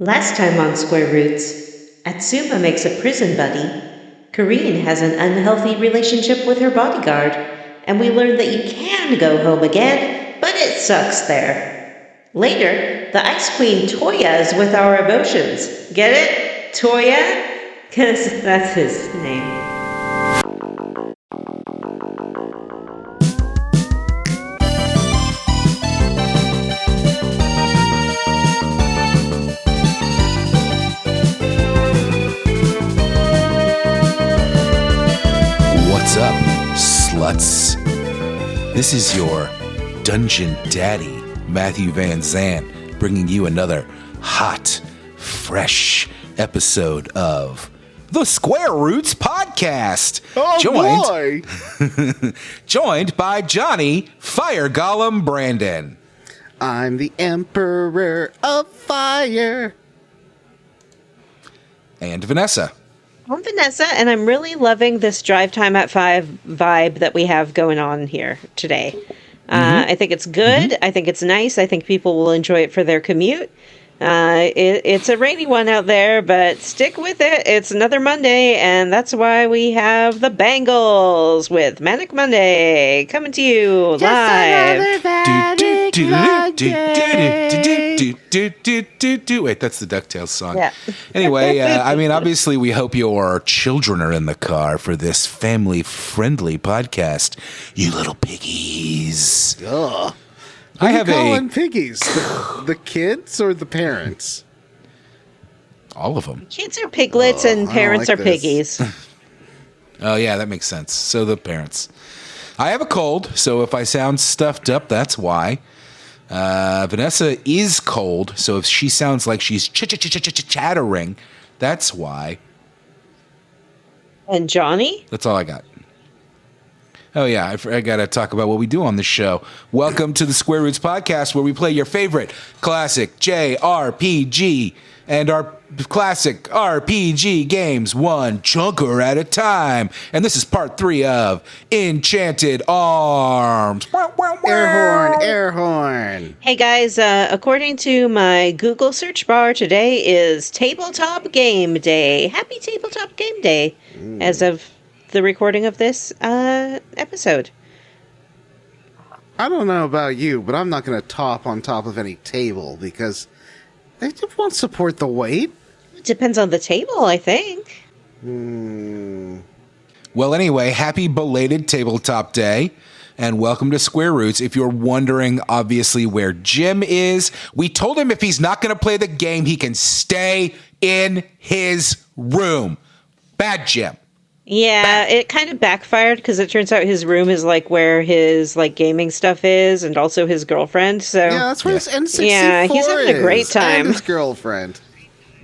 Last time on Square Roots, Atsuma makes a prison buddy, Kareen has an unhealthy relationship with her bodyguard, and we learn that you can go home again, but it sucks there. Later, the Ice Queen toyas with our emotions. Get it? Toya? 'Cause that's his name. What's up, sluts? This is your Dungeon Daddy, Matthew Van Zandt, bringing you another hot, fresh episode of the Square Roots Podcast. Boy! Joined by Johnny Fire Golem Brandon. I'm the Emperor of Fire. And Vanessa. I'm Vanessa, and I'm really loving this Drive Time at 5 vibe that we have going on here today. I think it's good. I think it's nice. I think people will enjoy it for their commute. It's a rainy one out there, but stick with it. It's another Monday, and that's why we have the Bangles with Manic Monday coming to you live. Wait, that's the DuckTales song. Yeah. Anyway, obviously, we hope your children are in the car for this family-friendly podcast. You little piggies. Ugh. I have calling piggies? The kids or the parents? all of them. Kids are piglets and parents like are this. piggies. Oh, yeah, that makes sense. So the parents. I have a cold, so if I sound stuffed up, that's why. Vanessa is cold, so if she sounds like she's chattering, that's why. And Johnny? That's all I got. Oh, yeah, I got to talk about what we do on this show. Welcome to the Square Roots Podcast, where we play your favorite classic JRPG and our classic RPG games, one chunker at a time. And this is part 3 of Enchanted Arms. Air horn. Hey guys, according to my Google search bar, today is Tabletop Game Day. Happy Tabletop Game Day as of the recording of this episode. I don't know about you, but I'm not going to top on top of any table because they just won't support the weight. It depends on the table, I think. Well, anyway, happy belated Tabletop Day. And welcome to Square Roots. If you're wondering, obviously, where Jim is, we told him if he's not going to play the game, he can stay in his room. Bad Jim. Yeah, it kind of backfired because it turns out his room is like where his like gaming stuff is, and also his girlfriend. So Yeah, that's where his N64 Yeah, he's having a great is, time. And his girlfriend.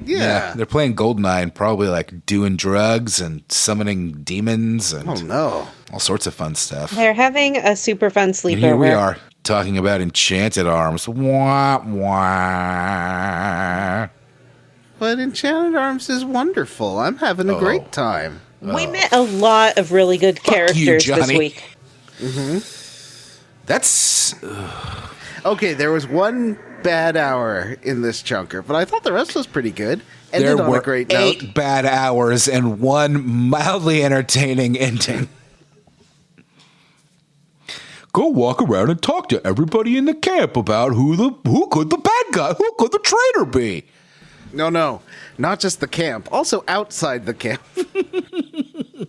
Yeah. They're playing Goldeneye and probably like doing drugs and summoning demons and Oh, no. all sorts of fun stuff. they're having a super fun sleepover. And here we are talking about Enchanted Arms. Wah, wah. But Enchanted Arms is wonderful. I'm having a great time. We met a lot of really good characters you, this Johnny. week. That's Okay, there was one bad hour in this chunker, but I thought the rest was pretty good. there Ended on were a great 8 note. bad hours and one mildly entertaining ending. Go walk around and talk to everybody in the camp about who could the bad guy, who could the traitor be. No, not just the camp, also outside the camp. I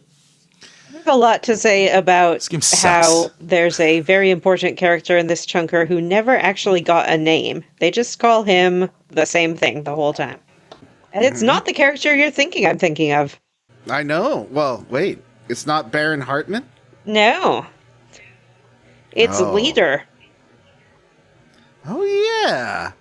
have a lot to say about This game sucks. how there's a very important character in this chunker who never actually got a name. They just call him the same thing the whole time. And it's not the character I'm thinking of. I know. Well, wait, it's not Baron Hartman? No. It's Oh. Leader. Oh, yeah.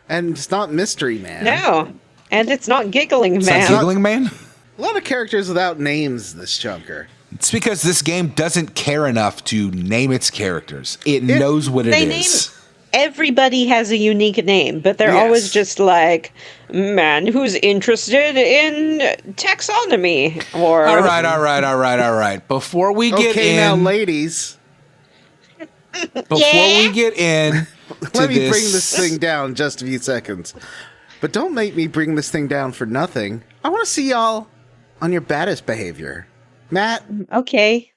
And it's not Mystery Man. No. And it's not Giggling Is that Man. Giggling Man? A lot of characters without names this chunker. It's because this game doesn't care enough to name its characters. It knows what it They is. Everybody has a unique name, but they're Yes. always just like, man who's interested in taxonomy. Or All right. Before we get Okay, in, now, ladies, we get in to let me this, bring this thing down just a few seconds. But don't make me bring this thing down for nothing. I want to see y'all on your baddest behavior. Matt, Okay.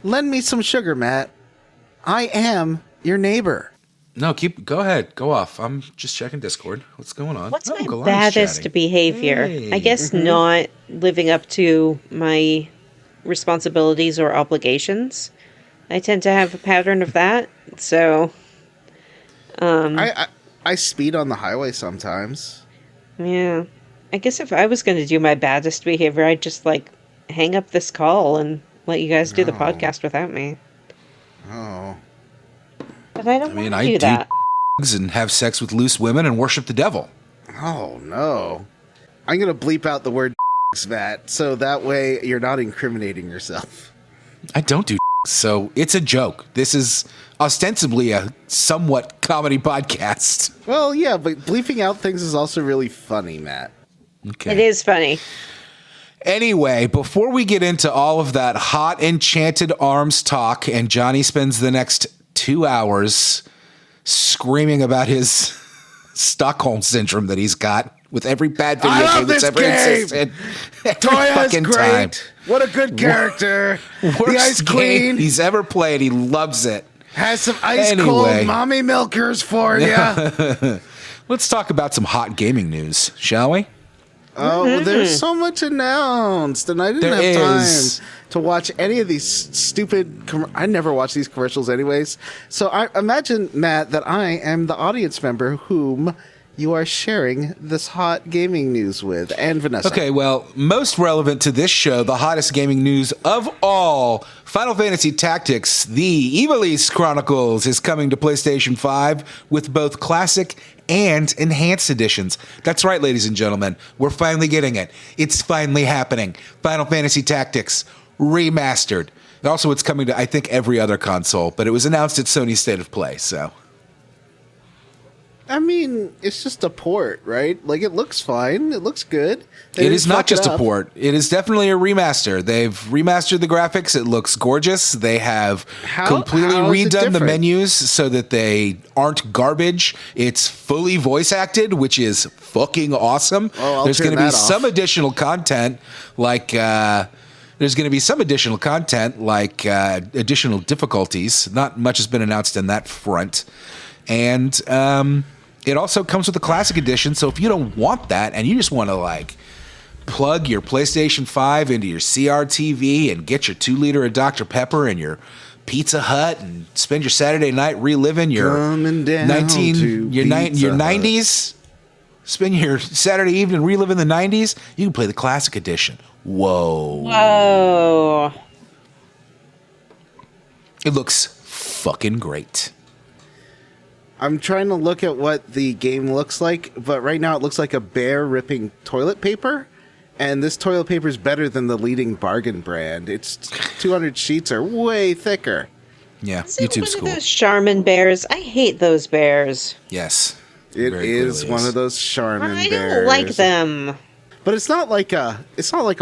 lend me some sugar, Matt. I am your neighbor. No, go ahead. Go off. I'm just checking Discord. What's going on? What's my Goliath's baddest chatting. behavior? Hey. I guess not living up to my responsibilities or obligations. I tend to have a pattern of that. So, I speed on the highway sometimes. yeah. I guess if I was going to do my baddest behavior, I'd just like hang up this call and let you guys do the podcast without me. Oh. But I don't want to do that. And have sex with loose women and worship the devil. Oh, no. I'm going to bleep out the word Matt, so that way you're not incriminating yourself. I don't do so it's a joke. This is ostensibly a somewhat comedy podcast. Well, yeah, but bleeping out things is also really funny, Matt. Okay. It is funny. Anyway, before we get into all of that hot Enchanted Arms talk, and Johnny spends the next 2 hours screaming about his Stockholm syndrome that he's got with every bad video game that's ever existed. Toya is great. What a good character. The Ice Queen he's ever played. He loves it. has some ice cold mommy milkers for you. Let's talk about some hot gaming news, shall we? Oh, well, there's so much announced, and I didn't have time to watch any of these stupid. I never watch these commercials, anyways. So I imagine, Matt, that I am the audience member whom you are sharing this hot gaming news with, and Vanessa. Okay, well, most relevant to this show, the hottest gaming news of all, Final Fantasy Tactics: The Ivalice Chronicles is coming to PlayStation 5 with both classic and enhanced editions. That's right, ladies and gentlemen. We're finally getting it. It's finally happening. Final Fantasy Tactics remastered. Also, it's coming to, I think, every other console, but it was announced at Sony's State of Play, so. I mean, it's just a port, right? Like, it looks fine. It looks good. It is not just a port. It is definitely a remaster. They've remastered the graphics. It looks gorgeous. They have completely redone the menus so that they aren't garbage. It's fully voice acted, which is fucking awesome. Oh, there's going to be some additional content like additional difficulties. Not much has been announced on that front. And it also comes with a classic edition, so if you don't want that and you just want to like plug your PlayStation 5 into your CRTV and get your 2-liter of Dr. Pepper and your Pizza Hut and spend your Saturday night reliving your 90s, spend your Saturday evening reliving the 90s, you can play the classic edition. Whoa. It looks fucking great. I'm trying to look at what the game looks like, but right now it looks like a bear ripping toilet paper, and this toilet paper is better than the leading bargain brand. It's 200 sheets are way thicker. Yeah, Is it YouTube's one cool. of those Charmin bears? I hate those bears. Yes. It is one of those Charmin bears. I don't like them. But it's not like a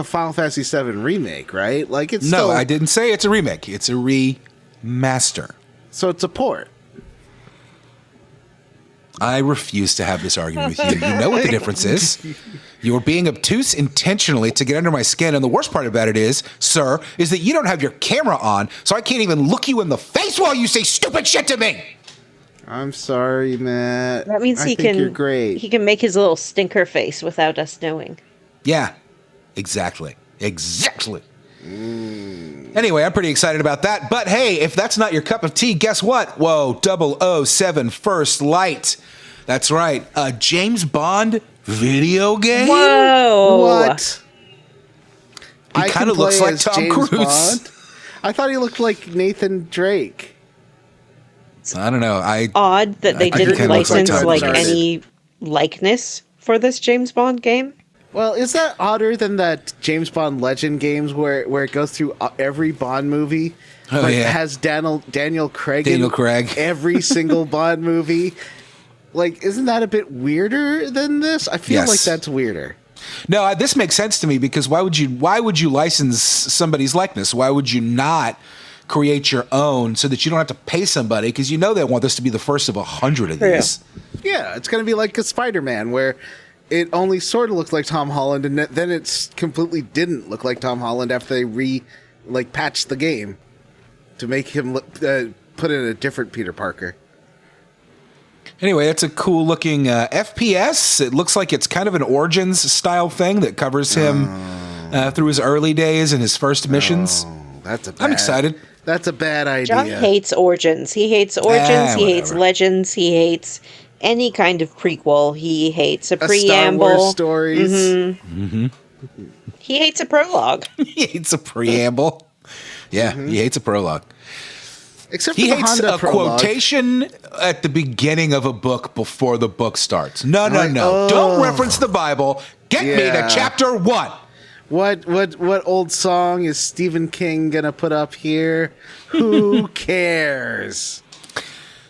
Final Fantasy VII remake, right? Like it's No, I didn't say it's a remake. It's a remaster. So it's a port. I refuse to have this argument with you. You know what the difference is. You are being obtuse intentionally to get under my skin. And the worst part about it is, sir, is that you don't have your camera on, so I can't even look you in the face while you say stupid shit to me. I'm sorry, Matt. That means you're great. He can make his little stinker face without us knowing. Yeah, exactly. Anyway, I'm pretty excited about that. But hey, if that's not your cup of tea, guess what? Whoa, 007 First Light. That's right, a James Bond video game? Whoa. What? He kind of looks like Tom Cruise. Bond? I thought he looked like Nathan Drake. I don't know. Odd that they didn't license like any likeness for this James Bond game. Well, is that odder than that James Bond Legend games where it goes through every Bond movie? Oh, yeah. It has Daniel Craig Daniel Craig. Every single Bond movie. Like, isn't that a bit weirder than this? I feel like that's weirder. No, this makes sense to me because why would you license somebody's likeness? Why would you not create your own so that you don't have to pay somebody? Because you know they want this to be the first of 100 of these. Yeah, it's going to be like a Spider-Man where it only sort of looked like Tom Holland, and then it completely didn't look like Tom Holland after they patched the game to make him put in a different Peter Parker. Anyway, it's a cool looking FPS. It looks like it's kind of an Origins style thing that covers him through his early days and his first missions. I'm excited. That's a bad idea. John hates Origins. He hates Origins. He hates Legends. He hates any kind of prequel. He hates a preamble. Star Wars stories. Mm-hmm. Mm-hmm. He hates a prologue. He hates a preamble. Yeah, he hates a prologue. Except for he the hates Honda a prologue. quotation at the beginning of a book before the book starts. No. Don't reference the Bible. Get me to chapter 1. What old song is Stephen King gonna put up here? Who cares?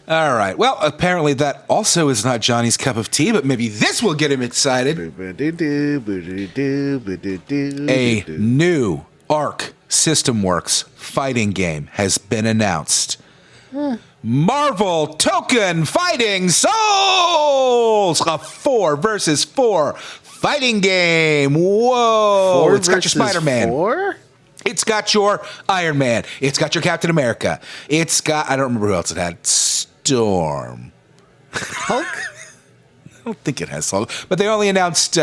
All right. Well, apparently that also is not Johnny's cup of tea, but maybe this will get him excited. A new Arc System Works fighting game has been announced. Marvel Token Fighting Souls! A 4 versus 4 fighting game. Whoa. It's got your Spider-Man. 4? It's got your Iron Man. It's got your Captain America. It's got, I don't remember who else it had. Storm. Hulk? I don't think it has Hulk. But they only announced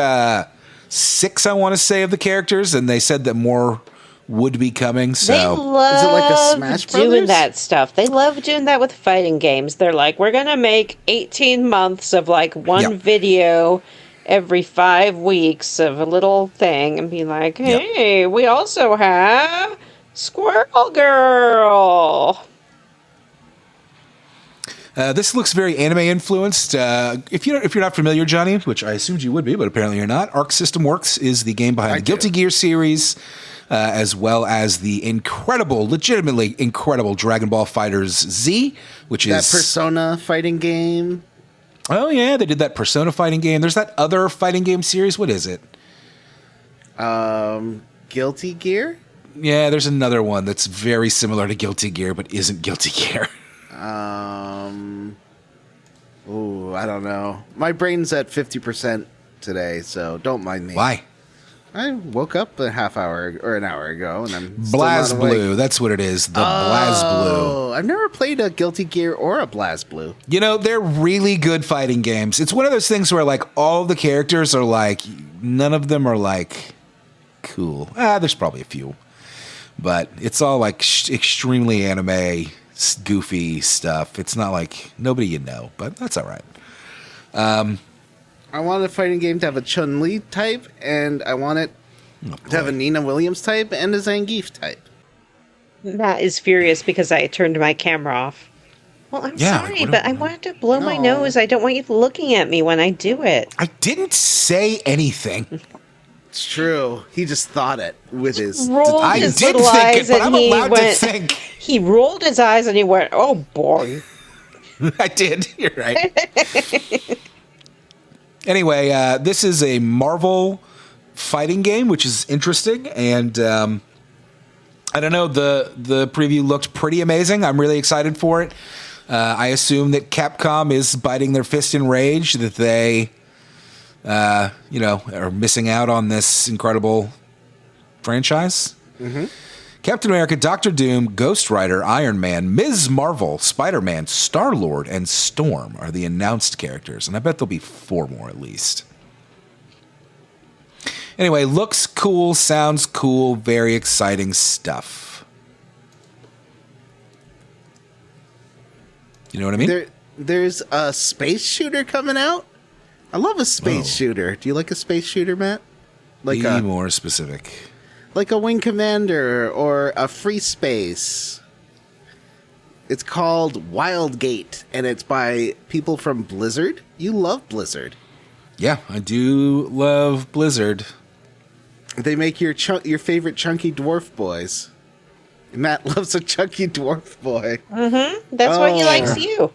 6, I want to say, of the characters, and they said that more would be coming. So they love is it like a Smash doing Brothers? that stuff. They love doing that with fighting games. They're like, we're going to make 18 months of like one video every 5 weeks of a little thing and be like, hey, we also have Squirrel Girl. This looks very anime influenced. If you're not familiar, Johnny, which I assumed you would be, but apparently you're not, Arc System Works is the game behind the Guilty Gear series, as well as the legitimately incredible Dragon Ball FighterZ Z, which is that Persona fighting game. Oh yeah, they did that Persona fighting game. There's that other fighting game series. What is it? Guilty Gear? Yeah, there's another one that's very similar to Guilty Gear, but isn't Guilty Gear. I don't know. My brain's at 50% today, so don't mind me. Why? I woke up a half hour or an hour ago, and I'm BlazBlue. That's what it is. The BlazBlue. Oh, I've never played a Guilty Gear or a BlazBlue. You know, they're really good fighting games. It's one of those things where, like, all the characters are like, none of them are like cool. There's probably a few, but it's all like extremely anime, goofy stuff. It's not like nobody you know, but that's all right. I want a fighting game to have a Chun-Li type, and I want it to have a Nina Williams type and a Zangief type. Matt is furious because I turned my camera off. Well, I'm sorry, but I wanted to blow my nose. I don't want you looking at me when I do it. I didn't say anything. It's true. He just thought it with his... I did think it, but I'm allowed to think. He rolled his eyes and he went, oh, boy. I did. You're right. Anyway, this is a Marvel fighting game, which is interesting. And I don't know, the preview looked pretty amazing. I'm really excited for it. I assume that Capcom is biting their fist in rage that they, are missing out on this incredible franchise. Mm-hmm. Captain America, Doctor Doom, Ghost Rider, Iron Man, Ms. Marvel, Spider-Man, Star-Lord, and Storm are the announced characters, and I bet there'll be 4 more at least. Anyway, looks cool, sounds cool, very exciting stuff. You know what I mean? There's a space shooter coming out. I love a space shooter. Do you like a space shooter, Matt? Be more specific. Like a Wing Commander or a Free Space. It's called Wildgate, and it's by people from Blizzard. You love Blizzard. Yeah, I do love Blizzard. They make your favorite chunky dwarf boys. Matt loves a chunky dwarf boy. Mm-hmm. That's why he likes you.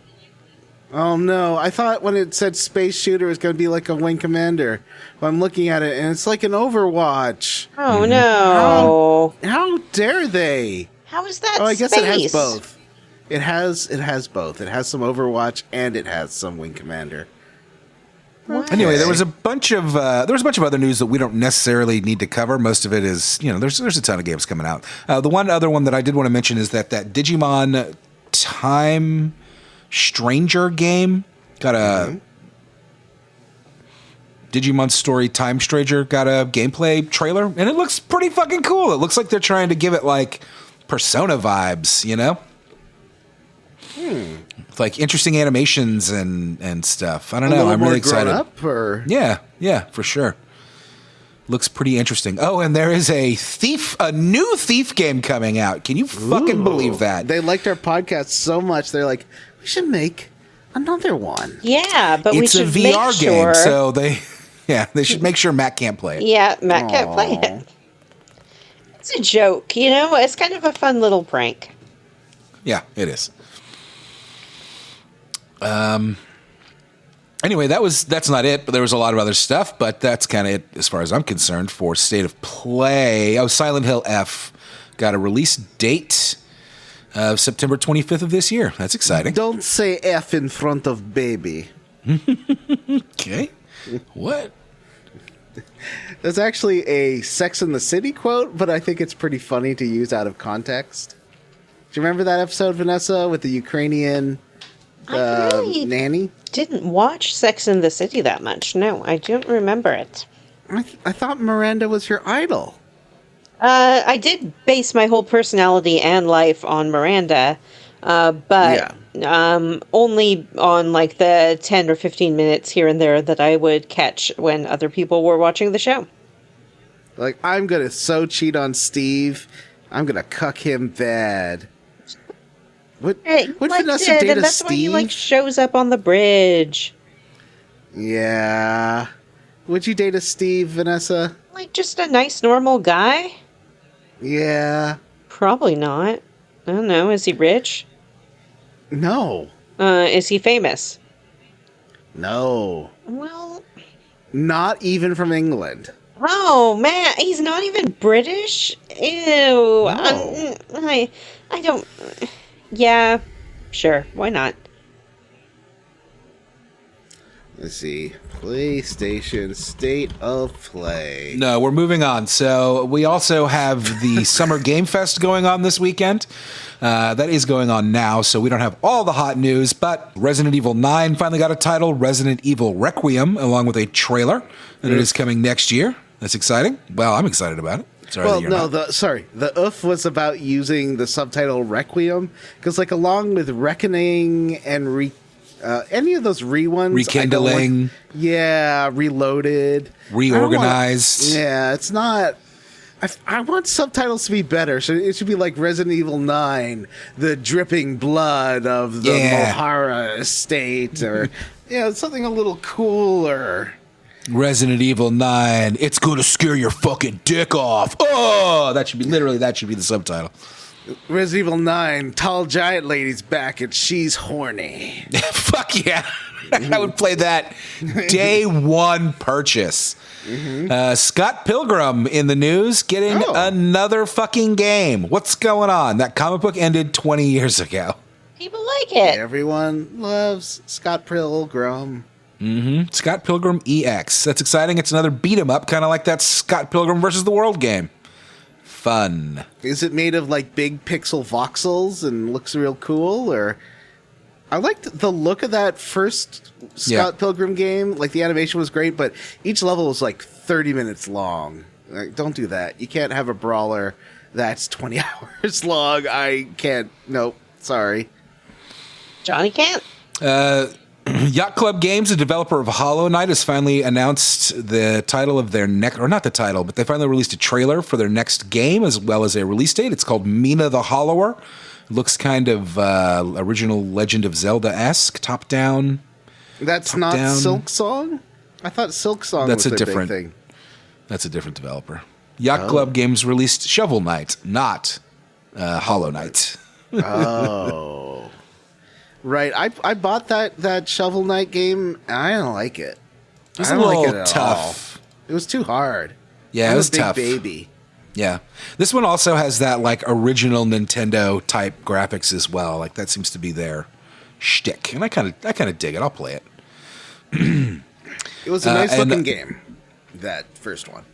Oh, no. I thought when it said space shooter, it was going to be like a Wing Commander. But I'm looking at it, and it's like an Overwatch. Oh, no. How dare they? How is that I guess space? it has both. It has both. It has some Overwatch, and it has some Wing Commander. Anyway, there was a bunch of other news that we don't necessarily need to cover. Most of it is, there's a ton of games coming out. The one other one that I did want to mention is that Digimon Time Stranger game got a Digimon Story Time Stranger got a gameplay trailer, and it looks pretty fucking cool. It looks like they're trying to give it like Persona vibes, With like interesting animations and stuff. I don't know. I'm really excited. Up, or? Yeah, for sure. Looks pretty interesting. Oh, and there is a new Thief game coming out. Can you fucking believe that? They liked our podcast so much, they're like, we should make another one. Yeah, but it's we should a VR make sure. game, so they should make sure Matt can't play it. Yeah, Matt can't play it. It's a joke, It's kind of a fun little prank. Yeah, it is. Anyway, that's not it, but there was a lot of other stuff, but that's kind of it as far as I'm concerned for State of Play. Silent Hill F got a release date of September 25th of this year. That's exciting. Don't say F in front of baby. Okay. What? There's actually a Sex and the City quote, but I think it's pretty funny to use out of context. Do you remember that episode, Vanessa, with the Ukrainian nanny? Didn't watch Sex and the City that much. No, I don't remember it. I thought Miranda was your idol. I did base my whole personality and life on Miranda, but only on like the 10 or 15 minutes here and there that I would catch when other people were watching the show. Like, I'm going to so cheat on Steve. I'm going to cuck him bad. Would Vanessa date a that's Steve? why he shows up on the bridge. Yeah. Would you date a Steve, Vanessa? Like just a nice normal guy? Yeah. Probably not. I don't know. Is he rich? No. Is he famous? No. Well, not even from England. Oh man, he's not even British. Ew. No. I don't. Yeah, sure. Why not? Let's see. PlayStation State of Play. No, we're moving on. So we also have the Summer Game Fest going on this weekend. That is going on now, so we don't have all the hot news, but Resident Evil 9 finally got a title, Resident Evil Requiem, along with a trailer, and it is coming next year. That's exciting. Well, I'm excited about it. Sorry the oof was about using the subtitle Requiem, because like along with Reckoning and any of those ones, Rekindling, Reloaded, Reorganized. It's not. I want subtitles to be better. So it should be like Resident Evil 9, the dripping blood of the Mohara estate, or something a little cooler. Resident Evil 9, it's gonna scare your fucking dick off. Oh, that should be the subtitle. Resident Evil 9, tall giant lady's back and she's horny. Fuck yeah. I would play that day one purchase. Mm-hmm. Scott Pilgrim in the news getting another fucking game. What's going on? That comic book ended 20 years ago. People like it. Everyone loves Scott Pilgrim. Mm-hmm. Scott Pilgrim EX. That's exciting. It's another beat 'em up, kind of like that Scott Pilgrim versus the World game. Fun. Is it made of like big pixel voxels and looks real cool? Or I liked the look of that first Scott Pilgrim game. Like the animation was great, but each level was like 30 minutes long. Like, don't do that. You can't have a brawler that's 20 hours long. I can't. Nope. Sorry. Johnny can't. Yacht Club Games, the developer of Hollow Knight, has finally announced the title of their next, or not the title, but they finally released a trailer for their next game as well as a release date. It's called Mina the Hollower. It looks kind of original Legend of Zelda-esque, top-down. That's not Silk Song? I thought Silk Song was their big thing. That's a different developer. Yacht Club Games released Shovel Knight, not Hollow Knight. Oh. Right, I bought that Shovel Knight game, and I don't like it. It was a little tough. It was too hard. Yeah, it was tough. Baby. Yeah, this one also has that like original Nintendo type graphics as well. Like that seems to be their shtick, and I kind of dig it. I'll play it. It was a nice looking game, that first one.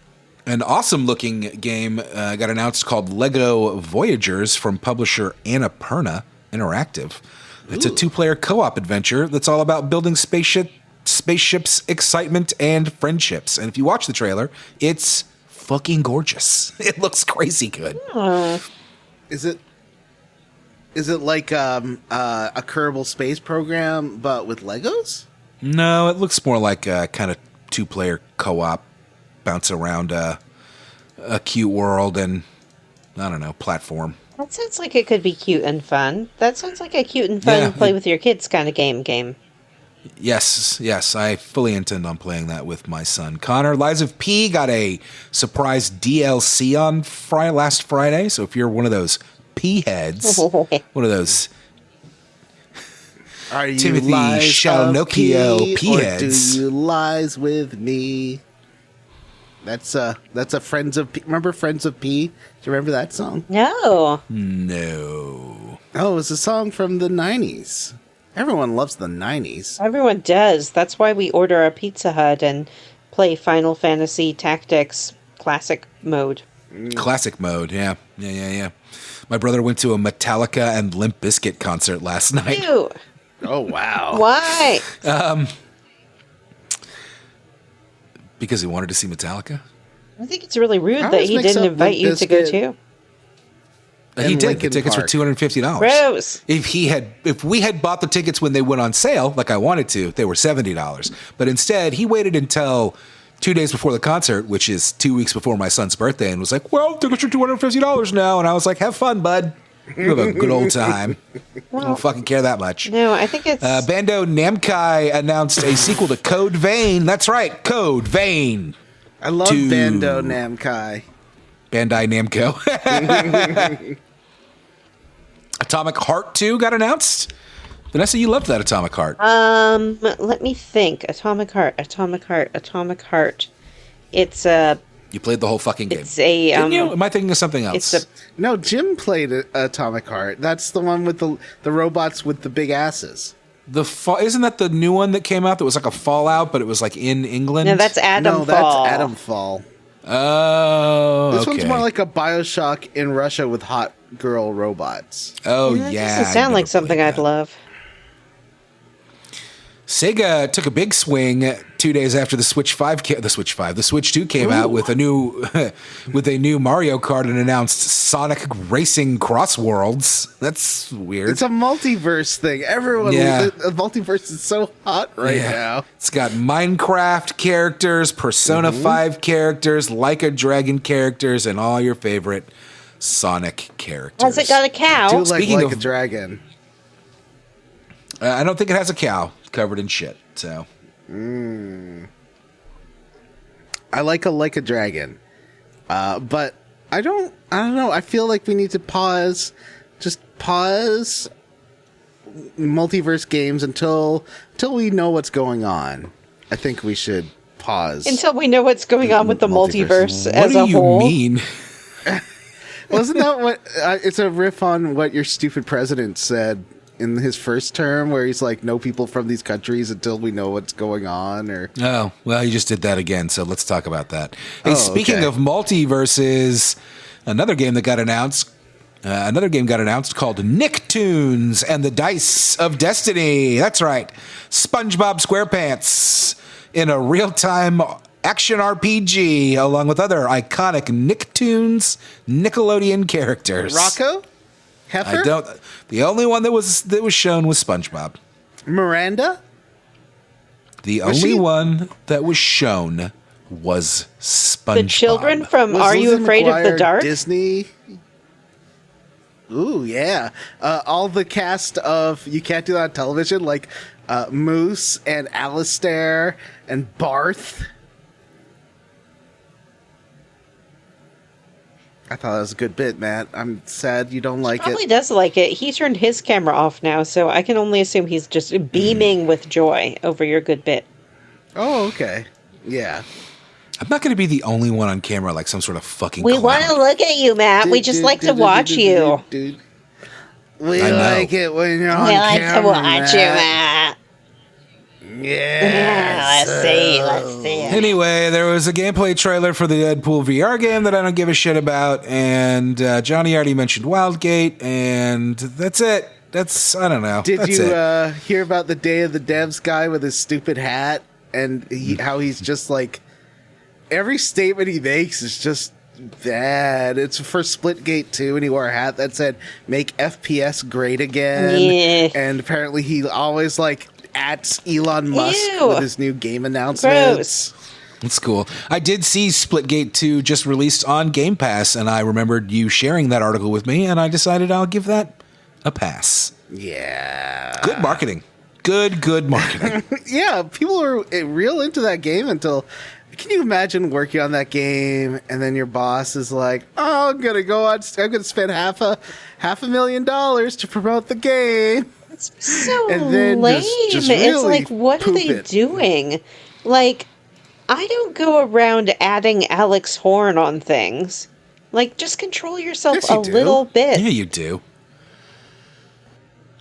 An awesome looking game got announced called Lego Voyagers from publisher Annapurna Interactive. It's a 2-player co-op adventure that's all about building spaceships, excitement, and friendships. And if you watch the trailer, it's fucking gorgeous. It looks crazy good. Is it like a Kerbal Space Program, but with Legos? No, it looks more like a kind of 2-player co-op, bounce around a cute world and, I don't know, platform. That sounds like it could be cute and fun. That sounds like a cute and fun play with your kids kind of game. Yes, I fully intend on playing that with my son Connor. Lies of P got a surprise DLC on last Friday, so if you're one of those P heads, one of those Are you Timothy Shalnocchio P heads, or do you lies with me? That's a Friends of P. Remember Friends of P? Do you remember that song? No. No. Oh, it's a song from the 90s. Everyone loves the 90s. Everyone does. That's why we order a Pizza Hut and play Final Fantasy Tactics Classic Mode. Classic mode, yeah. My brother went to a Metallica and Limp Bizkit concert last night. Ew. Oh, wow. Why? Because he wanted to see Metallica? I think it's really rude I that always he mix didn't up invite you Limp to go Bizkit. too. He did. Linkin The tickets Park. were $250. Gross. If we had bought the tickets when they went on sale, like I wanted to, they were $70. But instead, he waited until 2 days before the concert, which is 2 weeks before my son's birthday, and was like, well, tickets are $250 now. And I was like, have fun, bud. You have a good old time. I don't fucking care that much. No, I think it's... Bando Namcai announced a sequel to Code Vein. That's right, Code Vein. I love Bando Namcai. Bandai Namco. Atomic Heart 2 got announced. Vanessa, you loved that Atomic Heart. let me think. Atomic Heart. It's a... You played the whole fucking game. It's a... Didn't you? Am I thinking of something else? It's a... No, Jim played Atomic Heart. That's the one with the robots with the big asses. Isn't that the new one that came out that was like a Fallout, but it was like in England? No, that's Atomfall. That's Atomfall. Oh, This okay. one's more like a BioShock in Russia with hot girl robots. Oh, That yeah. doesn't sound like something I'd love. Sega took a big swing 2 days after the Switch 2 came out with a new Mario Kart and announced Sonic Racing Cross Worlds. That's weird. It's a multiverse thing. Everyone, Yeah. the multiverse is so hot right now. It's got Minecraft characters, Persona 5 characters, Like a Dragon characters, and all your favorite Sonic characters. Has it got a cow? Do Speaking like of- a dragon. I don't think it has a cow covered in shit. So I like a dragon, but I don't know. I feel like we need to pause multiverse games until we know what's going on. I think we should pause Until we know what's going on with the multiverse as a what do you whole. mean? Wasn't that what? It's a riff on what your stupid president said in his first term, where he's like, "No people from these countries until we know what's going on." Or Oh, well, you just did that again, so let's talk about that. Hey, Oh, speaking okay. of multiverses, another game got announced called Nicktoons and the Dice of Destiny. That's right. SpongeBob SquarePants in a real-time action RPG along with other iconic Nicktoons Nickelodeon characters. Rocco, Heifer, The only one that was shown was SpongeBob. Miranda. The Was only she- one that was shown was SpongeBob. The children from Was Are You Lizzie Afraid of the McGuire Dark? Disney. Ooh, yeah. All the cast of You Can't Do That on Television, like Moose and Alistair and Barth. I thought that was a good bit, Matt. I'm sad you don't like Probably it. does like it. He turned his camera off now, so I can only assume he's just beaming with joy over your good bit. Oh, okay. Yeah. I'm not going to be the only one on camera like some sort of fucking We clown. want to look at you, Matt. We just like to watch you. We I know. like it when you're on We like camera, to watch you, Matt. Yeah, let's see. Anyway, there was a gameplay trailer for the Deadpool VR game that I don't give a shit about, and Johnny already mentioned Wildgate, and that's it. I don't know. Did that's you it. hear about the Day of the Devs guy with his stupid hat and how he's just like every statement he makes is just bad. It's for Splitgate 2, and he wore a hat that said "Make FPS great again." Yeah. And apparently, he always like at Elon Musk Ew. with his new game announcements. Gross. That's cool. I did see Splitgate 2 just released on Game Pass, and I remembered you sharing that article with me, and I decided I'll give that a pass. Yeah. Good marketing. Good marketing. Yeah, people were real into that game until. Can you imagine working on that game and then your boss is like, "Oh, I'm gonna spend half a $1,000,000 to promote the game." It's so And then lame. just It's really like, what are poop they it. doing? Like, I don't go around adding Alex Horn on things. Like, just control yourself Yes, you a do. little bit. Yeah, you do.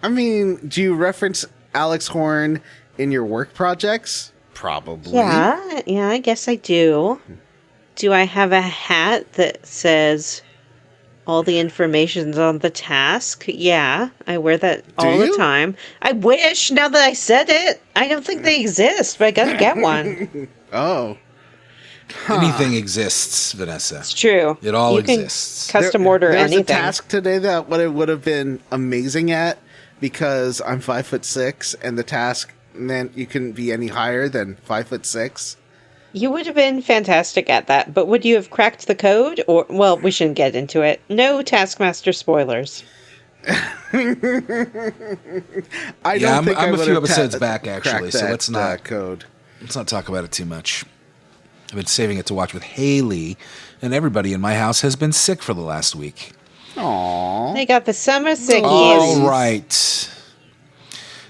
I mean, do you reference Alex Horn in your work projects? Probably. Yeah, I guess I do. Do I have a hat that says all the information's on the task? Yeah, I wear that all the you? time. I wish, now that I said it. I don't think they exist, but I gotta get one. Oh. Anything exists, Vanessa. It's true. It all You can exists. custom order There's anything. a task today that what it would have been amazing at because I'm 5'6" and the task meant you couldn't be any higher than 5'6". You would have been fantastic at that, but would you have cracked the code? Or, well, we shouldn't get into it. No Taskmaster spoilers. I Yeah, don't think I'm I a would few have episodes back, actually, cracked so that, let's not code. Let's not talk about it too much. I've been saving it to watch with Haley, and everybody in my house has been sick for the last week. Aww. They got the summer sickies. All right.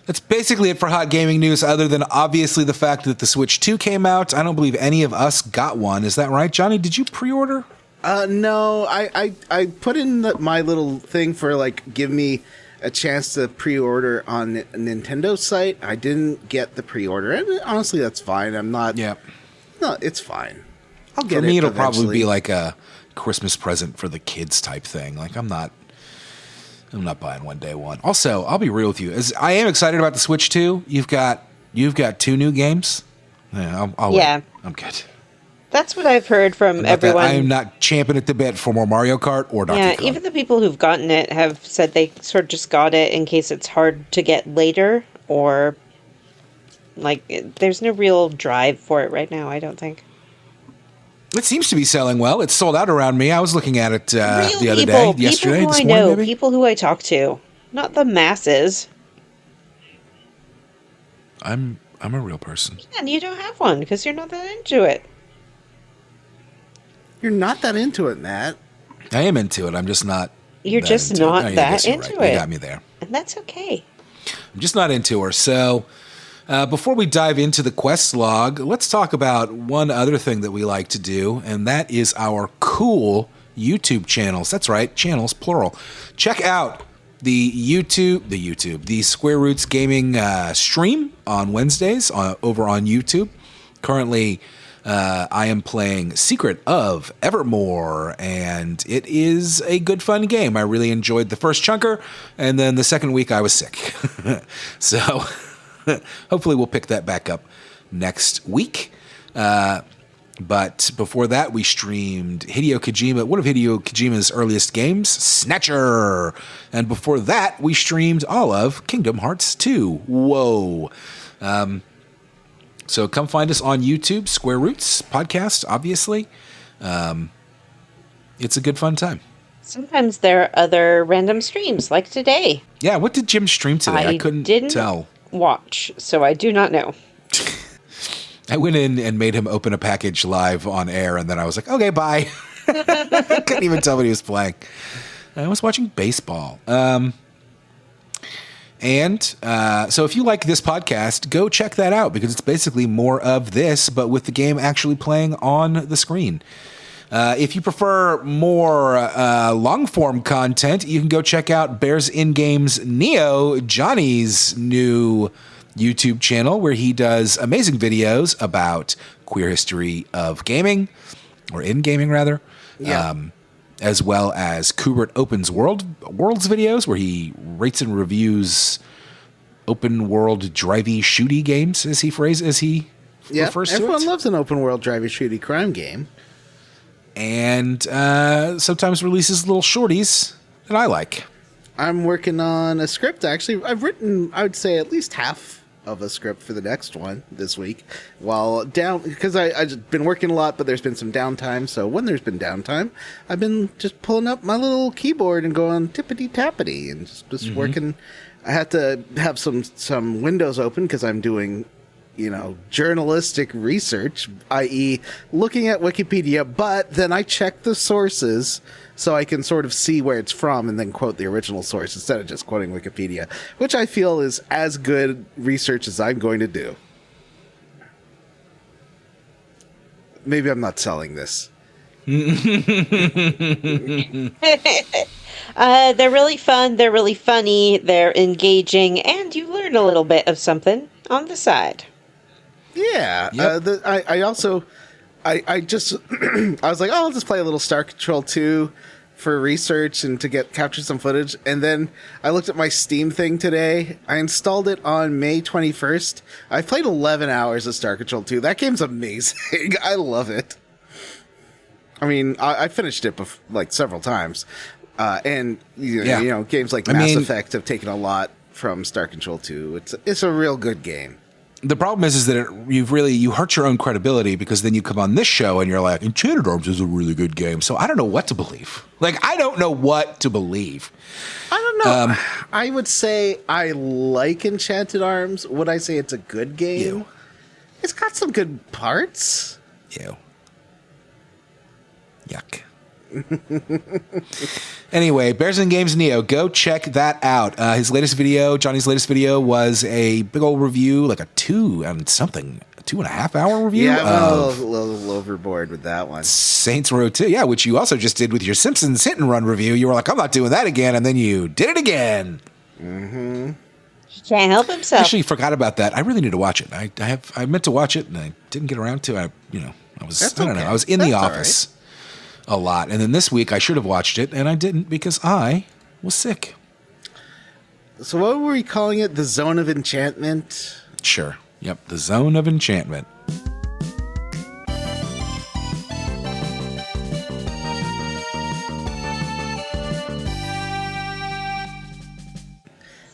That's basically it for hot gaming news, other than obviously the fact that the Switch 2 came out. I don't believe any of us got one. Is that right, Johnny? Did you pre-order? No, I put in my little thing for like give me a chance to pre-order on Nintendo's site. I didn't get the pre-order, and honestly, that's fine. I'm not. Yeah. No, it's fine. I'll get For me, it it'll probably eventually. be like a Christmas present for the kids type thing. Like I'm not buying one day one. Also, I'll be real with you. As I am excited about the Switch 2. You've got 2 new games. Yeah, I'll Yeah. wait. I'm good. That's what I've heard from Not that everyone. I am not champing at the bit for more Mario Kart or Donkey Yeah, Kong. even the people who've gotten it have said they sort of just got it in case it's hard to get later, or like there's no real drive for it right now, I don't think. It seems to be selling well. It's sold out around me. I was looking at it Real the other people, day, yesterday, people who this I morning, know, maybe. people who I talk to, not the masses. I'm a real person. And you don't have one because you're not that into it. You're not that into it, Matt. I am into it. I'm just not. You're that just into it. not I that guess you're into right. it. You got me there. And that's okay. I'm just not into her. So, before we dive into the quest log, let's talk about one other thing that we like to do, and that is our cool YouTube channels. That's right, channels, plural. Check out the Square Roots Gaming stream on Wednesdays over on YouTube. Currently, I am playing Secret of Evermore, and it is a good, fun game. I really enjoyed the first chunker, and then the second week I was sick. So hopefully we'll pick that back up next week. But before that, we streamed one of Hideo Kojima's earliest games, Snatcher. And before that, we streamed all of Kingdom Hearts 2. Whoa. So come find us on YouTube, Square Roots Podcast, obviously. It's a good, fun time. Sometimes there are other random streams, like today. Yeah, what did Jim stream today? I couldn't didn't tell. watch, so I do not know. I went in and made him open a package live on air, and then I was like, okay, bye. I couldn't even tell what he was playing. I was watching baseball. So if you like this podcast, go check that out, because it's basically more of this, but with the game actually playing on the screen. If you prefer more long-form content, you can go check out Bears In Game's Neo, Johnny's new YouTube channel where he does amazing videos about queer history of gaming, or in gaming rather, as well as Kubert Opens Worlds videos where he rates and reviews open world drivey shooty games, as he refers to it. Everyone loves an open world drivey shooty crime game. And sometimes releases little shorties that I like. I'm working on a script, actually. I've written, I would say, at least half of a script for the next one this week. While down, because I've been working a lot, but there's been some downtime. So when there's been downtime, I've been just pulling up my little keyboard and going tippity-tappity and just working. I had to have some windows open because I'm doing, journalistic research, i.e. looking at Wikipedia, but then I check the sources so I can sort of see where it's from and then quote the original source instead of just quoting Wikipedia, which I feel is as good research as I'm going to do. Maybe I'm not selling this. They're really fun, they're really funny, they're engaging, and you learn a little bit of something on the side. Yeah. Yep. I also I just I was like, I'll just play a little Star Control 2 for research and to capture some footage. And then I looked at my Steam thing today. I installed it on May 21st. I played 11 hours of Star Control 2. That game's amazing. I love it. I mean, I finished it several times. And games like Mass Effect have taken a lot from Star Control 2. It's a real good game. The problem is that you hurt your own credibility because then you come on this show and you're like, Enchanted Arms is a really good game. So I don't know what to believe. I don't know what to believe. I don't know. I would say I like Enchanted Arms. Would I say it's a good game? Ew. It's got some good parts. Ew. Yuck. Anyway, Bears and Games Neo, go check that out. Johnny's latest video was a big old review, like a 2.5 hour review. Yeah, I'm a little overboard with that one. Saints Row 2, yeah, which you also just did with your Simpsons Hit and Run review. You were like, I'm not doing that again, and then you did it again. Mm-hmm. He can't help himself. Actually, forgot about that. I really need to watch it. I meant to watch it, and I didn't get around to it. I was in the office. A lot. And then this week I should have watched it, and I didn't because I was sick. So what were we calling it? The Zone of Enchantment? Sure. Yep. The Zone of Enchantment.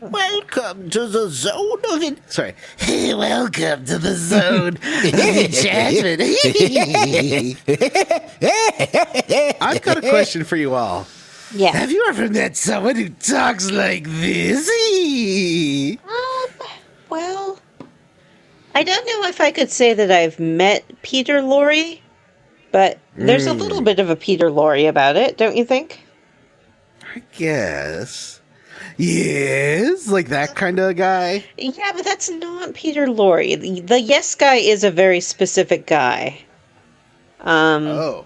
Welcome to the Zone of Sorry. Welcome to the Zone of Enchantment. I've got a question for you all. Yeah. Have you ever met someone who talks like this? Well, I don't know if I could say that I've met Peter Lorre, but there's a little bit of a Peter Lorre about it, don't you think? I guess. Yes, like that kind of guy. Yeah, but that's not Peter Lorre. The yes guy is a very specific guy. I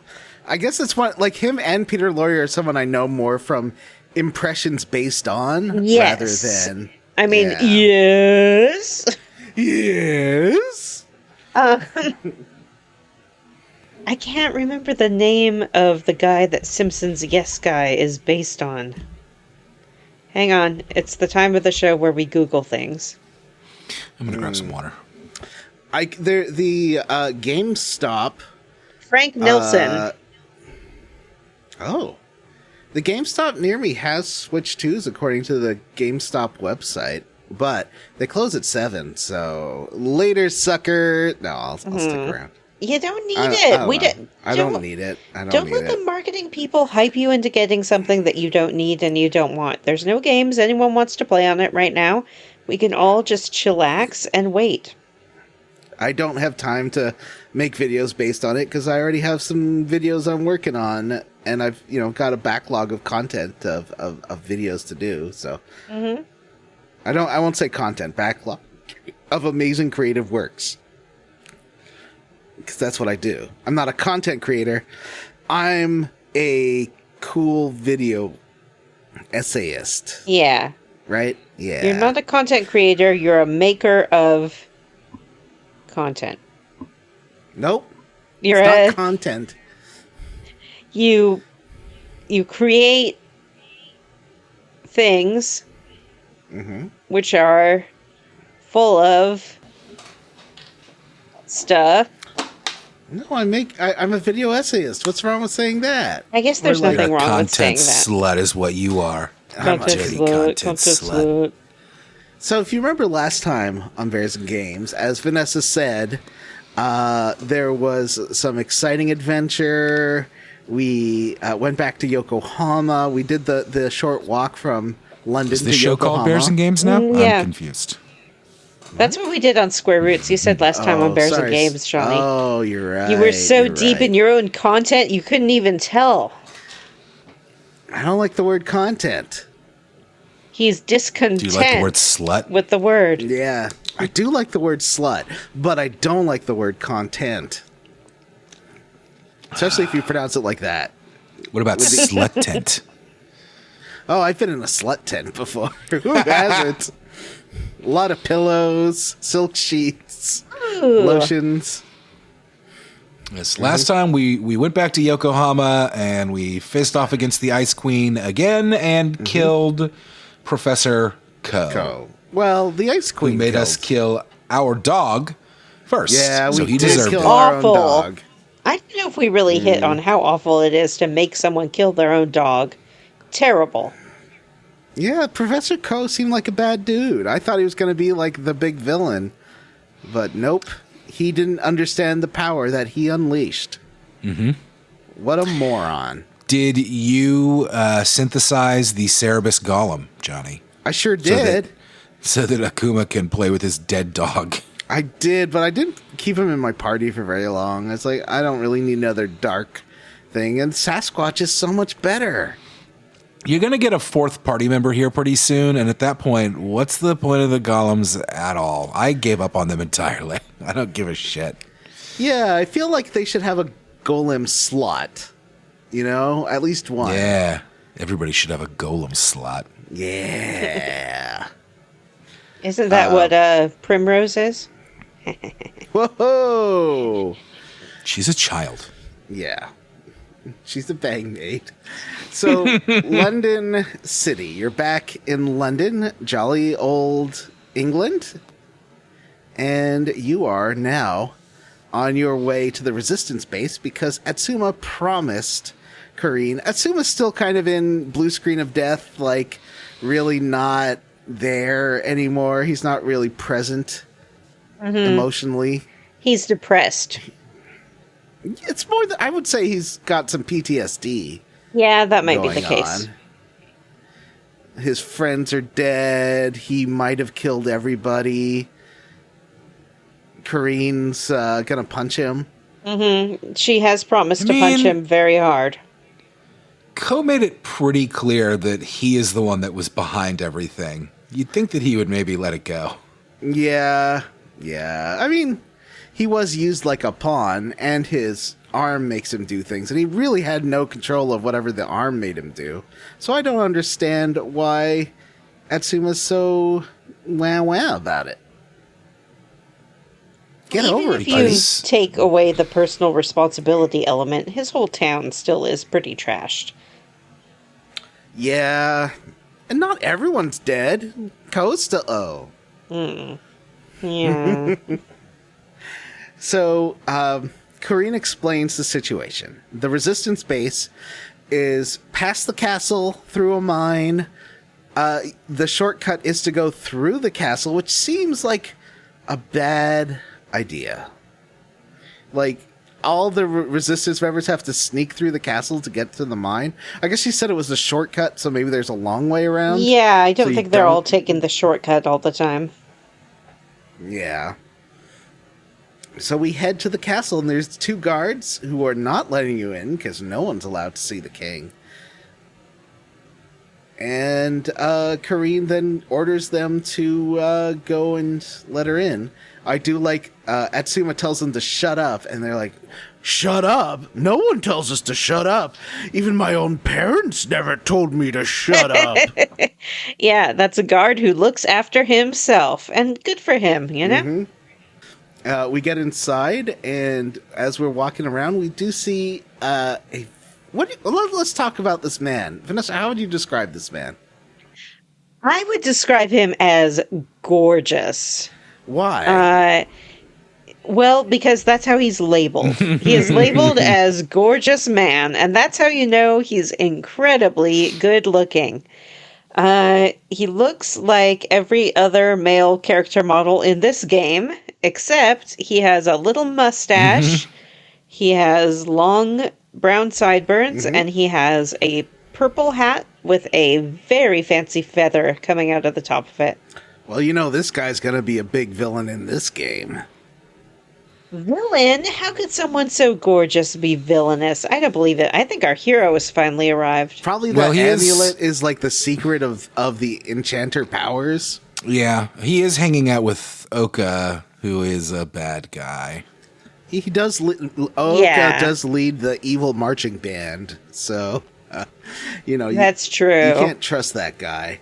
guess it's one like him and Peter Lorre are someone I know more from impressions based on rather than. I mean, yes. Yes. I can't remember the name of the guy that Simpsons Yes Guy is based on. Hang on. It's the time of the show where we Google things. I'm going to grab some water. The GameStop. Frank Nilsson. The GameStop near me has Switch 2s according to the GameStop website, but they close at 7, so later, sucker. No, I'll stick around. You don't need it. I don't need it. Don't let the marketing people hype you into getting something that you don't need and you don't want. There's no games anyone wants to play on it right now. We can all just chillax and wait. I don't have time to make videos based on it because I already have some videos I'm working on, and I've got a backlog of content of videos to do. So I won't say content, backlog of amazing creative works. Because that's what I do. I'm not a content creator. I'm a cool video essayist. Yeah. right? Yeah. You're not a content creator. You're a maker of content. Nope. You're It's not content. You create things which are full of stuff. No, I'm a video essayist. What's wrong with saying that? I guess there's nothing wrong with saying Content that. slut is what you are. Content slut. So if you remember last time on Bears and Games, as Vanessa said, there was some exciting adventure. We went back to Yokohama. We did the short walk from London to Yokohama. Is the show called Bears and Games now? Yeah. I'm confused. That's what we did on Square Roots. You said last time on Bears and Games, Shawnee. Oh, you're right. You were so you're deep right. in your own content, you couldn't even tell. I don't like the word content. He's discontent. Do you like the word slut? With the word. Yeah, I do like the word slut, but I don't like the word content. Especially if you pronounce it like that. What about slut tent? Oh, I've been in a slut tent before. Who hasn't? A lot of pillows, silk sheets, lotions. Yes, last time we went back to Yokohama and we faced off against the Ice Queen again and killed Professor Ko. Well, the Ice Queen who made us kill our dog first. Yeah, so we he did deserved kill it. our own Awful. dog. I don't know if we really hit on how awful it is to make someone kill their own dog. Terrible. Yeah, Professor Ko seemed like a bad dude. I thought he was going to be like the big villain. But nope. He didn't understand the power that he unleashed. Mm-hmm. What a moron. Did you synthesize the Cerebus Golem, Johnny? I sure did. So that Akuma can play with his dead dog. I did, but I didn't keep him in my party for very long. I was like, I don't really need another dark thing. And Sasquatch is so much better. You're going to get a fourth party member here pretty soon, and at that point, what's the point of the golems at all? I gave up on them entirely. I don't give a shit. Yeah, I feel like they should have a golem slot. You know, at least one. Yeah, everybody should have a golem slot. Yeah. Isn't that what Primrose is? Whoa! She's a child. Yeah. She's a bang maid. So, London City. You're back in London, jolly old England. And you are now on your way to the resistance base because Atsuma promised Kareen. Atsuma's still kind of in blue screen of death, like really not there anymore. He's not really present emotionally. He's depressed. It's more that I would say he's got some PTSD. Yeah, that might be the going case. on. His friends are dead. He might have killed everybody. Kareen's gonna punch him. She has promised to punch him very hard. Ko made it pretty clear that he is the one that was behind everything. You'd think that he would maybe let it go. Yeah. I mean, he was used like a pawn, and his arm makes him do things, and he really had no control of whatever the arm made him do. So I don't understand why Atsuma's so wah about it. Get Even over if it, you buddy. take away the personal responsibility element, his whole town still is pretty trashed. Yeah. And not everyone's dead. Ko's still... Yeah. So, Kareen explains the situation. The resistance base is past the castle, through a mine. The shortcut is to go through the castle, which seems like a bad idea. Like, all the resistance members have to sneak through the castle to get to the mine. I guess she said it was a shortcut, so maybe there's a long way around. Yeah, I don't So you think they're all don't- taking the shortcut all the time. Yeah. So we head to the castle, and there's two guards who are not letting you in because no one's allowed to see the king. And Kareen then orders them to go and let her in. I do like Atsuma tells them to shut up, and they're like, Shut up. No one tells us to shut up. Even my own parents never told me to shut up. Yeah, that's a guard who looks after himself. And good for him, you know? We get inside, and as we're walking around, we do see let's talk about this man. Vanessa, how would you describe this man? I would describe him as gorgeous. Why? Well, because that's how he's labeled. He is labeled as gorgeous man, and that's how you know he's incredibly good looking. He looks like every other male character model in this game, except he has a little mustache, he has long brown sideburns, and he has a purple hat with a very fancy feather coming out of the top of it. Well, you know, this guy's going to be a big villain in this game. Villain? How could someone so gorgeous be villainous? I don't believe it. I think our hero has finally arrived. Probably the amulet is like the secret of the enchanter powers. Yeah, he is hanging out with Oka, who is a bad guy. He does. Oka does lead the evil marching band, so that's true. You can't trust that guy.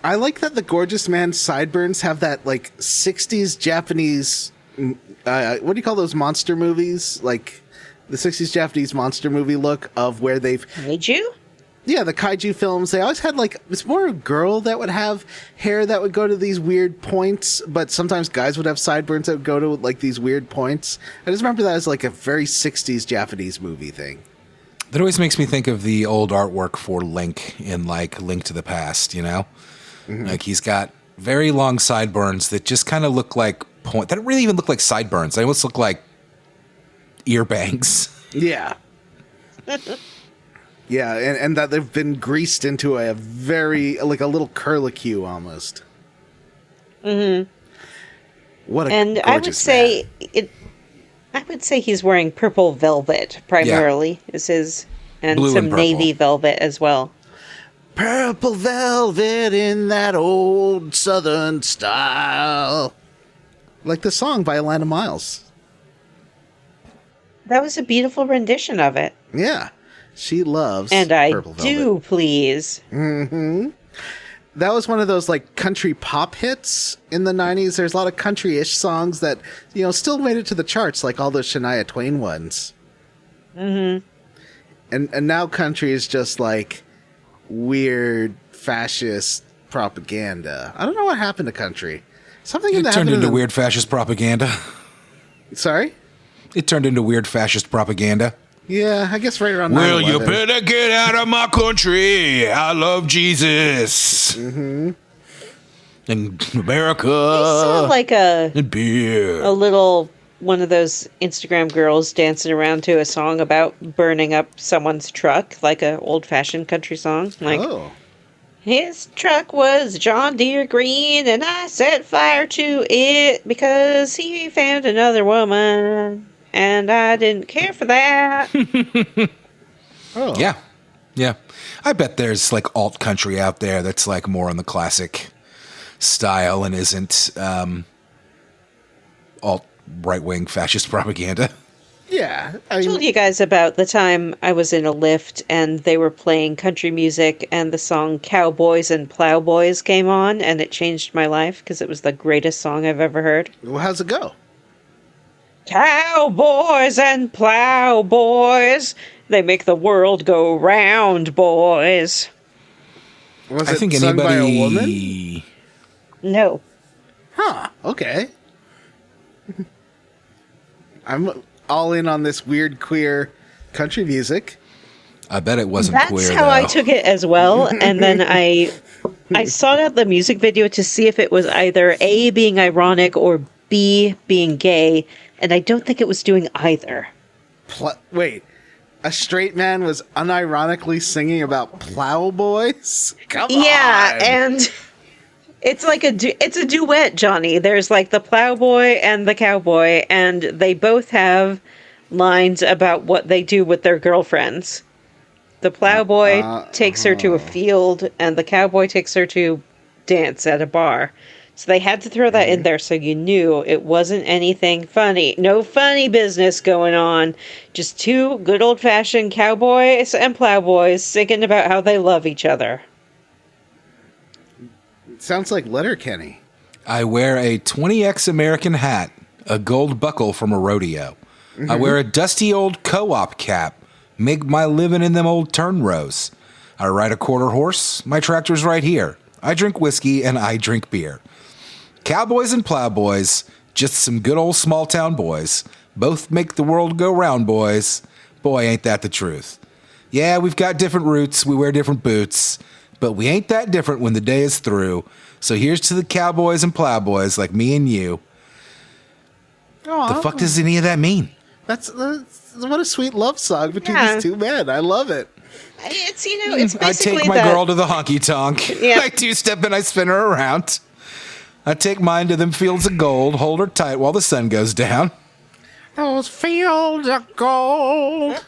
I like that the gorgeous man's sideburns have that like 60s Japanese. What do you call those monster movies? Like the 60s Japanese monster movie look of where they've Kaiju? Yeah, the kaiju films. They always had like it's more a girl that would have hair that would go to these weird points, but sometimes guys would have sideburns that would go to like these weird points. I just remember that as like a very 60s Japanese movie thing. That always makes me think of the old artwork for Link in like Link to the Past, you know? Like he's got very long sideburns that just kind of look like that don't really even look like sideburns. They almost look like ear bangs. Yeah. Yeah, and that they've been greased into a very, like a little curlicue almost. What a And I would say I would say he's wearing purple velvet primarily is his, and Blue some and purple. navy velvet as well. Purple velvet in that old southern style. Like the song by Alana Miles. That was a beautiful rendition of it. Yeah. She loves And I Purple Velvet. do please. That was one of those like country pop hits in the 90s. There's a lot of country-ish songs that, you know, still made it to the charts, like all those Shania Twain ones. And now country is just like weird fascist propaganda. I don't know what happened to country. Something It turned into weird fascist propaganda. Sorry? It turned into weird fascist propaganda. Yeah, I guess right around 9/11. Well, you better get out of my country. I love Jesus. And America. They sound like And beer. a little one of those Instagram girls dancing around to a song about burning up someone's truck, like a old-fashioned country song. Like, his truck was John Deere green, and I set fire to it because he found another woman, and I didn't care for that. Yeah. Yeah. I bet there's like alt country out there that's like more on the classic style and isn't alt right-wing fascist propaganda. Yeah. I told you guys about the time I was in a lift and they were playing country music and the song Cowboys and Plow Boys came on, and it changed my life because it was the greatest song I've ever heard. Well, how's it go? Cowboys and Plow Boys, they make the world go round, boys. Was I it think sung by a anybody. woman? No. Huh, okay. I'm all in on this weird queer country music. I bet it wasn't That's queer. how I though. took it as well, and then I sought out the music video to see if it was either A, being ironic, or B, being gay, and I don't think it was doing either. Wait, a straight man was unironically singing about Plow Boys? Come on! Yeah, and it's like it's a duet, Johnny. There's like the plowboy and the cowboy, and they both have lines about what they do with their girlfriends. The plowboy takes her to a field, and the cowboy takes her to dance at a bar. So they had to throw that in there so you knew it wasn't anything funny. No funny business going on. Just two good old-fashioned cowboys and plowboys singing about how they love each other. Sounds like Letterkenny. I wear a 20X American hat, a gold buckle from a rodeo. I wear a dusty old co-op cap, make my living in them old turn rows. I ride a quarter horse, my tractor's right here. I drink whiskey and I drink beer. Cowboys and plowboys, just some good old small town boys. Both make the world go round, boys. Boy, ain't that the truth. Yeah, we've got different roots, we wear different boots, but we ain't that different when the day is through. So here's to the cowboys and plowboys like me and you. Aww. The fuck does any of that mean? That's what a sweet love song between these two men. I love it. It's, it's I basically take my girl to the honky tonk. Yeah. I two-step and I spin her around. I take mine to them fields of gold, hold her tight while the sun goes down. Those fields of gold.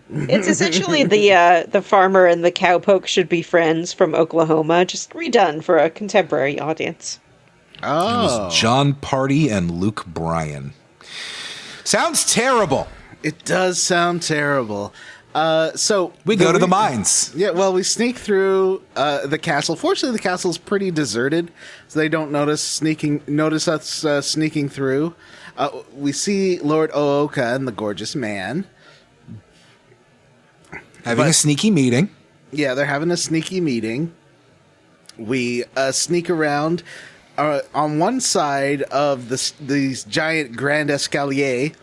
It's essentially the farmer and the cowpoke should be friends from Oklahoma, just redone for a contemporary audience. It was John Party and Luke Bryan. Sounds terrible. It does sound terrible. So we go to the mines. Yeah, well, we sneak through the castle. Fortunately, the castle's pretty deserted, so they don't notice us sneaking through. We see Lord Ooka and the gorgeous man having a sneaky meeting. Yeah, they're having a sneaky meeting. We sneak around. On one side of these giant grand escalier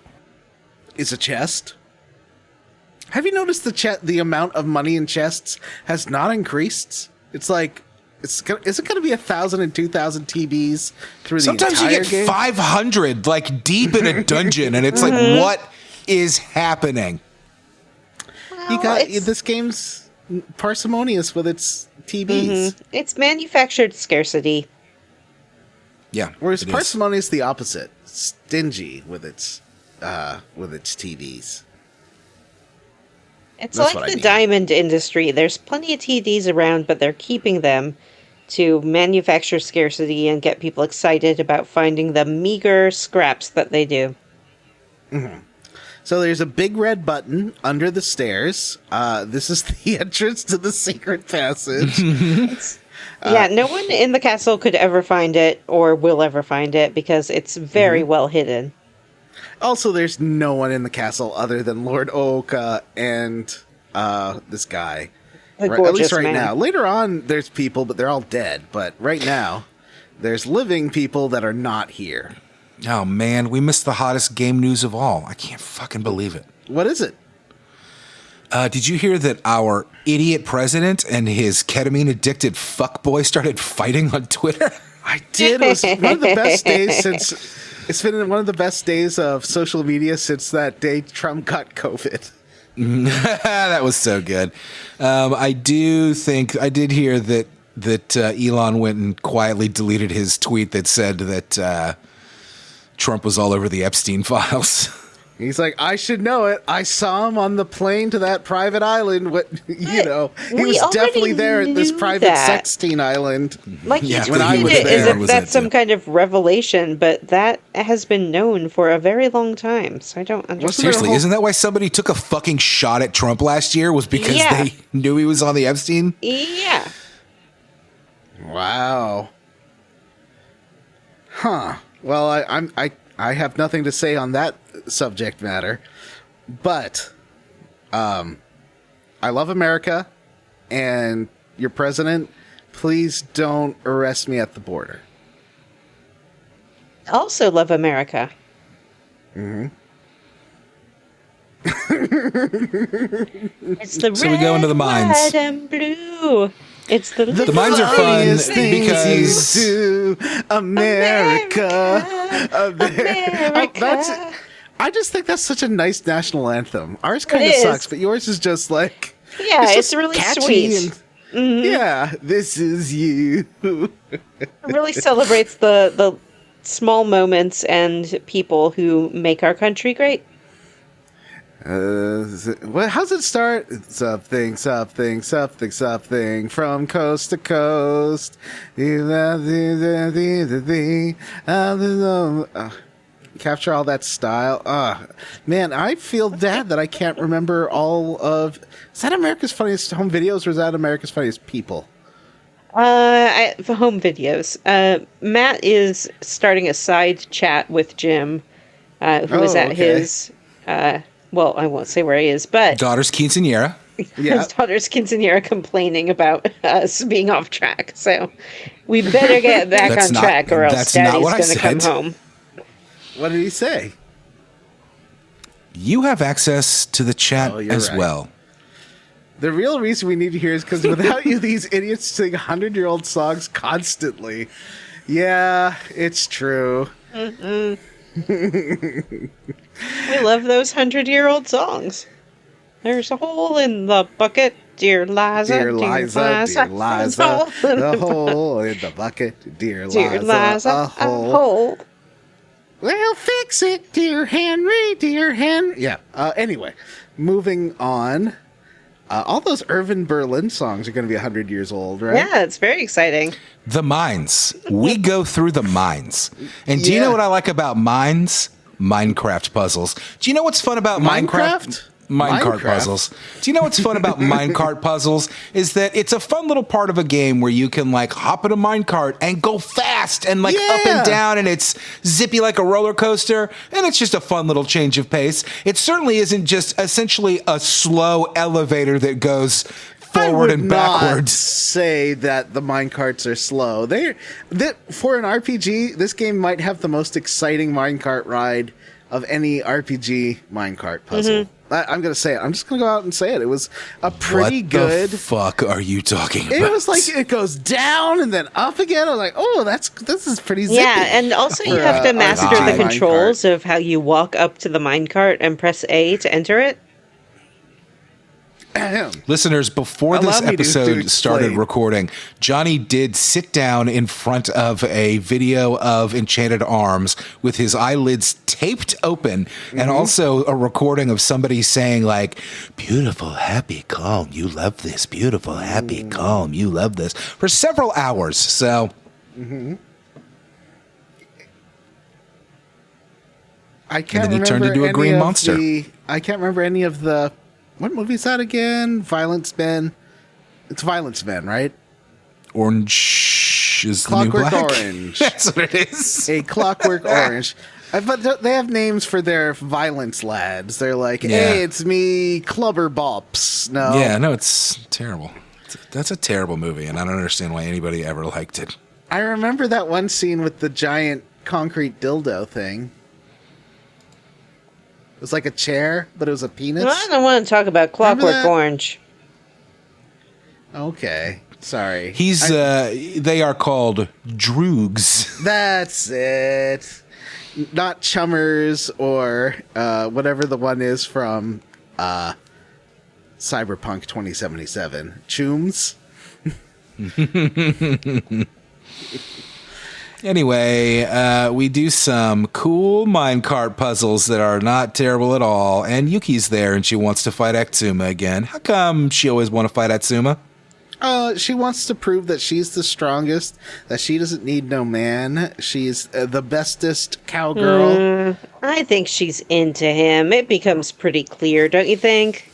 is a chest. Have you noticed the amount of money in chests has not increased? It's like, is it going to be 1,000 and 2,000 TBs through the entire game? Sometimes you get 500, like deep in a dungeon, and it's like, what is happening? Well, this game's parsimonious with its TBs. It's manufactured scarcity. Yeah. Whereas parsimonious the opposite, stingy with its TVs. It's like the diamond industry. There's plenty of TDs around, but they're keeping them to manufacture scarcity and get people excited about finding the meager scraps that they do. Mm-hmm. So there's a big red button under the stairs. This is the entrance to the secret passage. No one in the castle could ever find it or will ever find it because it's very well hidden. Also, there's no one in the castle other than Lord Ooka and this guy. The gorgeous at least right man. now. Later on, there's people, but they're all dead. But right now, there's living people that are not here. Oh, man, we missed the hottest game news of all. I can't fucking believe it. What is it? Did you hear that our idiot president and his ketamine-addicted fuckboy started fighting on Twitter? I did. It was one of the best days since... It's been one of the best days of social media since that day Trump got COVID. That was so good. I did hear that Elon went and quietly deleted his tweet that said that Trump was all over the Epstein files. He's like, I should know it. I saw him on the plane to that private island. He was definitely there at this private sexting island. Like, he tweeted it as if that's some kind of revelation, but that has been known for a very long time. So I don't understand. Seriously, isn't that why somebody took a fucking shot at Trump last year? Was because they knew he was on the Epstein? Yeah. Wow. Huh. Well, I have nothing to say on that subject matter, but I love America, and your president, please don't arrest me at the border. Also love America. Mm-hmm. It's the so we go into the mines. Red and blue. It's the mines are fun because you do, America. I just think that's such a nice national anthem. Ours kind of sucks, but yours is just like it's really sweet. Yeah, this is you. It really celebrates the small moments and people who make our country great. How's it start? Something, something, something, something from coast to coast. Capture all that style. Man, I feel bad that I can't remember all of. Is that America's Funniest Home Videos or is that America's Funniest People? For home videos. Matt is starting a side chat with Jim, who is at his. Well, I won't say where he is, but daughter's quinceanera. Yeah. His daughter's quinceanera complaining about us being off track. So we better get back on track, or else Daddy's going to come home. What did he say? You have access to the chat as right. well. The real reason we need to hear is because without you, these idiots sing 100-year-old songs constantly. Yeah, it's true. We love those 100-year-old songs. There's a hole in the bucket, dear Liza. Dear Liza, dear Liza. The hole in the bucket, dear Liza. A hole. Well, fix it, dear Henry, dear Henry. Yeah. Anyway, moving on. All those Irvin Berlin songs are going to be 100 years old, right? Yeah, it's very exciting. The mines. We go through the mines. And do you know what I like about mines? Minecraft puzzles. Do you know what's fun about Minecraft? Minecart puzzles. Do you know what's fun about minecart puzzles? Is that it's a fun little part of a game where you can like hop in a minecart and go fast and like up and down, and it's zippy like a roller coaster, and it's just a fun little change of pace. It certainly isn't just essentially a slow elevator that goes forward and backwards. I would not say that the minecarts are slow. For an RPG, this game might have the most exciting minecart ride of any RPG minecart puzzle. Mm-hmm. I'm going to say it. I'm just going to go out and say it. It was a pretty good... What the fuck are you talking about? It was like it goes down and then up again. I was like, oh, this is pretty zippy. Yeah, and also you have to master the controls of how you walk up to the minecart and press A to enter it. Listeners, before this episode started recording, Johnny did sit down in front of a video of Enchanted Arms with his eyelids taped open, and also a recording of somebody saying like, beautiful, happy, calm, you love this, beautiful, happy, calm, you love this, for several hours. So I can't and then he turned into a green monster. I can't remember any of the... What movie is that again? Violence Men. It's Violence Men, right? Orange is Clockwork the new black. Orange. That's what it is. A Clockwork Orange. But they have names for their violence lads. They're like, hey, it's me, Clubber Bops. No. Yeah, no, it's terrible. That's a terrible movie, and I don't understand why anybody ever liked it. I remember that one scene with the giant concrete dildo thing. It was like a chair, but it was a penis. Well, I don't want to talk about Clockwork Orange. Okay, sorry. They are called droogs. That's it. Not chummers or whatever the one is from Cyberpunk 2077. Chooms. Anyway, we do some cool minecart puzzles that are not terrible at all. And Yuki's there, and she wants to fight Atsuma again. How come she always want to fight Atsuma? She wants to prove that she's the strongest, that she doesn't need no man. She's the bestest cowgirl. I think she's into him. It becomes pretty clear, don't you think?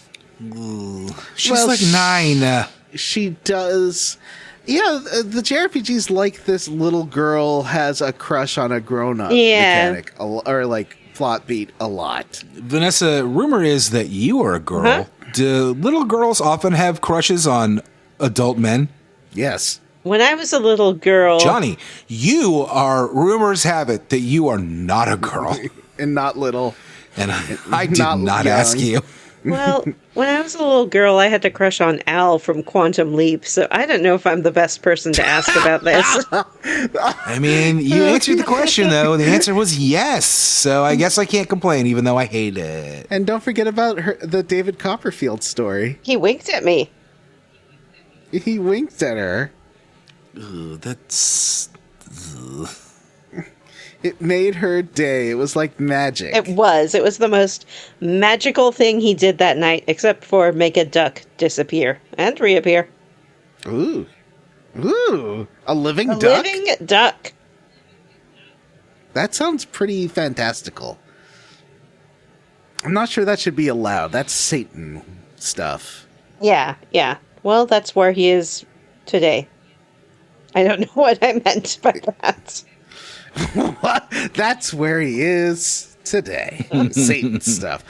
She's like 9. She does... Yeah, the JRPGs like this little girl has a crush on a grown-up mechanic, or like plot beat a lot. Vanessa, rumor is that you are a girl. Huh? Do little girls often have crushes on adult men? Yes. When I was a little girl... Johnny, rumors have it that you are not a girl. And not little. And I did not ask you. Well, when I was a little girl, I had to crush on Al from Quantum Leap, so I don't know if I'm the best person to ask about this. I mean, you answered the question, though. The answer was yes, so I guess I can't complain, even though I hate it. And don't forget about the David Copperfield story. He winked at me. He winked at her. That's... It made her day. It was like magic. It was. It was the most magical thing he did that night, except for make a duck disappear and reappear. Ooh. Ooh. A living A duck? living duck. That sounds pretty fantastical. I'm not sure that should be allowed. That's Satan stuff. Yeah, yeah. Well, that's where he is today. I don't know what I meant by that. That's where he is today. Satan stuff.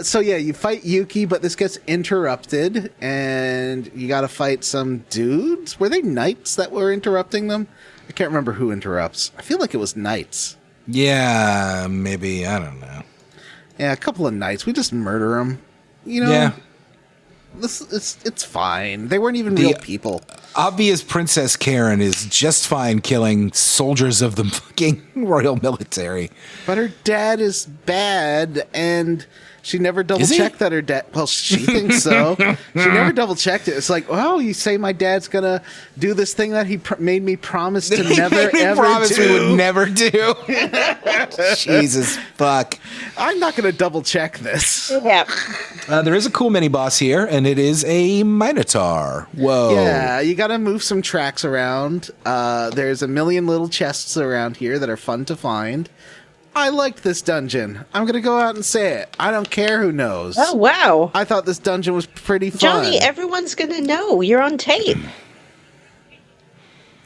So yeah, you fight Yuki, but this gets interrupted, and you got to fight some dudes. Were they knights that were interrupting them? I can't remember who interrupts. I feel like it was knights. Yeah, maybe. I don't know. Yeah, a couple of knights. We just murder them. You know. Yeah. It's fine. They weren't even real people. Obvious Princess Karen is just fine killing soldiers of the fucking royal military. But her dad is bad, and she never double-checked that her dad... Well, she thinks so. She never double-checked it. It's like, oh, you say my dad's gonna do this thing that he made me promise to never, ever promise do. we would never do. Jesus, fuck. I'm not gonna double-check this. Yeah. There is a cool mini-boss here, and it is a Minotaur. Whoa. Yeah, you gotta move some tracks around. There's a million little chests around here that are fun to find. I liked this dungeon. I'm going to go out and say it. I don't care who knows. Oh, wow. I thought this dungeon was pretty fun. Johnny, everyone's going to know. You're on tape.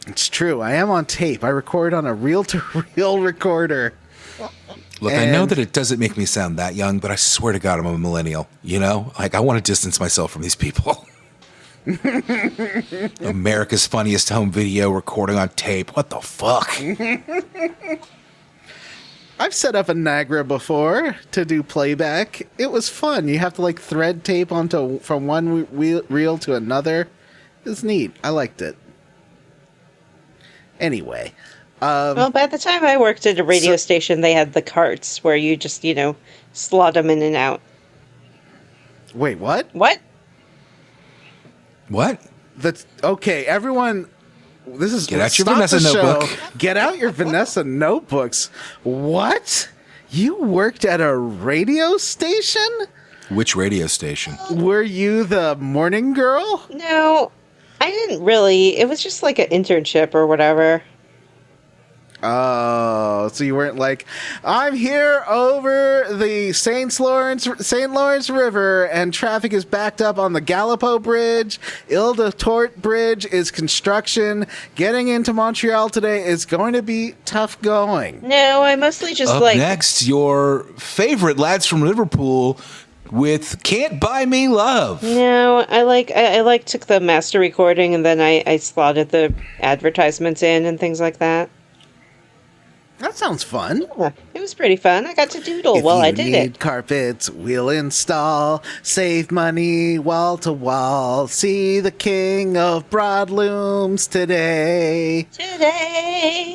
It's true. I am on tape. I record on a reel-to-reel recorder. Look, I know that it doesn't make me sound that young, but I swear to God I'm a millennial. You know? Like, I want to distance myself from these people. America's funniest home video recording on tape. What the fuck? I've set up a Nagra before to do playback. It was fun. You have to like thread tape from one reel to another. It's neat. I liked it. Anyway. Well, by the time I worked at a radio station, they had the carts where you just, slot them in and out. Wait, what? What? What? Okay, everyone... This is Get out your Vanessa notebook. Get out your Vanessa notebooks. What? You worked at a radio station? Which radio station? Were you the morning girl? No, I didn't really. It was just like an internship or whatever. Oh, so you weren't like, I'm here over the St. Lawrence River, and traffic is backed up on the Gallipo Bridge. Ile de Tort Bridge is construction. Getting into Montreal today is going to be tough going. No, I mostly just Up next, your favorite lads from Liverpool with Can't Buy Me Love. No, I took the master recording and then I slotted the advertisements in and things like that. That sounds fun. Yeah, it was pretty fun. I got to doodle while I did If you need it. carpets, we'll install. Save money wall to wall. See the king of broadlooms today.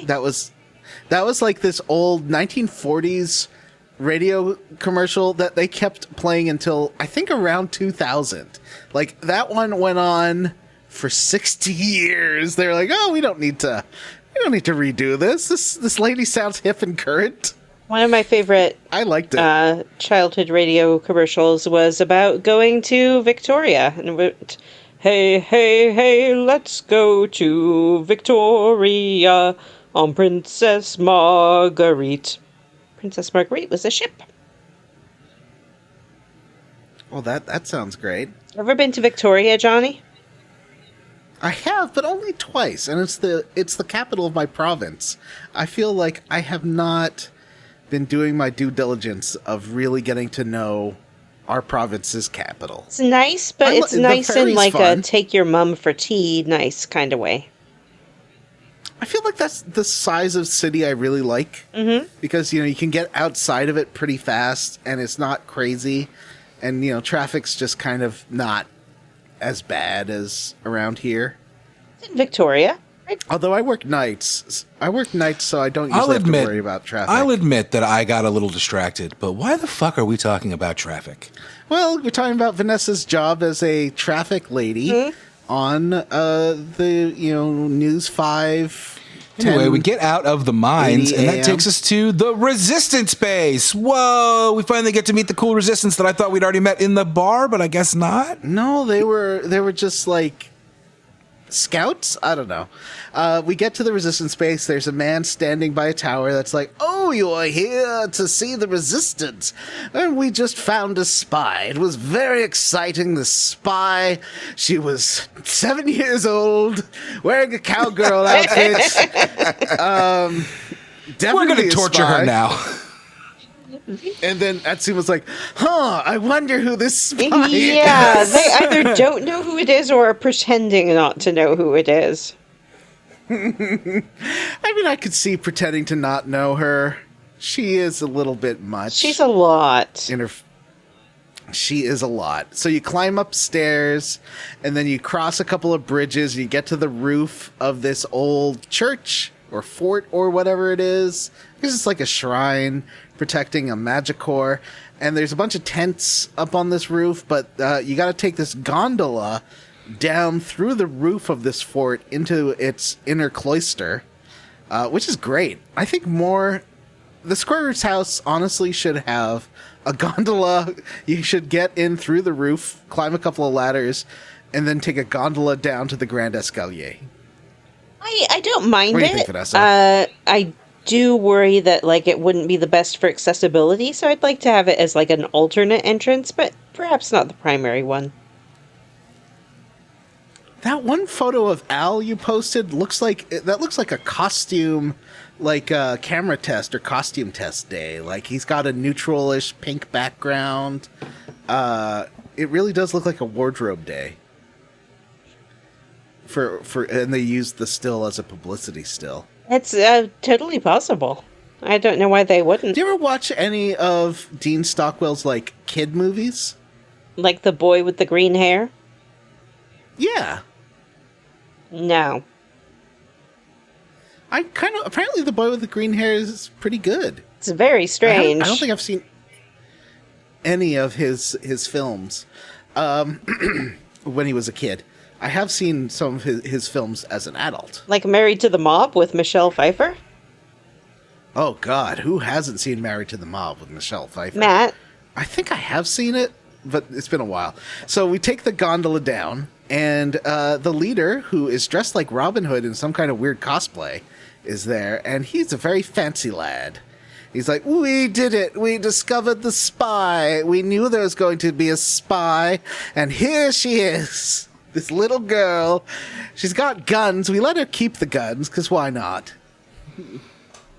That was like this old 1940s radio commercial that they kept playing until I think around 2000. Like that one went on for 60 years. They're like, oh, we don't need to redo this. This lady sounds hip and current. One of my favorite I liked it. Childhood radio commercials was about going to Victoria. And it went, hey, hey, hey, let's go to Victoria on Princess Marguerite. Princess Marguerite was a ship. Well, that sounds great. Ever been to Victoria, Johnny? I have, but only twice, and it's the capital of my province. I feel like I have not been doing my due diligence of really getting to know our province's capital. It's nice, but it's nice in like a take your mum for tea nice kind of way. I feel like that's the size of city I really like. Mm-hmm. Because, you can get outside of it pretty fast, and it's not crazy, and, traffic's just kind of not as bad as around here. It's in Victoria. Right? Although I work nights, so I don't usually have to worry about traffic. I'll admit that I got a little distracted, but why the fuck are we talking about traffic? Well, we're talking about Vanessa's job as a traffic lady on the News 5 Anyway, we get out of the mines, and that takes us to the Resistance base. Whoa! We finally get to meet the cool Resistance that I thought we'd already met in the bar, but I guess not. No, they were just like scouts. I don't know. We get to the Resistance base. There's a man standing by a tower that's like, "Oh, you are here to see the Resistance, and we just found a spy. It was very exciting. The spy, she was 7 years old, wearing a cowgirl outfit. We're going to torture her now." And then Etsy was like, I wonder who this spy is. Yeah, they either don't know who it is or are pretending not to know who it is. I mean, I could see pretending to not know her. She is a little bit much. She's a lot. She is a lot. So you climb upstairs, and then you cross a couple of bridges, and you get to the roof of this old church or fort or whatever it is. This is like a shrine protecting a Magicore, and there's a bunch of tents up on this roof, but you got to take this gondola down through the roof of this fort into its inner cloister, which is great. I think the Square Roots house honestly should have a gondola. You should get in through the roof, climb a couple of ladders, and then take a gondola down to the Grand Escalier. I don't mind What do you it. think, Vanessa? I do worry that it wouldn't be the best for accessibility, so I'd like to have it as an alternate entrance, but perhaps not the primary one. That one photo of Al you posted looks like a costume, camera test or costume test day. Like he's got a neutral-ish pink background. It really does look like a wardrobe day. And they used the still as a publicity still. It's totally possible. I don't know why they wouldn't. Do you ever watch any of Dean Stockwell's kid movies? Like The Boy with the Green Hair? Yeah. No. Apparently The Boy with the Green Hair is pretty good. It's very strange. I don't think I've seen any of his films when he was a kid. I have seen some of his films as an adult. Like Married to the Mob with Michelle Pfeiffer? Oh, God. Who hasn't seen Married to the Mob with Michelle Pfeiffer? Matt? I think I have seen it, but it's been a while. So we take the gondola down, and the leader, who is dressed like Robin Hood in some kind of weird cosplay, is there, and he's a very fancy lad. He's like, "We did it. We discovered the spy. We knew there was going to be a spy, and here she is. This little girl. She's got guns. We let her keep the guns, because why not?"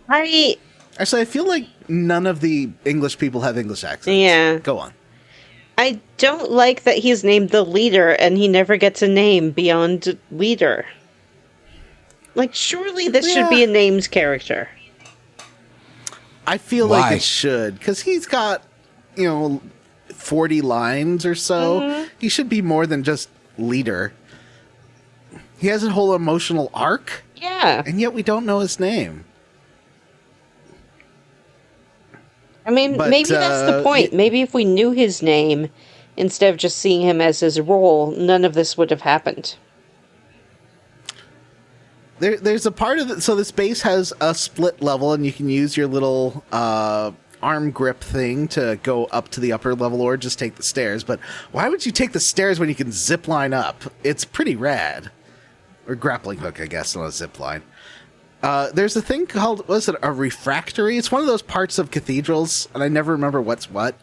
Actually, I feel like none of the English people have English accents. Yeah. Go on. I don't like that he's named the leader and he never gets a name beyond leader. Surely this should be a named character. I feel like it should, because he's got, 40 lines or so. Mm-hmm. He should be more than just leader. He has a whole emotional arc. Yeah. And yet we don't know his name. I mean, maybe that's the point. Maybe if we knew his name, instead of just seeing him as his role, none of this would have happened. There's a part of it. So this base has a split level, and you can use your little arm grip thing to go up to the upper level, or just take the stairs. But why would you take the stairs when you can zip line up? It's pretty rad. Or grappling hook, I guess, not a zip line. There's a thing called, a refractory? It's one of those parts of cathedrals, and I never remember what's what.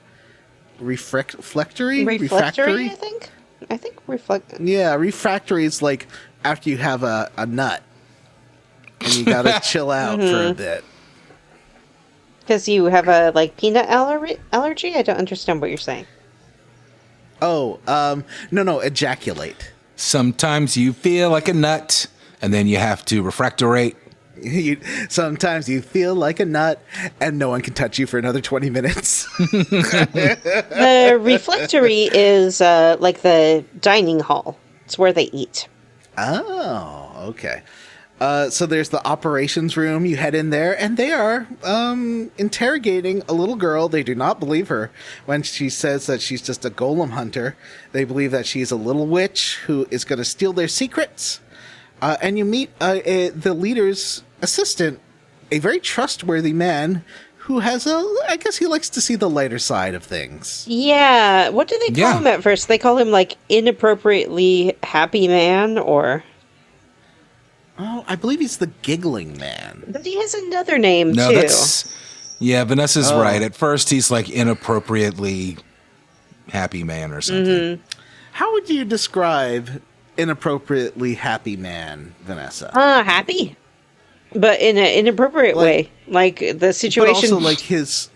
Reflectory? Reflectory, I think reflect. Yeah, refractory is like after you have a nut, and you gotta chill out for a bit. Because you have a peanut allergy? I don't understand what you're saying. Oh, no, ejaculate. Sometimes you feel like a nut, and then you have to refractorate. Sometimes you feel like a nut, and no one can touch you for another 20 minutes. The reflectory is like the dining hall. It's where they eat. Oh, okay. So there's the operations room. You head in there, and they are interrogating a little girl. They do not believe her when she says that she's just a golem hunter. They believe that she's a little witch who is going to steal their secrets. And you meet the leaders. assistant, a very trustworthy man who has I guess he likes to see the lighter side of things. Yeah. What do they call him at first? They call him, like, inappropriately happy man, or... Oh, I believe he's the giggling man. But he has another name, too. Vanessa's right. At first, he's like inappropriately happy man or something. Mm-hmm. How would you describe inappropriately happy man, Vanessa? Happy. But in an inappropriate way. Like, the situation... But also, like, his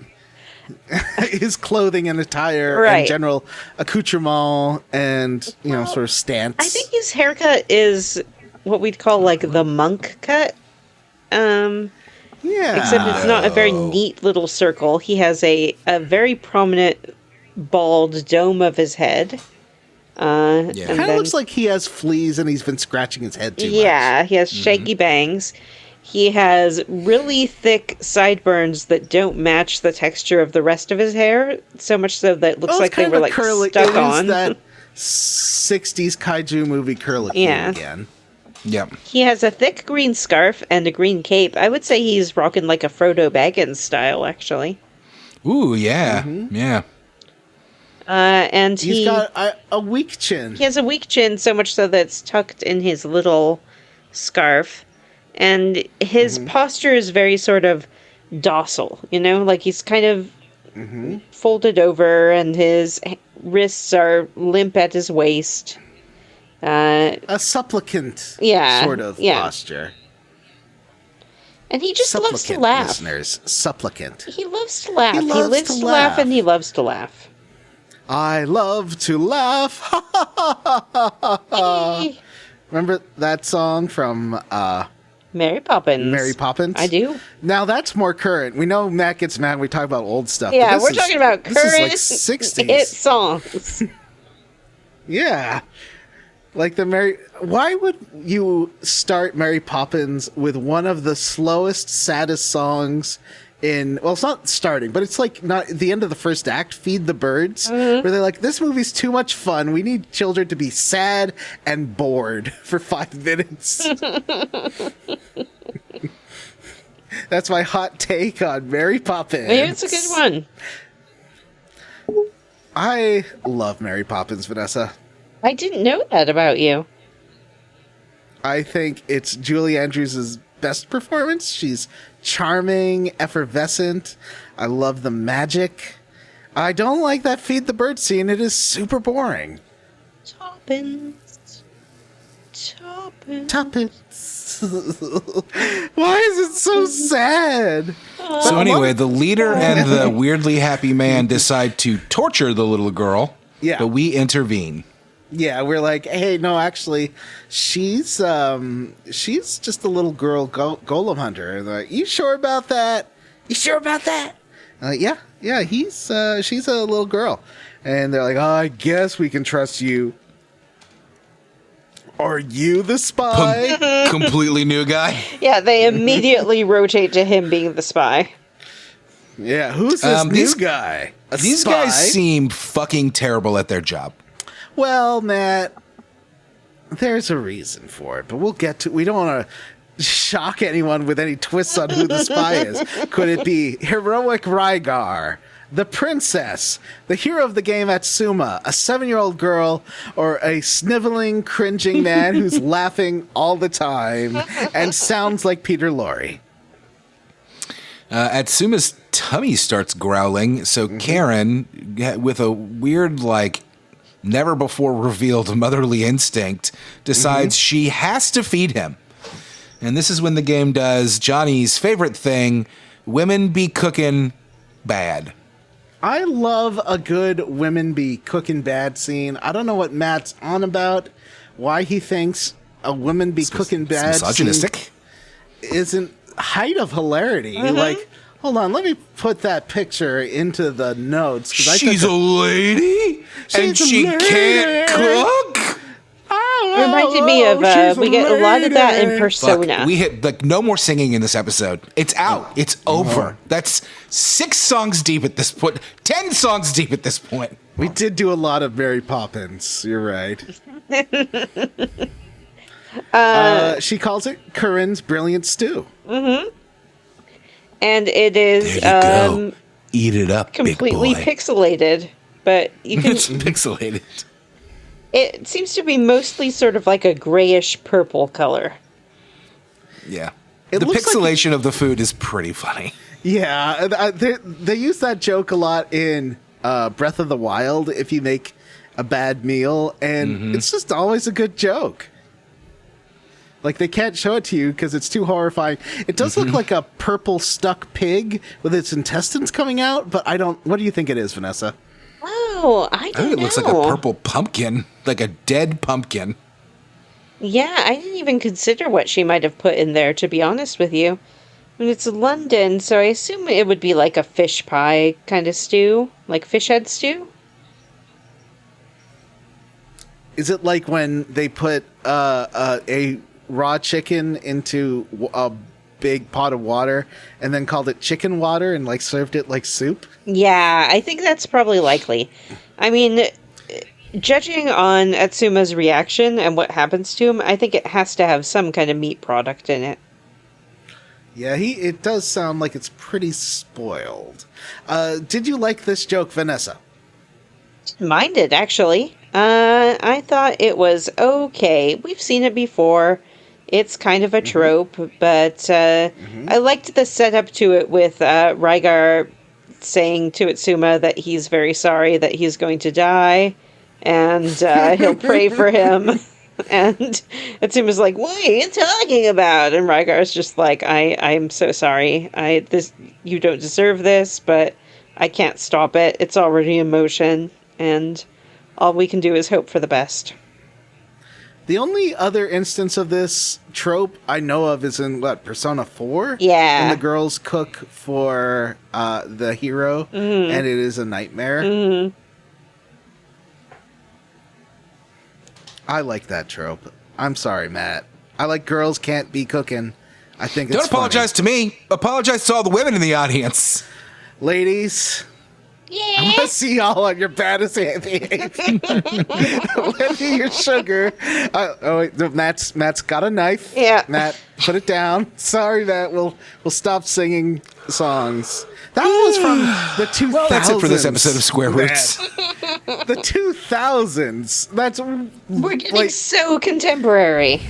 clothing and attire right. and general accoutrement and, sort of stance. I think his haircut is... what we'd call, like, the monk cut. Except it's not a very neat little circle. He has a very prominent bald dome of his head. Kind of looks like he has fleas and he's been scratching his head too much. Yeah, he has shaky bangs. He has really thick sideburns that don't match the texture of the rest of his hair, so much so that it looks like they were, like, stuck on. That 60s kaiju movie curlicue again. Yep. He has a thick green scarf and a green cape. I would say he's rocking like a Frodo Baggins style, actually. Ooh, yeah. Mm-hmm. Yeah. And he's got a weak chin. He has a weak chin, so much so that it's tucked in his little scarf. And his posture is very sort of docile, like he's kind of folded over and his wrists are limp at his waist. A supplicant sort of posture. And he just loves to laugh. Listeners, supplicant. He loves to laugh. He lives to laugh and he loves to laugh. I love to laugh. Remember that song from Mary Poppins? Mary Poppins? I do. Now that's more current. We know Matt gets mad when we talk about old stuff. Yeah, we're talking about current this is like 60s. hit songs. Yeah. Like why would you start Mary Poppins with one of the slowest, saddest songs it's not starting, but it's like not the end of the first act, Feed the Birds, where they're like, this movie's too much fun. We need children to be sad and bored for 5 minutes. That's my hot take on Mary Poppins. It's a good one. I love Mary Poppins, Vanessa. I didn't know that about you. I think it's Julie Andrews' best performance. She's charming, effervescent. I love the magic. I don't like that Feed the Bird scene. It is super boring. Toppins. Why is it so sad? So anyway, the leader and the weirdly happy man decide to torture the little girl. Yeah. But we intervene. Yeah, we're like, hey, no, actually, she's just a little girl golem hunter. And they're like, you sure about that? You sure about that? Yeah, she's a little girl. And they're like, oh, I guess we can trust you. Are you the spy? Completely new guy. Yeah, they immediately rotate to him being the spy. Yeah, who's this new guy? These guys seem fucking terrible at their job. Well, Matt, there's a reason for it, but we'll get to. We don't want to shock anyone with any twists on who the spy is. Could it be heroic Rygar, the princess, the hero of the game Atsuma, a 7-year-old girl, or a sniveling, cringing man who's laughing all the time and sounds like Peter Lorre? Atsuma's tummy starts growling, so Karen, with a weird, never before revealed motherly instinct, decides she has to feed him. And this is when the game does Johnny's favorite thing: women be cooking bad. I love a good women be cooking bad scene. I don't know what Matt's on about, why he thinks a women be cooking bad misogynistic scene isn't height of hilarity. Hold on, let me put that picture into the notes. She's a lady, and she can't cook. It reminded me of, we get a lot of that in Persona. Fuck, we hit, no more singing in this episode. It's out. It's over. That's 6 songs deep at this point. 10 songs deep at this point. We did do a lot of Mary Poppins. You're right. She calls it Corinne's Brilliant Stew. Mm-hmm. And it is There you go. Eat it up, completely big boy. pixelated, but you can. It's pixelated. It seems to be mostly sort of like a grayish purple color. Yeah. It The looks like pixelation of the food is pretty funny. Yeah, they use that joke a lot in Breath of the Wild if you make a bad meal, and it's just always a good joke. Like, they can't show it to you because it's too horrifying. It does look like a purple stuck pig with its intestines coming out, but I don't... What do you think it is, Vanessa? Oh, I don't know. I think it looks like a purple pumpkin, like a dead pumpkin. Yeah, I didn't even consider what she might have put in there, to be honest with you. I mean, it's London, so I assume it would be like a fish pie kind of stew, like fish head stew. Is it like when they put a raw chicken into a big pot of water and then called it chicken water and like served it like soup? Yeah, I think that's probably likely. I mean, judging on Atsuma's reaction and what happens to him, I think it has to have some kind of meat product in it. Yeah, it does sound like it's pretty spoiled. Did you like this joke, Vanessa? Mine did, actually. I thought it was okay. We've seen it before. It's kind of a trope, but I liked the setup to it with Rygar saying to Atsuma that he's very sorry that he's going to die, and he'll pray for him. And Atsuma's like, "What are you talking about?" And Rygar's just like, I'm so sorry. You don't deserve this, but I can't stop it. It's already in motion, and all we can do is hope for the best." The only other instance of this trope I know of is in, Persona 4? Yeah. And the girls cook for the hero, and it is a nightmare. I like that trope. I'm sorry, Matt. I like girls can't be cooking. I think it's Don't apologize funny. to me. Apologize to all the women in the audience. Ladies, Yeah. I want to see y'all on your baddest behavior. Let me your sugar. Wait, Matt's got a knife. Yeah. Matt, put it down. Sorry, Matt. We'll stop singing songs. That was from the 2000s. Well, that's it for this episode of Square Matt. Roots. The 2000s. That's We're getting so contemporary.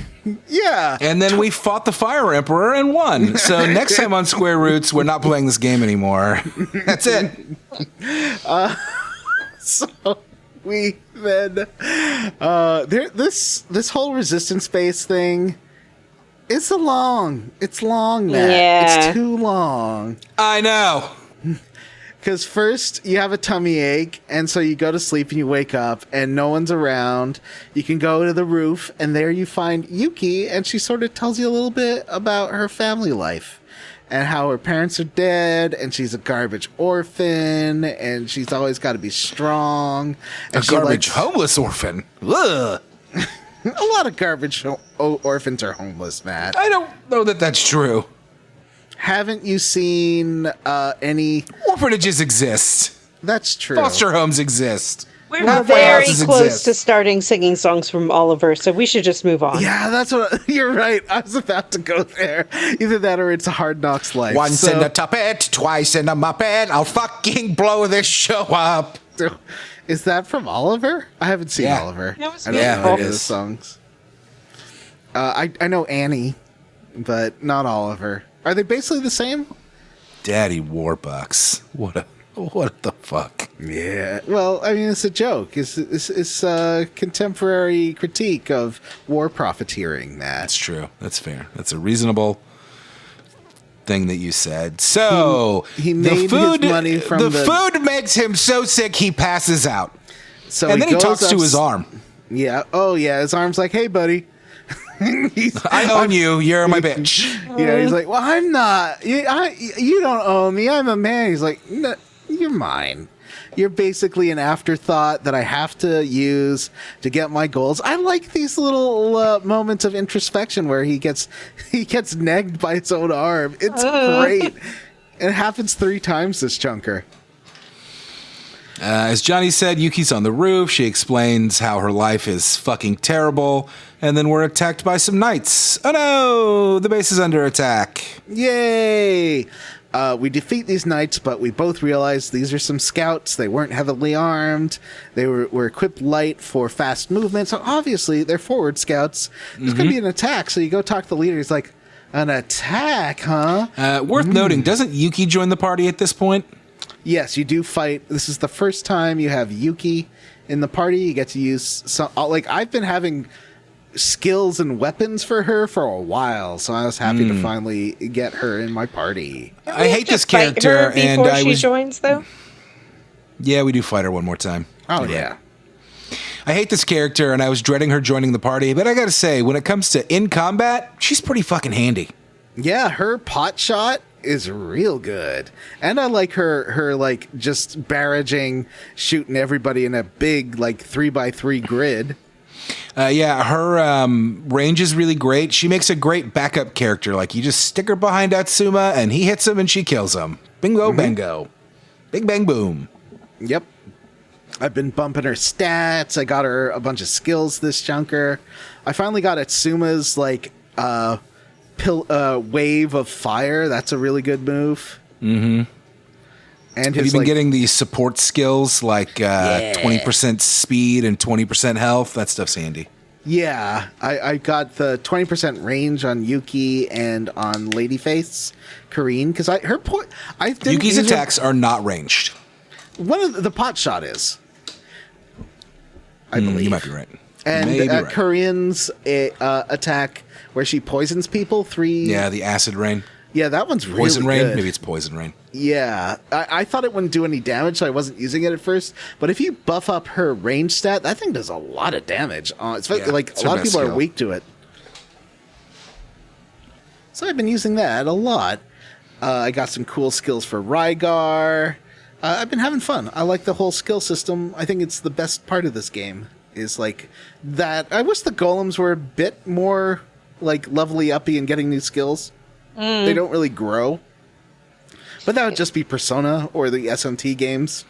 yeah. And then we fought the Fire Emperor and won. So next time on Square Roots, we're not playing this game anymore. That's it. So we then this whole resistance base thing. It's long, Matt. Yeah. It's too long. I know. Because first you have a tummy ache, and so you go to sleep and you wake up and no one's around. You can go to the roof, and there you find Yuki, and she sort of tells you a little bit about her family life and how her parents are dead, and she's a garbage orphan, and she's always got to be strong. And A garbage homeless orphan. Ugh. A lot of garbage orphans are homeless, Matt. I don't know that that's true. Haven't you seen any... Orphanages exist. That's true. Foster homes exist. We're Halfway very houses close exist. to starting singing songs from Oliver, so we should just move on. Yeah, that's what... You're right. I was about to go there. Either that or it's a Hard Knocks life. Once in a tuppet, twice in a muppet, I'll fucking blow this show up. Is that from Oliver? I haven't seen Yeah. Oliver. That was I don't beautiful. know it any of the is. songs. I know Annie, but not Oliver. Are they basically the same? Daddy Warbucks. What the fuck? Yeah. Well, I mean, it's a joke. It's a contemporary critique of war profiteering, Matt. That's true. That's fair. That's a reasonable thing that you said. So He made his money from the the- food makes him so sick he passes out. So And then he goes talks to up- his arm. Yeah. Oh, yeah. His arm's like, "Hey, buddy." I own you. You're my bitch. Yeah. He's like, "Well, I'm not. You don't own me. I'm a man." He's like, "No, you're mine. You're basically an afterthought that I have to use to get my goals." I like these little moments of introspection where he gets negged by his own arm. It's great. It happens 3 times this chunker. As Johnny said, Yuki's on the roof. She explains how her life is fucking terrible. And then we're attacked by some knights. Oh no! The base is under attack. Yay! We defeat these knights, but we both realize these are some scouts. They weren't heavily armed. They were equipped light for fast movement. So obviously, they're forward scouts. There's going to be an attack. So you go talk to the leader. He's like, an attack, huh? Worth noting, doesn't Yuki join the party at this point? Yes, you do fight. This is the first time you have Yuki in the party. You get to use some. Like, I've been having skills and weapons for her for a while, so I was happy to finally get her in my party. I hate this Fight character, her and before she joins, though. Yeah, we do fight her one more time. Oh, You're yeah. right. I hate this character, and I was dreading her joining the party, but I gotta say, when it comes to in combat, she's pretty fucking handy. Yeah, her pot shot is real good. And I like her like, just barraging, shooting everybody in a big, like, 3x3 grid. Yeah, her range is really great. She makes a great backup character. Like, you just stick her behind Atsuma, and he hits him, and she kills him. Bingo, bango. Bing, bang, boom. Yep. I've been bumping her stats. I got her a bunch of skills this junker. I finally got Atsuma's, like, wave of fire. That's a really good move. Mm-hmm. And have you been getting these support skills, like 20% speed and 20% health? That stuff's handy. Yeah, I got the 20% range on Yuki and on Ladyface, Karine, because Yuki's attacks are not ranged. One of the pot shot is, I believe. You might be right. And Karine's attack where she poisons people, 3. Yeah, the acid rain. Yeah, that one's really Poison rain? good. Maybe it's poison rain. Yeah, I thought it wouldn't do any damage, so I wasn't using it at first. But if you buff up her range stat, that thing does a lot of damage. It's like a lot of people are weak to it. So I've been using that a lot. I got some cool skills for Rygar. I've been having fun. I like the whole skill system. I think it's the best part of this game. Is like that. I wish the golems were a bit more like levelly uppy and getting new skills. They don't really grow. But that would just be Persona or the SMT games.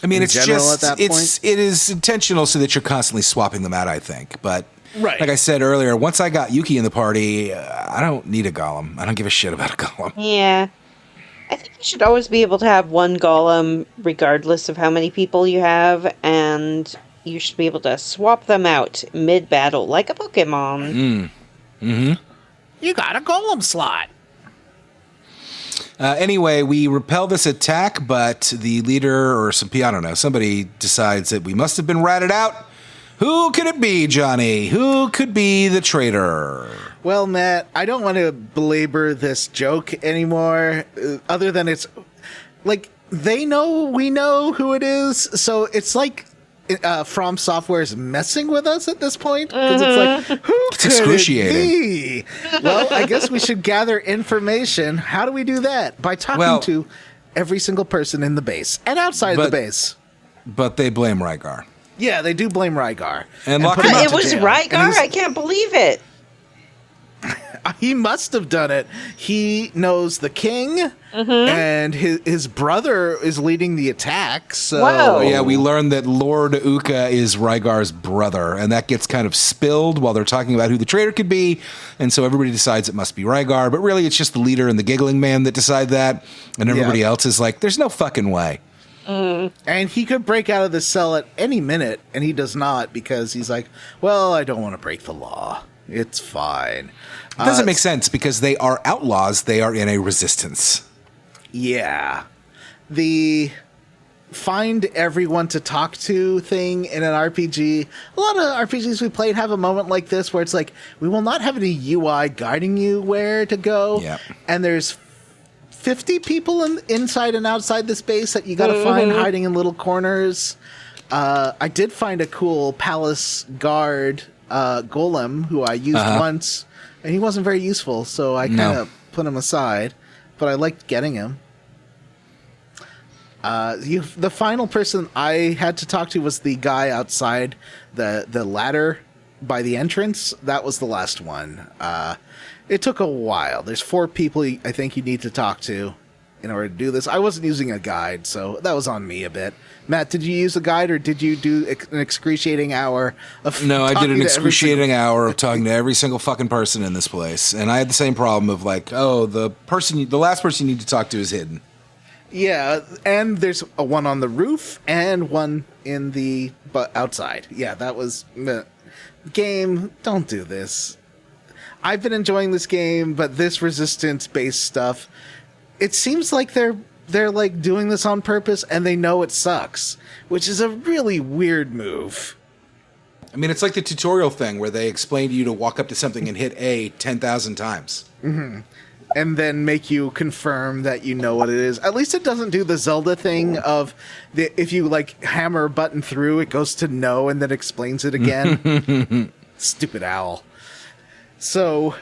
I mean, it is intentional so that you're constantly swapping them out, I think. But like I said earlier, once I got Yuki in the party, I don't need a golem. I don't give a shit about a golem. Yeah. I think you should always be able to have one golem regardless of how many people you have, and you should be able to swap them out mid-battle like a Pokemon. You got a golem slot. Anyway, we repel this attack, but the leader or somebody decides that we must have been ratted out. Who could it be, Johnny? Who could be the traitor? Well, Matt, I don't want to belabor this joke anymore, other than it's like we know who it is, so it's like From Software is messing with us at this point, because it's like, who could it be? Well, I guess we should gather information. How do we do that? By talking to every single person in the base and outside the base. But they blame Rygar. Yeah, they do blame Rygar. And lock him up It was Rygar? I can't believe it. He must have done it. He knows the king, and his brother is leading the attack. So Whoa. Yeah, we learned that Lord Uka is Rygar's brother, and that gets kind of spilled while they're talking about who the traitor could be, and so everybody decides it must be Rygar, but really it's just the leader and the giggling man that decide that, and everybody else is like, there's no fucking way. And he could break out of the cell at any minute, and he does not, because he's like, well, I don't want to break the law. It's fine. It doesn't make sense because they are outlaws. They are in a resistance. Yeah. The find everyone to talk to thing in an RPG. A lot of RPGs we played have a moment like this where it's like, we will not have any UI guiding you where to go. Yep. And there's 50 people inside and outside this base that you got to find hiding in little corners. I did find a cool palace guard golem who I used once, and he wasn't very useful, so I kind of put him aside, but I liked getting him. The final person I had to talk to was the guy outside the ladder by the entrance. That was the last one. It took a while. There's 4 people I think you need to talk to. in order to do this. I wasn't using a guide, so that was on me a bit. Matt, did you use a guide, or did you do an excruciating hour of No, I did an excruciating hour of talking to every single fucking person in this place. And I had the same problem of like, oh, the last person you need to talk to is hidden. Yeah, and there's a one on the roof and one in the outside. Yeah, that was... Game, don't do this. I've been enjoying this game, but this resistance-based stuff, it seems like they're like doing this on purpose and they know it sucks, which is a really weird move. I mean, it's like the tutorial thing where they explain to you to walk up to something and hit A 10,000 times. Mm-hmm. And then make you confirm that you know what it is. At least it doesn't do the Zelda thing of if you like hammer a button through, it goes to no and then explains it again. Stupid owl. So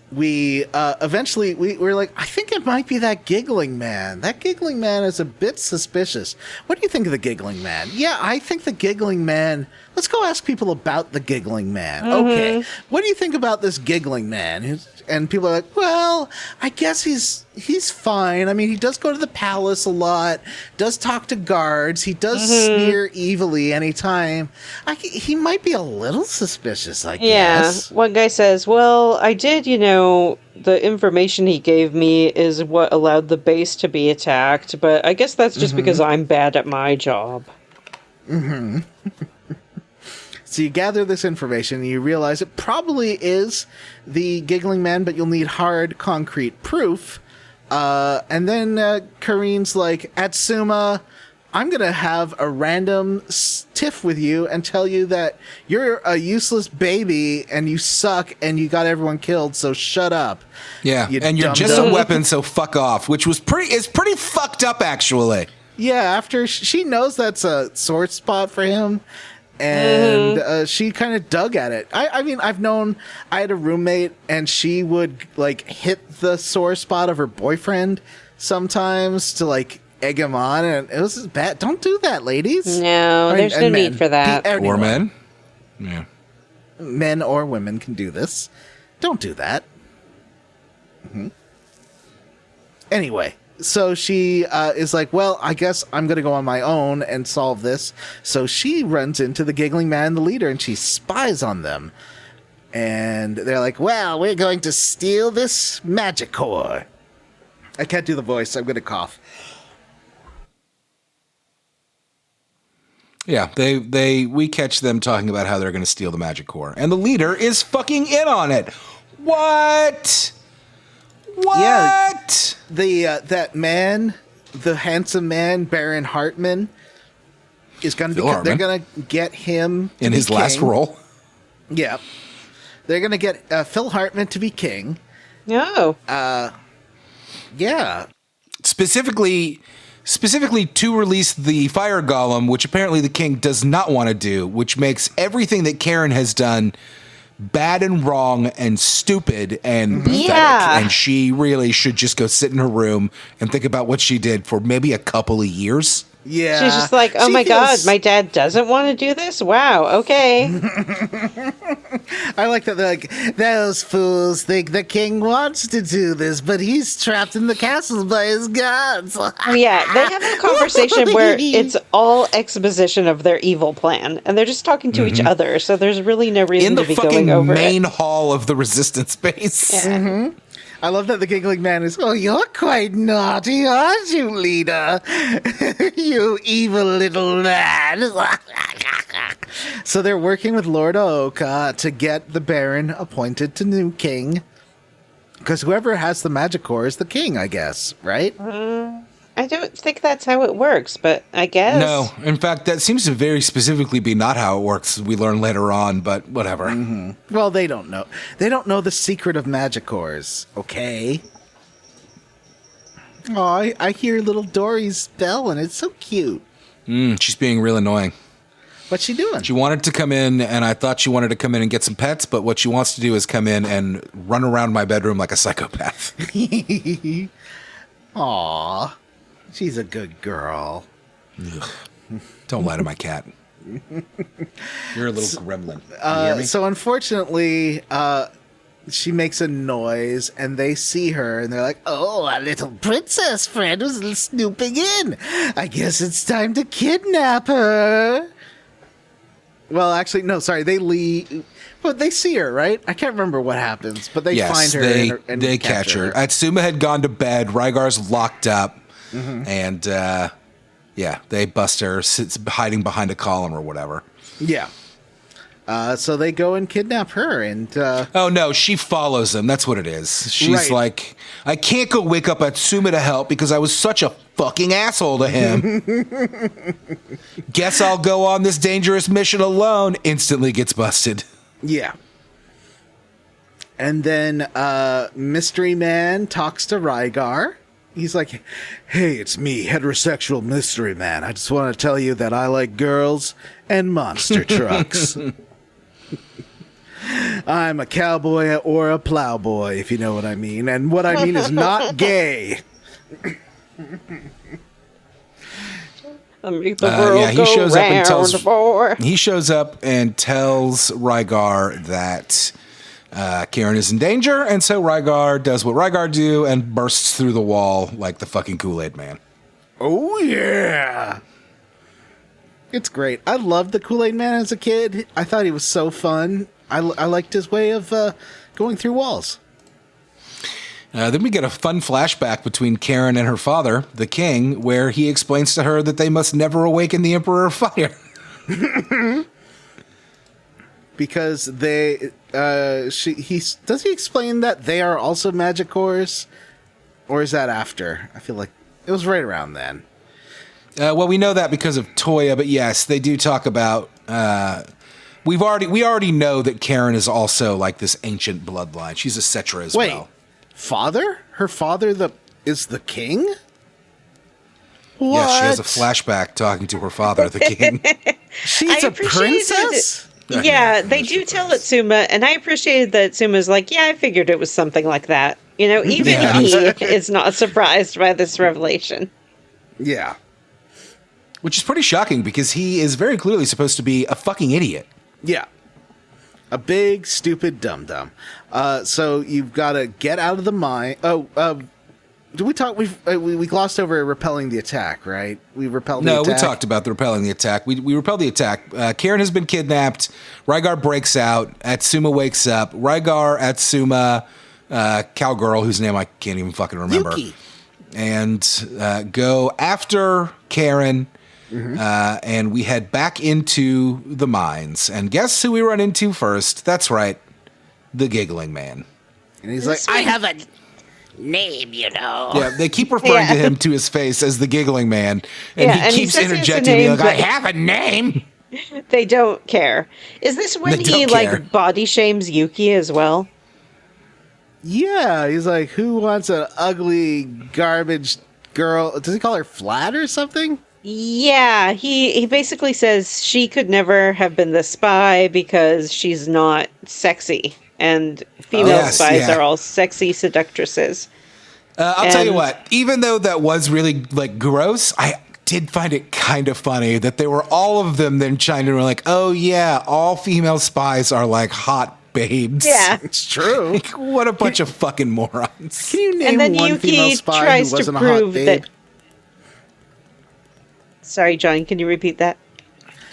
we eventually we're like, I think it might be that giggling man. That giggling man is a bit suspicious. What do you think of the giggling man? Yeah, I think the giggling man. Let's go ask people about the giggling man. Mm-hmm. Okay, what do you think about this giggling man? And people are like, well, I guess he's fine. I mean, he does go to the palace a lot, does talk to guards, he does sneer evilly anytime. He might be a little suspicious, I guess. Yeah, one guy says, well, I did, the information he gave me is what allowed the base to be attacked, but I guess that's just because I'm bad at my job. Mm-hmm. So you gather this information and you realize it probably is the giggling man, but you'll need hard, concrete proof. And then Kareen's like, Atsuma, I'm going to have a random tiff with you and tell you that you're a useless baby and you suck and you got everyone killed, so shut up. Yeah, and you're just a weapon, so fuck off, which is pretty fucked up, actually. Yeah, after she knows that's a sore spot for him. And she kind of dug at it. I mean, I had a roommate, and she would like hit the sore spot of her boyfriend sometimes to like egg him on, and it was bad. Don't do that, ladies. No, there's no need for that. Or men. Yeah. Men or women can do this. Don't do that. Mm-hmm. Anyway. So she is like, well, I guess I'm going to go on my own and solve this. So she runs into the giggling man, the leader, and she spies on them. And they're like, well, we're going to steal this magic core. I can't do the voice. I'm going to cough. Yeah, we catch them talking about how they're going to steal the magic core. And the leader is fucking in on it. What? Yeah, that man, the handsome man, Baron Hartman, is going to be. They're going to get him in his last role. Yeah, they're going to get Phil Hartman to be king. No. Yeah. Specifically to release the fire golem, which apparently the king does not want to do, which makes everything that Karen has done bad and wrong and stupid and pathetic. And she really should just go sit in her room and think about what she did for maybe a couple of years. Yeah. She's just like, oh my God, my dad doesn't want to do this? Wow, okay. I like that they're like, those fools think the king wants to do this, but he's trapped in the castle by his gods. Yeah, they have a conversation where it's all exposition of their evil plan, and they're just talking to each other, so there's really no reason to be going over it. In the fucking main hall of the resistance base. Yeah. Mm-hmm. I love that the giggling man is, oh, you're quite naughty, aren't you, leader? You evil little lad. So they're working with Lord Aoka to get the Baron appointed to new king. Because whoever has the magic core is the king, I guess, right? I don't think that's how it works, but I guess. No, in fact, that seems to very specifically be not how it works. We learn later on, but whatever. Mm-hmm. Well, they don't know. They don't know the secret of magic cores, okay? Oh, I hear little Dory's bell, and it's so cute. She's being real annoying. What's she doing? She wanted to come in, and I thought she wanted to come in and get some pets, but what she wants to do is come in and run around my bedroom like a psychopath. Aw. She's a good girl. Ugh. Don't lie to my cat. You're a little gremlin. You hear me? So unfortunately, she makes a noise, and they see her, and they're like, "Oh, our little princess friend was snooping in. I guess it's time to kidnap her." Well, actually, no, sorry. They leave, but they see her, right? I can't remember what happens, but they find her and they catch her. Atsuma had gone to bed. Rygar's locked up, and they bust her, sits hiding behind a column or whatever. Yeah. So they go and kidnap her, and oh no, she follows them. That's what it is. She's like, I can't go wake up Atsuma to help because I was such a fucking asshole to him. Guess I'll go on this dangerous mission alone. Instantly gets busted. Yeah. And then Mystery Man talks to Rygar. He's like, "Hey, it's me, heterosexual Mystery Man. I just want to tell you that I like girls and monster trucks. I'm a cowboy or a plowboy, if you know what I mean. And what I mean is not gay." He shows up and tells Rygar that Karen is in danger, and so Rygar does what Rygar do and bursts through the wall like the fucking Kool-Aid Man. Oh, yeah. It's great. I loved the Kool-Aid Man as a kid. I thought he was so fun. I liked his way of going through walls. Then we get a fun flashback between Karen and her father, the king, where he explains to her that they must never awaken the Emperor of Fire. Because does he explain that they are also Magicors? Or is that after? I feel like it was right around then. Well, we know that because of Toya, but yes, they do talk about. We already know that Karen is also like this ancient bloodline. She's a Cetra as well. Father? Her father is the king? What? Yes, she has a flashback talking to her father, the king. She's a princess? Yeah, they do tell Atsuma, and I appreciated that Atsuma's like, yeah, I figured it was something like that. You know, even he is not surprised by this revelation. Yeah. Which is pretty shocking because he is very clearly supposed to be a fucking idiot. Yeah. A big, stupid dum-dum. So you've got to get out of the mine. Did we talk? We glossed over repelling the attack, right? We repelled the attack. No, we talked about the repelling the attack. We repelled the attack. Karen has been kidnapped. Rygar breaks out. Atsuma wakes up. Rygar, Atsuma, cowgirl, whose name I can't even fucking remember. Yuki. And go after Karen. And we head back into the mines. And guess who we run into first? That's right. The Giggling Man. And he's like, I have a name, you know. Yeah, they keep referring to him to his face as the Giggling Man. And he keeps interjecting me like, I have a name. They don't care. Is this when he like body shames Yuki as well? Yeah, he's like, who wants an ugly garbage girl? Does he call her flat or something? Yeah, he basically says she could never have been the spy because she's not sexy. And female spies are all sexy seductresses. I'll tell you what, even though that was really like gross, I did find it kind of funny that they were all of them then chimed in and were like, oh yeah, all female spies are like hot babes. Yeah. It's true. Like, what a bunch of fucking morons. Can you name one female spy who wasn't a hot babe? Sorry, John, can you repeat that?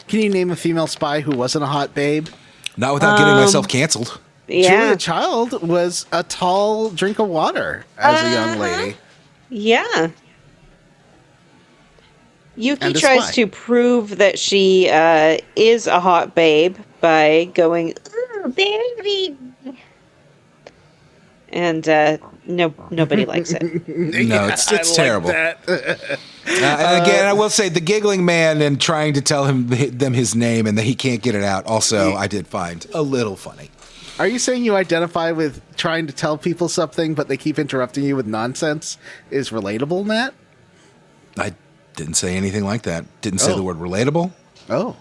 Can you name a female spy who wasn't a hot babe? Not without getting myself canceled. Yeah. Julia Child was a tall drink of water as a young lady. Yeah. Yuki tries to prove that she is a hot babe by going, ooh, baby. And nobody likes it. No, it's terrible. And again, I will say the Giggling Man and trying to tell them his name and that he can't get it out. Also, I did find a little funny. Are you saying you identify with trying to tell people something, but they keep interrupting you with nonsense? Is relatable, Matt? I didn't say anything like that. Didn't say the word relatable. Oh.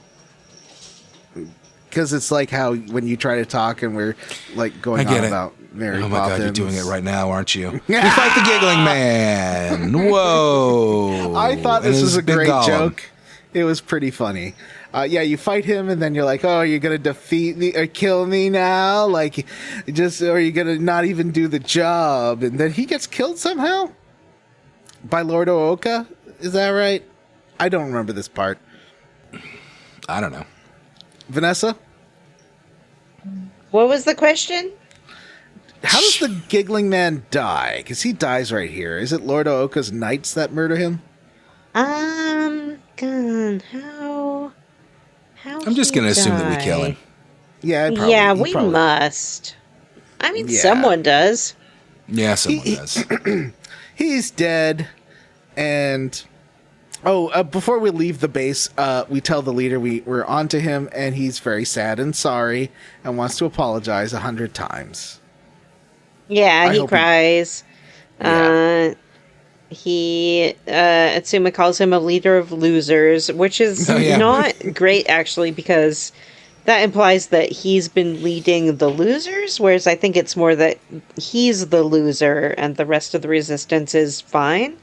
Because it's like how when you try to talk and we're like going on about Mary Poppins. Oh my God, you're doing it right now, aren't you? We fight the Giggling Man. Whoa. I thought this was a great joke. It was pretty funny. you fight him, and then you're like, oh, you're gonna defeat me or kill me now, like, or you're gonna not even do the job, and then he gets killed somehow by Lord Ooka. Is that right? I don't remember this part. I don't know. Vanessa? What was the question? How does the giggling man die? Because he dies right here. Is it Lord Ooka's knights that murder him? God, how I'm just going to assume that we kill him. Yeah, we must. I mean, Yeah. someone does. Yeah, someone does. He's dead, and... before we leave the base, we tell the leader we're on to him, and he's very sad and sorry, and wants to apologize 100 times. Yeah, I he hope cries. Yeah. Atsuma calls him a leader of losers, which is not great, actually, because that implies that he's been leading the losers, whereas I think it's more that he's the loser and the rest of the resistance is fine.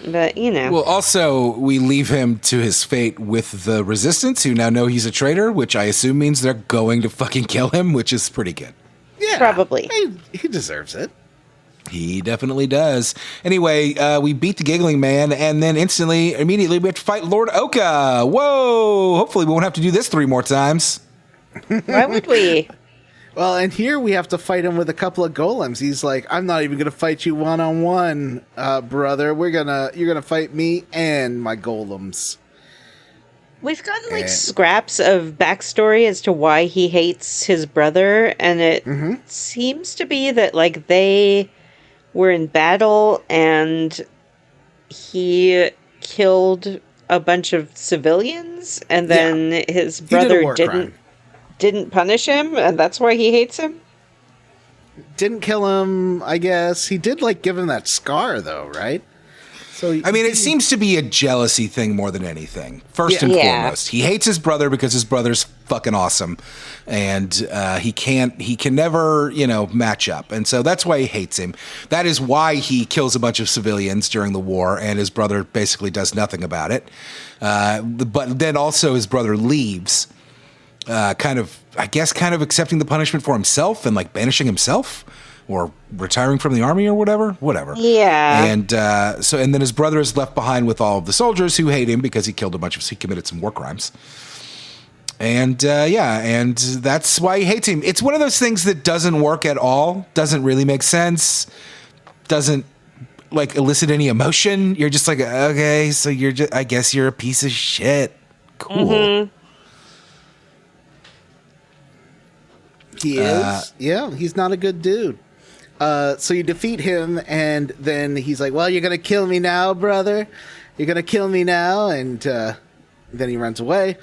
But, Well, also, we leave him to his fate with the resistance, who now know he's a traitor, which I assume means they're going to fucking kill him, which is pretty good. Yeah, probably. He deserves it. He definitely does. Anyway, we beat the giggling man, and then immediately, we have to fight Lord Ooka. Whoa! Hopefully we won't have to do this 3 more times. Why would we? Well, and here we have to fight him with a couple of golems. He's like, I'm not even going to fight you one-on-one, brother. You're going to fight me and my golems. We've gotten scraps of backstory as to why he hates his brother, and it seems to be that they were in battle and he killed a bunch of civilians, and then his brother didn't punish him, and that's why he hates him. Didn't kill him, I guess. He did give him that scar, though, right? So it seems to be a jealousy thing more than anything. First and foremost, he hates his brother because his brother's fucking awesome, and he can never match up, and so that's why he hates him. That is why he kills a bunch of civilians during the war, and his brother basically does nothing about it. But then also his brother leaves, kind of accepting the punishment for himself and banishing himself. Or retiring from the army or whatever. Yeah. And and then his brother is left behind with all of the soldiers who hate him because he committed some war crimes. And and that's why he hates him. It's one of those things that doesn't work at all, doesn't really make sense, doesn't elicit any emotion. You're just like, okay, so I guess you're a piece of shit. Cool. Mm-hmm. He is. He's not a good dude. So you defeat him, and then he's like, well, you're going to kill me now, brother. You're going to kill me now. And then he runs away.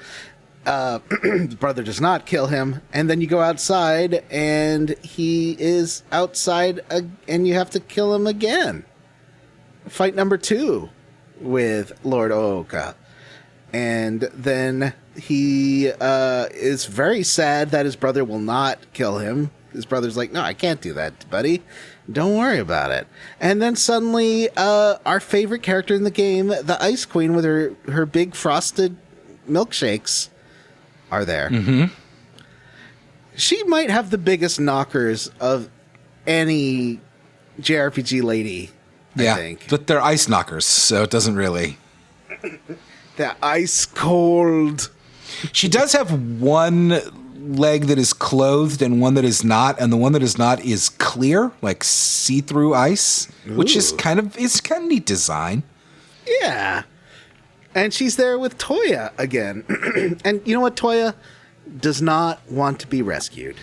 The brother does not kill him. And then you go outside, and he is outside, and you have to kill him again. Fight number 2 with Lord Ooka. And then he is very sad that his brother will not kill him. His brother's like, no, I can't do that, buddy. Don't worry about it. And then suddenly, our favorite character in the game, the Ice Queen with her big frosted milkshakes, are there. Mm-hmm. She might have the biggest knockers of any JRPG lady, I think. But they're ice knockers, so it doesn't really... They're ice cold. She does have one leg that is clothed and one that is not, and the one that is not is clear, see-through ice, which is kind of neat design. Yeah. And she's there with Toya again. And you know what? Toya does not want to be rescued.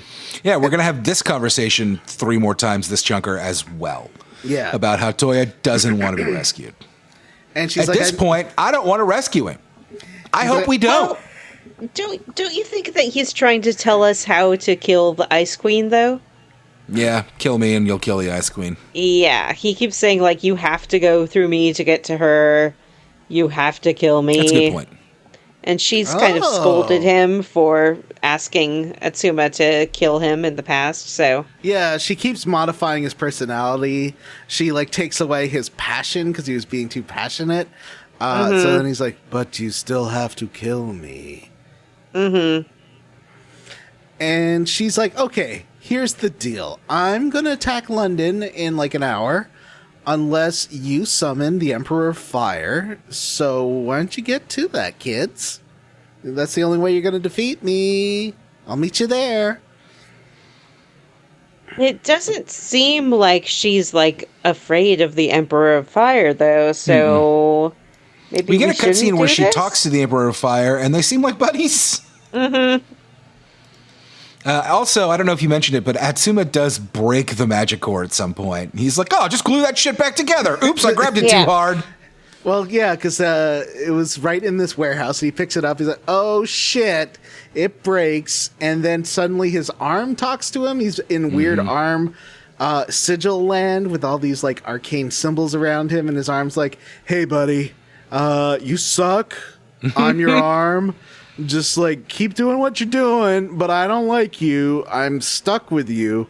Yeah, we're going to have this conversation 3 more times this chunker as well. Yeah. About how Toya doesn't want to be rescued. And she's At this point, I don't want to rescue him. I hope we don't. Well, don't you think that he's trying to tell us how to kill the Ice Queen, though? Yeah, kill me and you'll kill the Ice Queen. Yeah, he keeps saying, you have to go through me to get to her. You have to kill me. That's a good point. And she's kind of scolded him for asking Atsuma to kill him in the past, so... Yeah, she keeps modifying his personality. She, takes away his passion because he was being too passionate. So then he's like, but you still have to kill me. Mm-hmm. And she's like, okay, here's the deal. I'm going to attack London in like an hour unless you summon the Emperor of Fire. So why don't you get to that, kids? That's the only way you're going to defeat me. I'll meet you there. It doesn't seem like she's like afraid of the Emperor of Fire, though. So maybe we get a shouldn't cutscene where do she this? talks to the Emperor of Fire, and they seem like buddies. Mm-hmm. Also, I don't know if you mentioned it, but Atsuma does break the magic core at some point. He's like, "Oh, just glue that shit back together." Oops, I grabbed it Yeah. too hard. Well, yeah, because it was right in this warehouse. And he picks it up. He's like, oh, shit. It breaks. And then suddenly his arm talks to him. He's in weird arm sigil land with all these like arcane symbols around him. And his arm's like, hey, buddy, you suck on your arm. Just like keep doing what you're doing. But I don't like you. I'm stuck with you.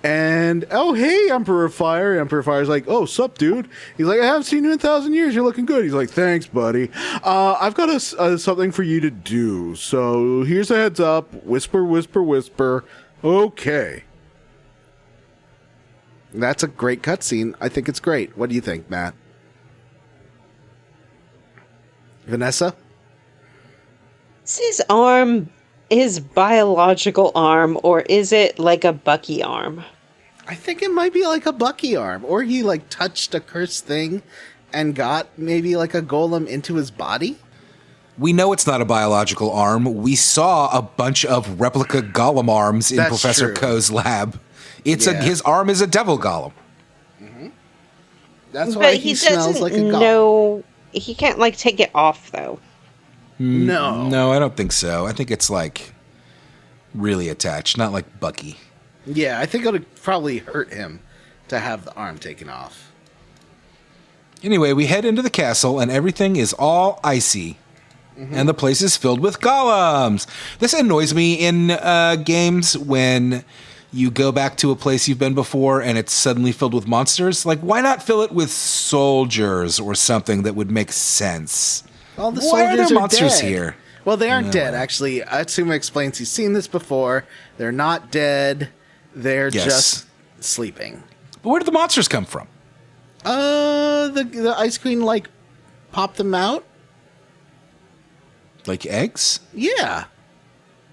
And, oh, hey, Emperor of Fire. Emperor of Fire's like, oh, sup, dude? He's like, I haven't seen you in 1,000 years. You're looking good. He's like, thanks, buddy. I've got something for you to do. So here's a heads up. Whisper, whisper, whisper. Okay. That's a great cutscene. I think it's great. What do you think, Matt? Vanessa? Is his arm his biological arm, or is it like a Bucky arm? I think it might be like a Bucky arm, or he like touched a cursed thing and got maybe like a golem into his body. We know it's not a biological arm. We saw a bunch of replica golem arms in That's Professor true. Ko's lab. Yeah. His arm is a devil golem. That's why he smells like a golem. No, he can't like take it off though. No, I don't think so. I think it's like really attached, not like Bucky. Yeah, I think it would probably hurt him to have the arm taken off. Anyway, we head into the castle and everything is all icy. And the place is filled with golems. This annoys me in games when you go back to a place you've been before and it's suddenly filled with monsters. Like, why not fill it with soldiers or something that would make sense? All the Why are soldiers there are monsters dead. here? Well, they aren't dead, actually. Atsuma explains he's seen this before. They're not dead. They're just sleeping. But where did the monsters come from? The Ice Queen, like, popped them out. Like eggs? Yeah.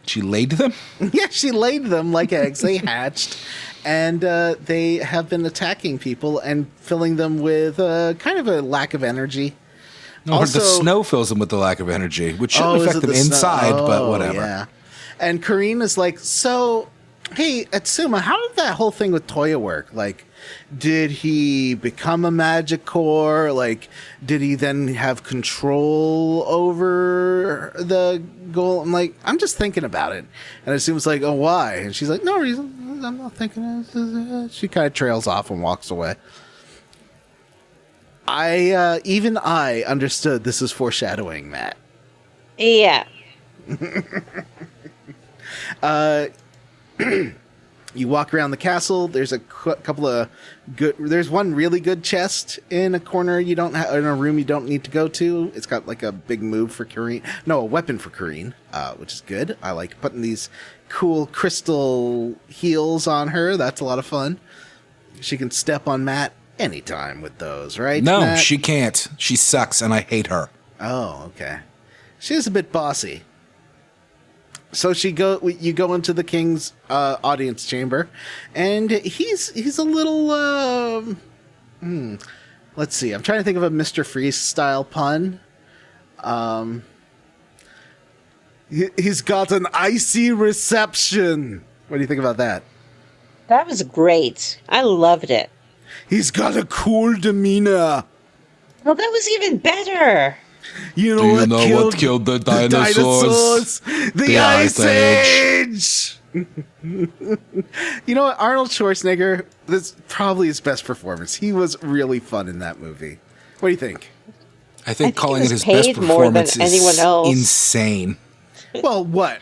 She laid them? Yeah, she laid them like eggs. They hatched. And they have been attacking people and filling them with kind of a lack of energy. No, Also- the snow fills them with the lack of energy, which shouldn't affect them inside, but whatever. Yeah. And Karine is like, so, hey, Atsuma, how did that whole thing with Toya work? Like, did he become a magic core? Like, did he then have control over the goal? I'm like, I'm just thinking about it. And Atsuma's like, oh, why? And she's like, no reason. I'm not thinking. She kind of trails off and walks away. Even I understood this is foreshadowing, Matt. Yeah. You walk around the castle. There's a couple of good. There's one really good chest in a corner in a room you don't need to go to. It's got like a big move for Karine. No, a weapon for Karine, which is good. I like putting these cool crystal heels on her. That's a lot of fun. She can step on Matt anytime with those, right? No, Matt? she can't. She sucks, and I hate her. Oh, okay. She's a bit bossy. So you go into the king's audience chamber, and he's a little. Let's see. I'm trying to think of a Mr. Freeze style pun. He's got an icy reception. What do you think about that? That was great. I loved it. He's got a cool demeanor. Well, that was even better. You know, what killed the dinosaurs? The Ice Age! You know what? Arnold Schwarzenegger, this is probably his best performance. He was really fun in that movie. What do you think? I think he calling was it his best paid more than performance anyone is else. insane. Well, what?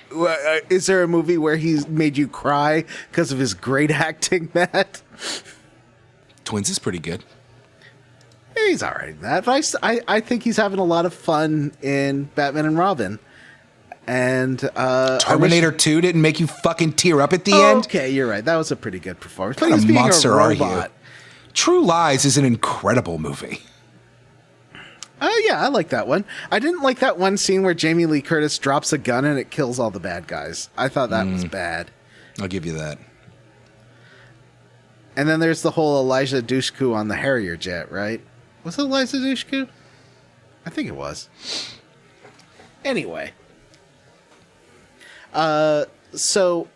Is there a movie where he's made you cry because of his great acting, Matt? Twins is pretty good. He's all right in that. But I think he's having a lot of fun in Batman and Robin. And Terminator 2 didn't make you fucking tear up at the end? Okay, you're right. That was a pretty good performance. What But he's kind of being monster a are you? robot. True Lies is an incredible movie. Oh, yeah, I like that one. I didn't like that one scene where Jamie Lee Curtis drops a gun and it kills all the bad guys. I thought that was bad. I'll give you that. And then there's the whole Elijah Dushku on the Harrier jet, right? Was it Elijah Dushku? I think it was. Anyway. So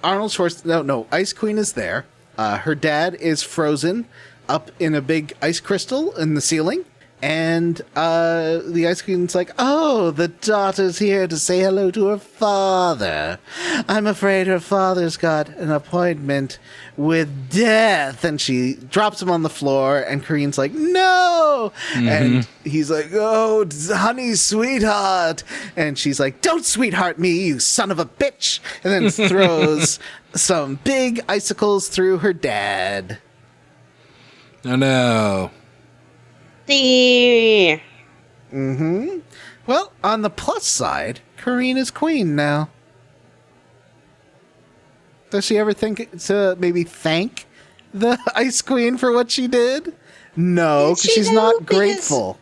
Arnold Schwarzenegger... No, Ice Queen is there. Her dad is frozen up in a big ice crystal in the ceiling. And the Ice Queen's like, oh, the daughter's here to say hello to her father. I'm afraid her father's got an appointment with death. And she drops him on the floor, and Kareen's like, no! And he's like, oh, honey, sweetheart. And she's like, don't sweetheart me, you son of a bitch. And then throws some big icicles through her dad. Oh, no. Well, on the plus side, Kareen is queen now. Does she ever think to maybe thank the Ice Queen for what she did? No, because she's not grateful.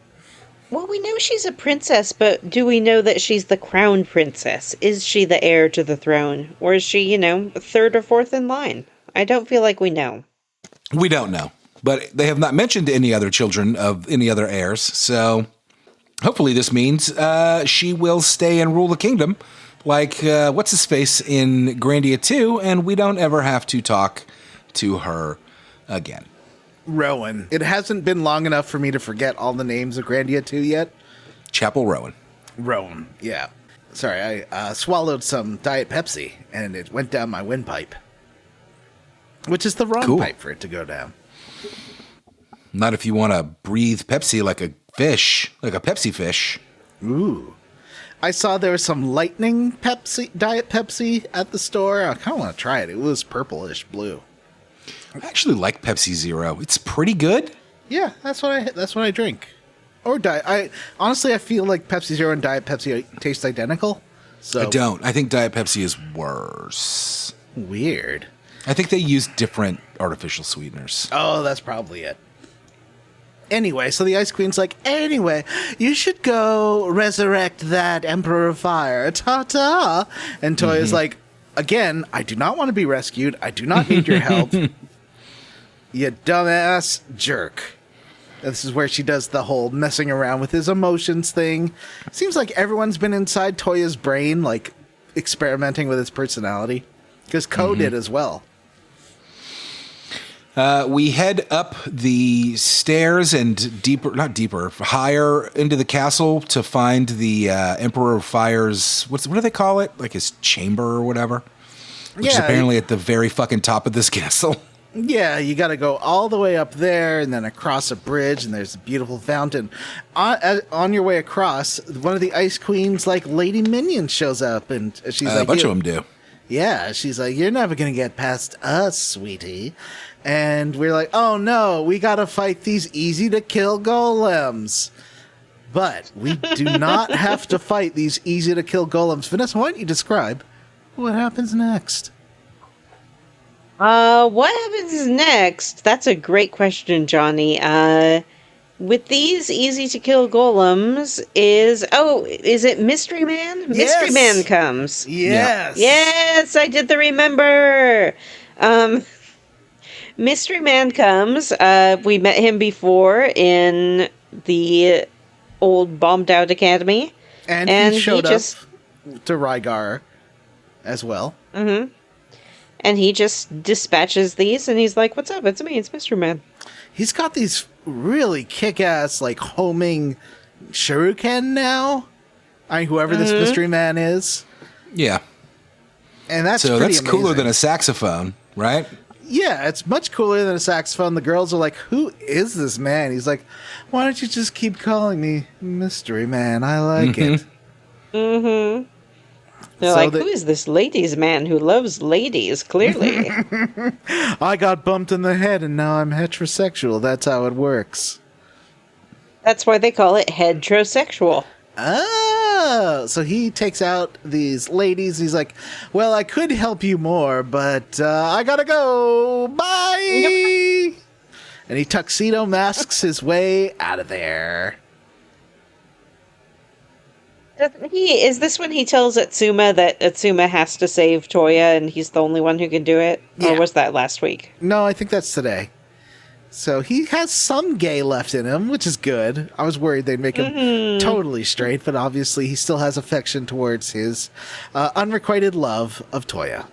Well, we know she's a princess, but do we know that she's the crown princess? Is she the heir to the throne? Or is she, third or fourth in line? I don't feel like we know. We don't know. But they have not mentioned any other children of any other heirs, so hopefully this means she will stay and rule the kingdom like what's-his-face in Grandia 2, and we don't ever have to talk to her again. Rowan. It hasn't been long enough for me to forget all the names of Grandia 2 yet. Chapel Rowan. Rowan, yeah. Sorry, I swallowed some Diet Pepsi, and it went down my windpipe. Which is the wrong pipe for it to go down. Not if you want to breathe Pepsi like a fish, like a Pepsi fish. Ooh. I saw there was some lightning Diet Pepsi at the store. I kind of want to try it. It was purplish blue. I actually like Pepsi Zero. It's pretty good. Yeah, that's what I drink. Or Diet. Honestly, I feel like Pepsi Zero and Diet Pepsi taste identical. So I don't. I think Diet Pepsi is worse. Weird. I think they use different artificial sweeteners. Oh, that's probably it. Anyway, so the Ice Queen's like, anyway, you should go resurrect that Emperor of Fire. Ta-ta. And Toya's like, again, I do not want to be rescued. I do not need your help. You dumbass jerk. This is where she does the whole messing around with his emotions thing. Seems like everyone's been inside Toya's brain, like, experimenting with his personality. Because Ko did as well. We head up the stairs and higher into the castle to find the Emperor of Fire's, what do they call it? Like his chamber or whatever? Which is apparently at the very fucking top of this castle. Yeah, you got to go all the way up there and then across a bridge, and there's a beautiful fountain. On your way across, one of the Ice Queen's, like, lady minions shows up, and she's like... A bunch of them do. Yeah, she's like, you're never going to get past us, sweetie. And we're like, oh no, we got to fight these easy-to-kill golems. But we do not have to fight these easy-to-kill golems. Vanessa, why don't you describe what happens next? What happens next? That's a great question, Johnny. With these easy-to-kill golems is it Mystery Man? Yes. Mystery Man comes. Yes. Yes, I did the remember. Mystery Man comes. We met him before in the old bombed-out academy. And he showed up to Rygar as well. Mm-hmm. And he just dispatches these, and he's like, what's up? It's me. It's Mystery Man. He's got these really kick-ass, like, homing shuriken now. Whoever this Mystery Man is. Yeah. And that's so pretty that's amazing. cooler than a saxophone, right? Yeah, it's much cooler than a saxophone. The girls are like, who is this man? He's like, why don't you just keep calling me Mystery Man? I like it. Mm-hmm. They're who is this ladies man who loves ladies, clearly? I got bumped in the head and now I'm heterosexual. That's how it works. That's why they call it heterosexual. Oh, so he takes out these ladies. He's like, well, I could help you more, but I gotta go. Bye. Yep. And he tuxedo masks his way out of there. Doesn't he? Is this when he tells Atsuma that Atsuma has to save Toya and he's the only one who can do it? Yeah. Or was that last week? No, I think that's today. So he has some gay left in him, which is good. I was worried they'd make him totally straight, but obviously he still has affection towards his unrequited love of Toya.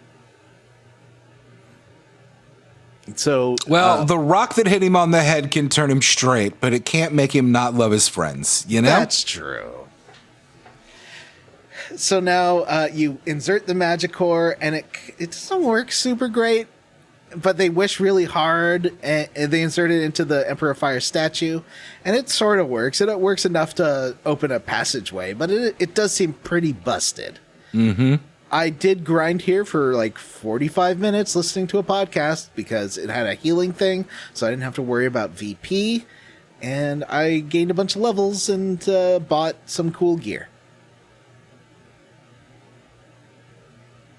So, well, the rock that hit him on the head can turn him straight, but it can't make him not love his friends, you know? That's true. So now you insert the magic core, and it doesn't work super great, but they wish really hard, and they insert it into the Emperor of Fire statue, and it sort of works. It works enough to open a passageway, but it does seem pretty busted. Mm-hmm. I did grind here for like 45 minutes listening to a podcast because it had a healing thing, so I didn't have to worry about VP, and I gained a bunch of levels and bought some cool gear.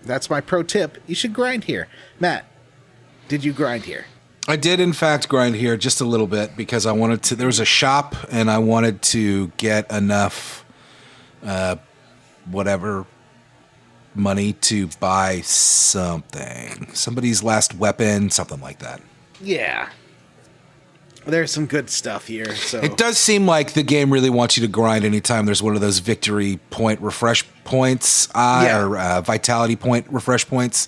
That's my pro tip. You should grind here. Matt, did you grind here? I did, in fact, grind here just a little bit because I wanted to. There was a shop, and I wanted to get enough, whatever, money to buy something. Somebody's last weapon, something like that. Yeah. There's some good stuff here. So it does seem like the game really wants you to grind anytime there's one of those victory point refresh points or vitality point refresh points.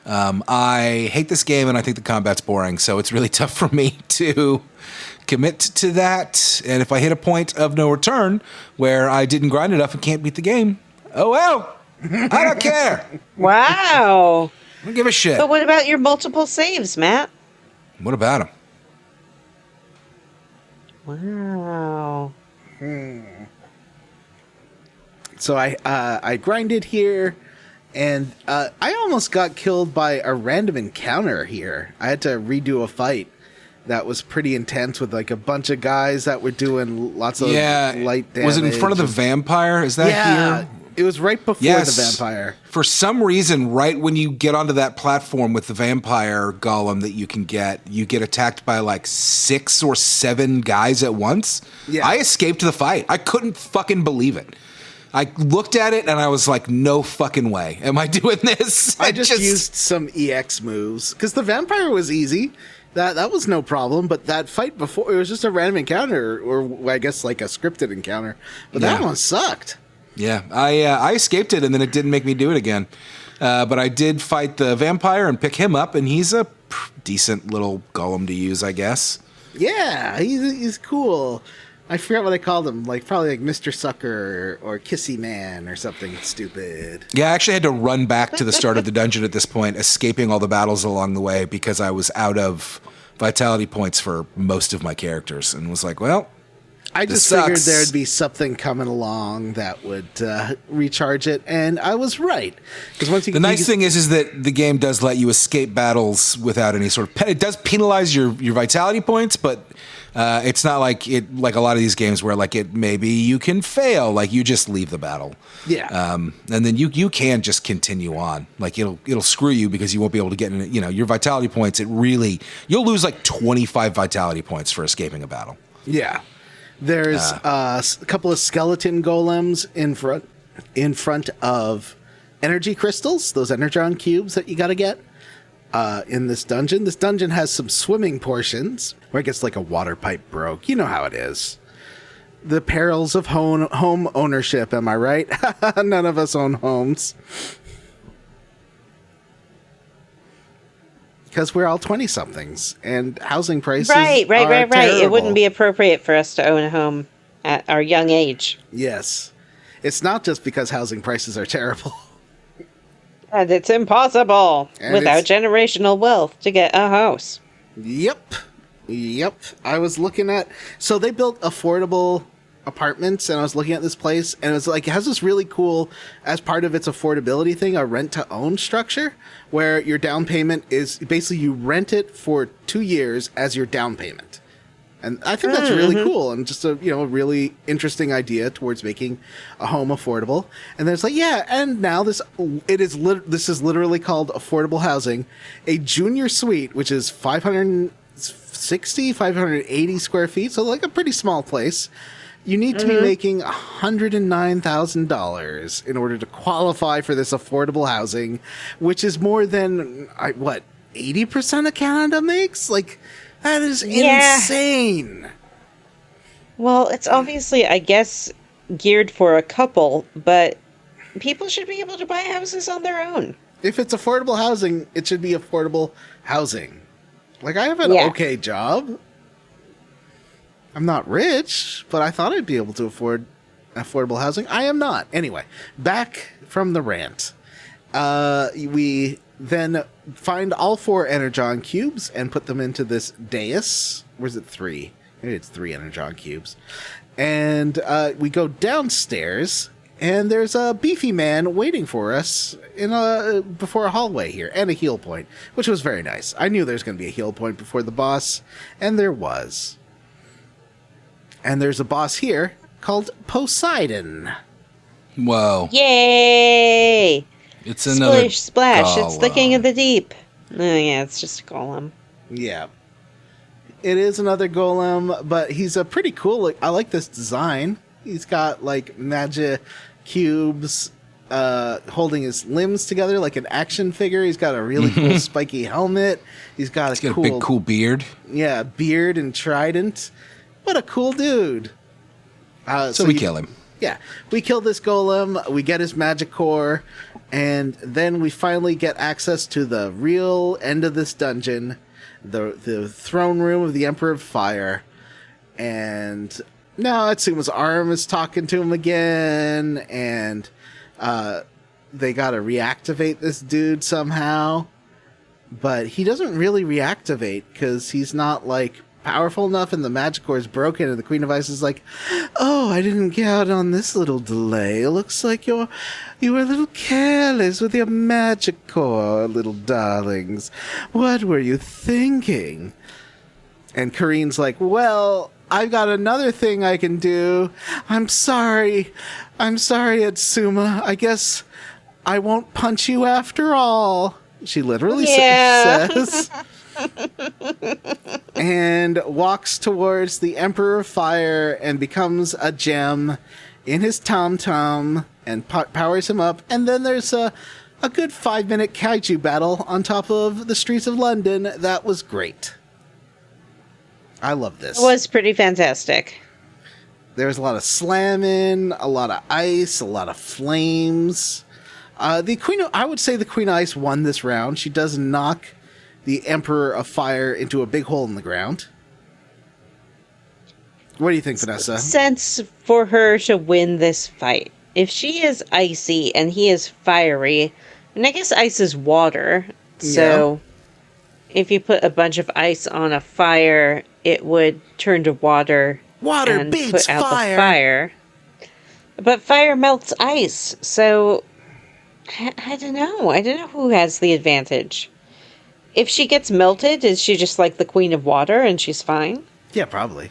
I hate this game, and I think the combat's boring, so it's really tough for me to commit to that. And if I hit a point of no return where I didn't grind enough and can't beat the game, oh well, I don't care. Wow. I don't give a shit. But what about your multiple saves, Matt? What about them? Wow. So I grinded here, and I almost got killed by a random encounter here. I had to redo a fight that was pretty intense with like a bunch of guys that were doing lots of light damage. Was it in front of the vampire? Is that here? It was right before the vampire. For some reason, right when you get onto that platform with the vampire golem that you get attacked by like 6 or 7 guys at once. Yeah. I escaped the fight. I couldn't fucking believe it. I looked at it and I was like, no fucking way. Am I doing this? I just used some EX moves because the vampire was easy. That was no problem, but that fight before, it was just a random encounter, or I guess like a scripted encounter. But that one sucked. Yeah, I escaped it, and then it didn't make me do it again. But I did fight the vampire and pick him up, and he's a decent little golem to use, I guess. Yeah, he's cool. I forgot what I called him, probably like Mr. Sucker or Kissy Man or something stupid. Yeah, I actually had to run back to the start of the dungeon at this point, escaping all the battles along the way because I was out of vitality points for most of my characters, and was like, well, I just figured there'd be something coming along that would recharge it, and I was right. Because once the nice thing is that the game does let you escape battles without any sort of it does penalize your vitality points, but it's not like a lot of these games where maybe you can fail, like you just leave the battle. Yeah. And then you can just continue on. Like it'll screw you because you won't be able to get in it. You know, your vitality points. You'll lose like 25 vitality points for escaping a battle. Yeah. There's a couple of skeleton golems in front of energy crystals, those energon cubes that you got to get in this dungeon. This dungeon has some swimming portions where it gets like a water pipe broke. You know how it is. The perils of home ownership, am I right? None of us own homes. Because we're all 20-somethings, and housing prices Right. terrible. It wouldn't be appropriate for us to own a home at our young age. Yes. It's not just because housing prices are terrible. And it's impossible without generational wealth to get a house. Yep. I was looking at... So they built affordable apartments, and I was looking at this place, and it was like, it has this really cool, as part of its affordability thing, a rent-to-own structure, where your down payment is... Basically, you rent it for 2 years as your down payment. And I think that's really cool and just a really interesting idea towards making a home affordable. And then it's like, yeah, and now this is literally called affordable housing, a junior suite, which is 580 square feet, so like a pretty small place. You need to be making $109,000 in order to qualify for this affordable housing, which is more than 80% of Canada makes? Like, that is insane. Well, it's obviously, I guess, geared for a couple, but people should be able to buy houses on their own. If it's affordable housing, it should be affordable housing. Like, I have an okay job. I'm not rich, but I thought I'd be able to afford affordable housing. I am not. Anyway, back from the rant. We then find all 4 Energon cubes and put them into this dais. Where's it 3? Maybe it's 3 Energon cubes. And we go downstairs, and there's a beefy man waiting for us before a hallway here, and a heal point, which was very nice. I knew there was going to be a heal point before the boss, and there was. And there's a boss here called Poseidon. Whoa. Yay! It's another Splish, splash, golem. It's the king of the deep. Oh, yeah, it's just a golem. Yeah. It is another golem, but he's a pretty cool... I like this design. He's got, like, magic cubes holding his limbs together like an action figure. He's got a really cool spiky helmet. He's got a big, cool beard. Yeah, beard and trident. What a cool dude. So we kill him. Yeah, we kill this golem, we get his magic core, and then we finally get access to the real end of this dungeon, the throne room of the Emperor of Fire. And now Atsuma's arm is talking to him again, and they gotta reactivate this dude somehow. But he doesn't really reactivate, because he's not, like, powerful enough, and the magic core is broken, and the Queen of Ice is like, oh, I didn't count on this little delay. It looks like you were a little careless with your magic core, little darlings. What were you thinking? And Kareen's like, well, I've got another thing I can do. I'm sorry, Atsuma. I guess I won't punch you after all. She literally says... and walks towards the Emperor of Fire and becomes a gem in his tom-tom and powers him up. And then there's a good 5-minute kaiju battle on top of the streets of London. That was great. I love this. It was pretty fantastic. There was a lot of slamming, a lot of ice, a lot of flames. I would say the Queen of Ice won this round. She does knock the Emperor of Fire into a big hole in the ground. What do you think, Vanessa? Sense for her to win this fight. If she is icy and he is fiery, and I guess ice is water, so if you put a bunch of ice on a fire, it would turn to water. Water and beats put out fire. The fire. But fire melts ice, so I don't know. I don't know who has the advantage. If she gets melted, is she just like the Queen of Water and she's fine? Yeah, probably.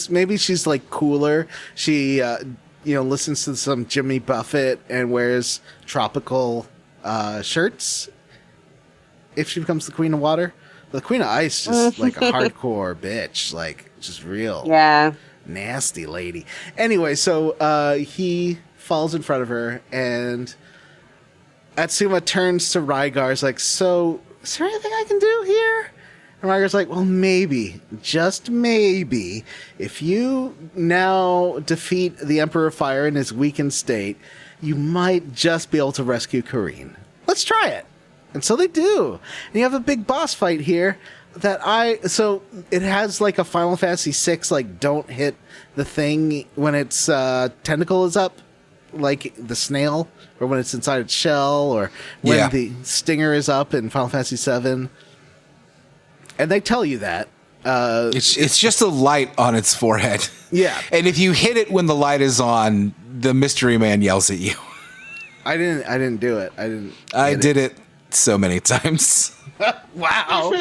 Maybe she's like cooler. She, listens to some Jimmy Buffett and wears tropical shirts. If she becomes the Queen of Water. The Queen of Ice is like a hardcore bitch. Like, just real. Yeah. Nasty lady. Anyway, so he falls in front of her and Atsuma turns to Rygar's like, so... is there anything I can do here? And Rygar's like, well, maybe, just maybe, if you now defeat the Emperor of Fire in his weakened state, you might just be able to rescue Kareen. Let's try it. And so they do. And you have a big boss fight here so it has like a Final Fantasy VI, like, don't hit the thing when its tentacle is up, like the snail, or when it's inside its shell, or when the stinger is up in Final Fantasy VII. And they tell you that. It's just a light on its forehead. Yeah. And if you hit it when the light is on, the mystery man yells at you. I didn't do it. I did it so many times. Wow.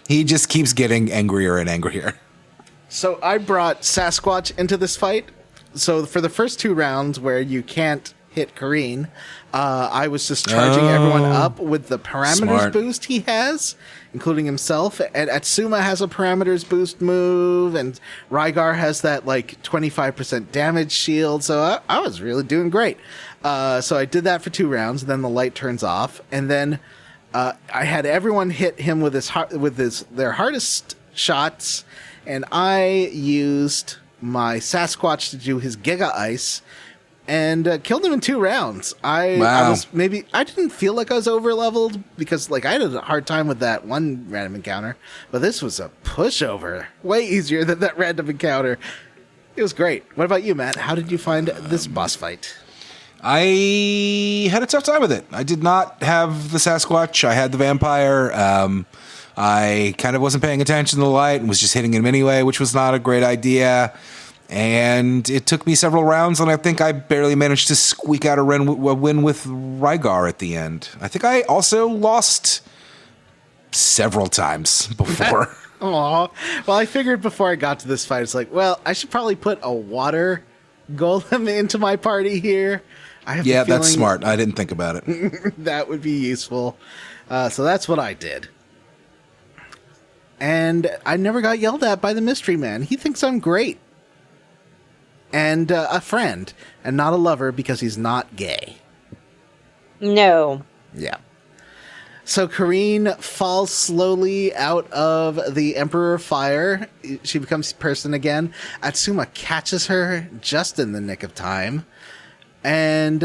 He just keeps getting angrier and angrier. So I brought Sasquatch into this fight. So for the first 2 rounds where you can't hit Kareen, I was just charging everyone up with the parameters boost he has, including himself. And Atsuma has a parameters boost move, and Rygar has that like 25% damage shield. So I was really doing great. So I did that for 2 rounds, and then the light turns off, and then I had everyone hit him with their hardest shots, and I used my Sasquatch to do his Giga Ice, and killed him in 2 rounds. I didn't feel like I was over leveled because like I had a hard time with that one random encounter, but this was a pushover, way easier than that random encounter. It was great. What about you, Matt? How did you find this boss fight? I had a tough time with it. I did not have the Sasquatch. I had the vampire. I kind of wasn't paying attention to the light and was just hitting him anyway, which was not a great idea. And it took me several rounds, and I think I barely managed to squeak out a win with Rygar at the end. I think I also lost several times before. Aw. Well, I figured before I got to this fight, it's like, well, I should probably put a water golem into my party here. That's smart. I didn't think about it. That would be useful. So that's what I did. And I never got yelled at by the mystery man. He thinks I'm great. And a friend, and not a lover because he's not gay. No. Yeah. So Kareen falls slowly out of the Emperor Fire. She becomes person again. Atsuma catches her just in the nick of time. And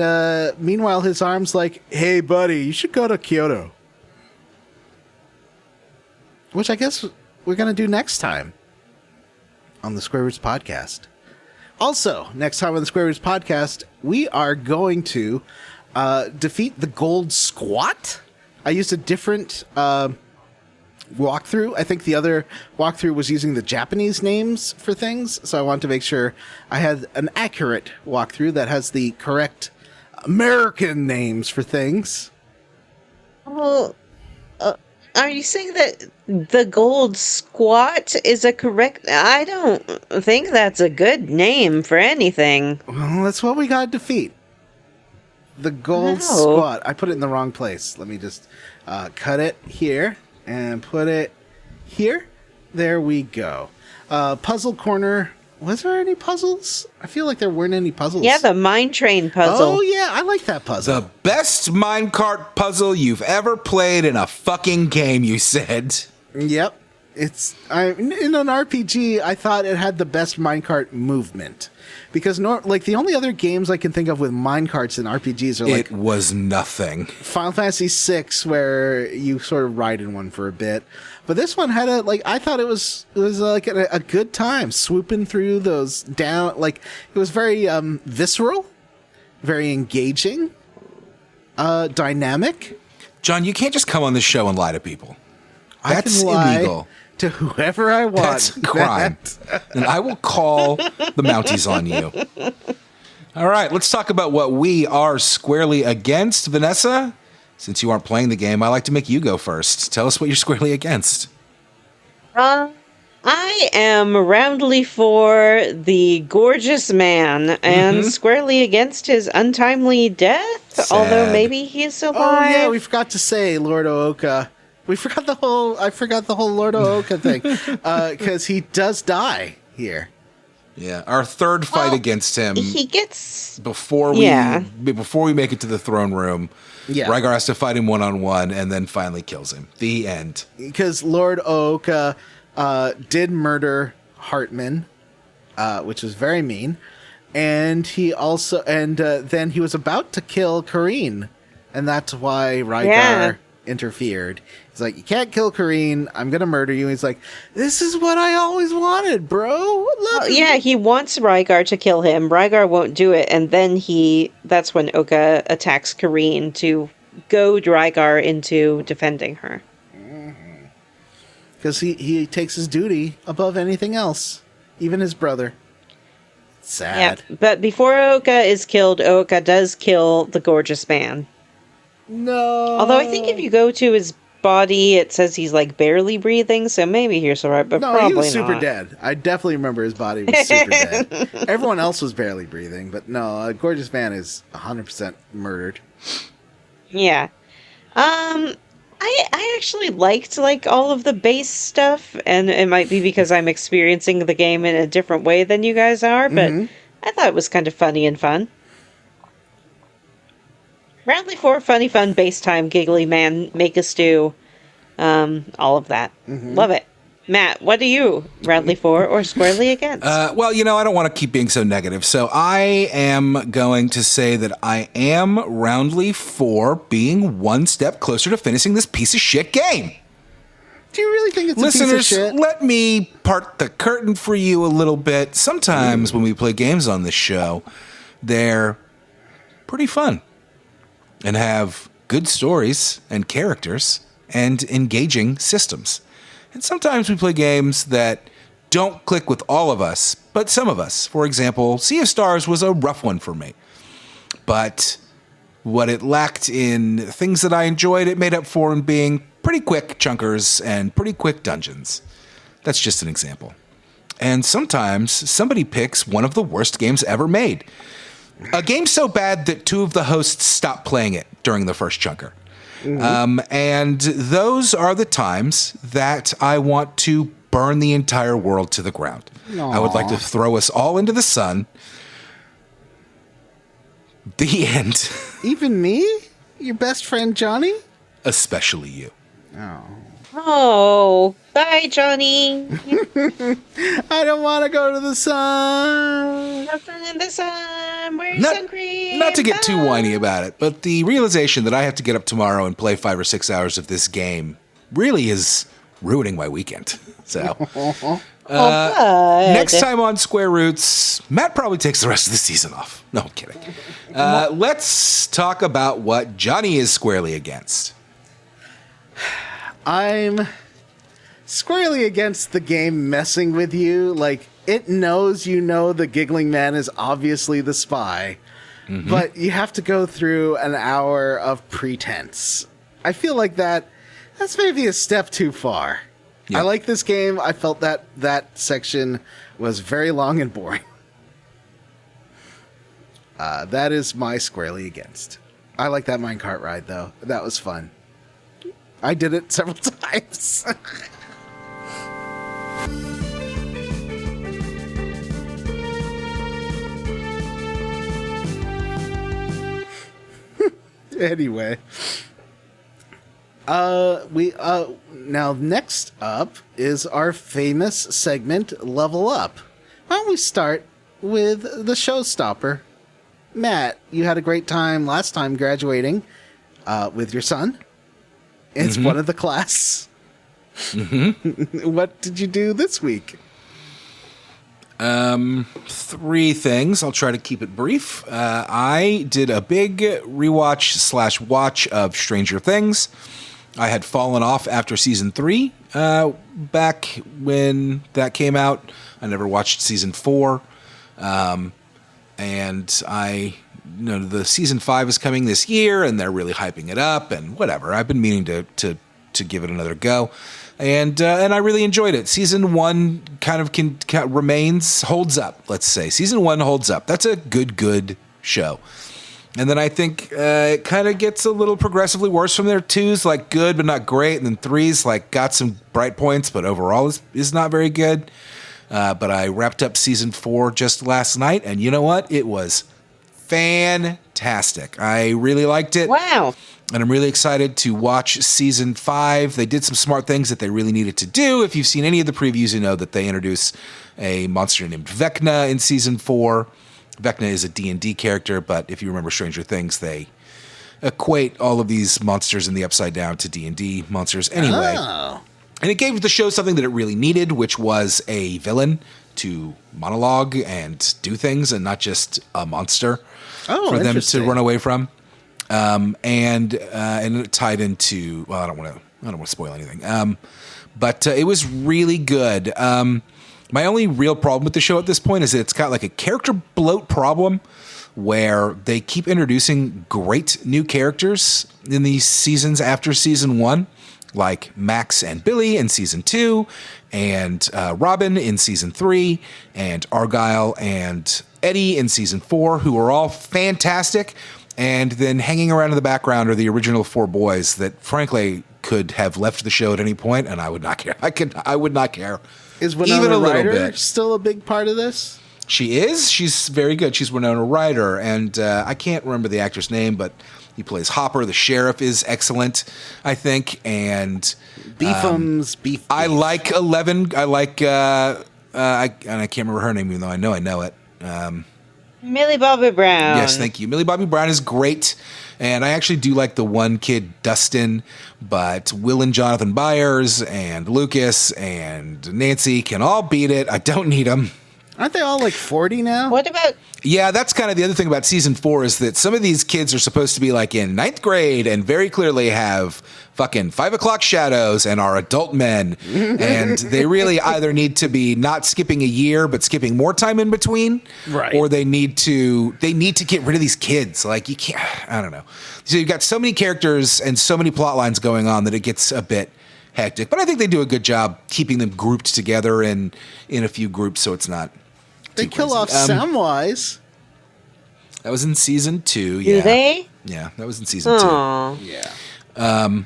meanwhile, his arm's like, hey, buddy, you should go to Kyoto. Which I guess we're going to do next time on the Square Roots Podcast. Also, next time on the Square Roots Podcast, we are going to defeat the Gold Squat. I used a different walkthrough. I think the other walkthrough was using the Japanese names for things, so I wanted to make sure I had an accurate walkthrough that has the correct American names for things. Well, are you saying that the Gold Squat is a correct... I don't think that's a good name for anything. Well, that's what we got to defeat. The Gold Squat. I put it in the wrong place. Let me just cut it here and put it here. There we go. Puzzle corner. Was there any puzzles? I feel like there weren't any puzzles. Yeah, the Mine Train puzzle. Oh, yeah, I like that puzzle. The best minecart puzzle you've ever played in a fucking game, you said. Yep. In an RPG, I thought it had the best minecart movement. Because the only other games I can think of with minecarts in RPGs are like... It was nothing. Final Fantasy VI, where you sort of ride in one for a bit. But this one had I thought it was like a good time swooping through those down, it was very visceral, very engaging, dynamic. John, you can't just come on this show and lie to people. That's illegal. To whoever I want. That's a crime. And I will call the Mounties on you. All right, let's talk about what we are squarely against. Vanessa, since you aren't playing the game, I like to make you go first. Tell us what you're squarely against. I am roundly for the gorgeous man and squarely against his untimely death, although maybe he's alive. Oh, yeah, we forgot to say Lord Ooka. I forgot the whole Lord Ooka thing, because he does die here. Yeah, our third fight against him. He gets before we make it to the throne room. Yeah, Rygar has to fight him 1-on-1, and then finally kills him. The end. Because Lord Ooka did murder Hartman, which was very mean, and he also then he was about to kill Kareen, and that's why Rygar interfered. He's like, you can't kill Kareen. I'm going to murder you. He's like, this is what I always wanted, bro. He wants Rygar to kill him. Rygar won't do it. And then that's when Ooka attacks Kareen to goad Rygar into defending her. Because he takes his duty above anything else, even his brother. Sad. Yeah, but before Ooka is killed, Ooka does kill the gorgeous man. No. Although I think if you go to his body, it says he's like barely breathing, so maybe he's alright, but No, probably he was super not. dead. I definitely remember his body was super dead. Everyone else was barely breathing, but no, a gorgeous man is 100% murdered. Yeah. I actually liked like all of the base stuff, and it might be because I'm experiencing the game in a different way than you guys are, but I thought it was kind of funny and fun. Roundly 4, funny fun, base time, giggly man, make a stew, all of that. Love it. Matt, what are you roundly for or squarely against? Well, I don't want to keep being so negative, so I am going to say that I am roundly for being one step closer to finishing this piece of shit game. Do you really think it's a piece of Listeners, shit? let me part the curtain for you a little bit. Sometimes when we play games on this show, they're pretty fun and have good stories and characters and engaging systems. And sometimes we play games that don't click with all of us, but some of us. For example, Sea of Stars was a rough one for me. But what it lacked in things that I enjoyed, it made up for in being pretty quick chunkers and pretty quick dungeons. That's just an example. And sometimes somebody picks one of the worst games ever made. A game so bad that 2 of the hosts stopped playing it during the first chunker. And those are the times that I want to burn the entire world to the ground. Aww. I would like to throw us all into the sun. The end. Even me? Your best friend Johnny? Especially you. Oh. Oh, bye, Johnny. I don't want to go to the sun. Nothing in the sun. Wear sun cream. Not to get too Bye. whiny about it, but the realization that I have to get up tomorrow and play 5 or 6 hours of this game really is ruining my weekend. So, Bud. next time on Square Roots, Matt probably takes the rest of the season off. No, I'm kidding. Let's talk about what Johnny is squarely against. I'm squarely against the game messing with you. Like, it knows you know the giggling man is obviously the spy, but you have to go through an hour of pretense. I feel like that's maybe a step too far. Yeah. I like this game. I felt that section was very long and boring. That is my squarely against. I like that minecart ride, though. That was fun. I did it several times. Anyway. Now next up is our famous segment, Level Up. Why don't we start with the showstopper? Matt, you had a great time last time graduating with your son. It's one of the class. What did you do this week? 3 things. I'll try to keep it brief. I did a big rewatch/watch of Stranger Things. I had fallen off after season 3 back when that came out. I never watched season 4. And the season 5 is coming this year, and they're really hyping it up, and whatever. I've been meaning to give it another go, and I really enjoyed it. Season 1 kind of holds up. Let's say season 1 holds up. That's a good show. And then I think it kind of gets a little progressively worse from there. 2's like good but not great, and then 3's like got some bright points, but overall is not very good. But I wrapped up season 4 just last night, and you know what? It was fantastic. I really liked it. Wow. And I'm really excited to watch season 5. They did some smart things that they really needed to do. If you've seen any of the previews, you know that they introduce a monster named Vecna in season 4. Vecna is a D&D character, but if you remember Stranger Things, they equate all of these monsters in the Upside Down to D&D monsters anyway. Oh. And it gave the show something that it really needed, which was a villain to monologue and do things, and not just a monster for them to run away from. And it tied into, well, I don't want to spoil anything. But it was really good. My only real problem with the show at this point is that it's got like a character bloat problem, where they keep introducing great new characters in these seasons after season 1, like Max and Billy in season 2, and Robin in season 3, and Argyle and Eddie in season 4, who are all fantastic. And then hanging around in the background are the original 4 boys that, frankly, could have left the show at any point, and I would not care. I would not care. Is Winona Ryder still a big part of this? She is. She's very good. She's Winona Ryder, and I can't remember the actor's name, but he plays Hopper. The sheriff is excellent, I think. And Beefums, beef. I like 11. I like. And I can't remember her name, even though I know it. Millie Bobby Brown. Yes, thank you. Millie Bobby Brown is great. And I actually do like the one kid, Dustin, but Will and Jonathan Byers and Lucas and Nancy can all beat it. I don't need them. Aren't they all like 40 now? What about... Yeah, that's kind of the other thing about season 4 is that some of these kids are supposed to be like in 9th grade and very clearly have fucking 5 o'clock shadows and are adult men. And they really either need to be not skipping a year, but skipping more time in between. Right. Or they need to get rid of these kids. Like you can't, I don't know. So you've got so many characters and so many plot lines going on that it gets a bit hectic. But I think they do a good job keeping them grouped together in a few groups so it's not... They kill off Samwise. That was in season 2. Yeah. Do they? Yeah, that was in season 2. Yeah.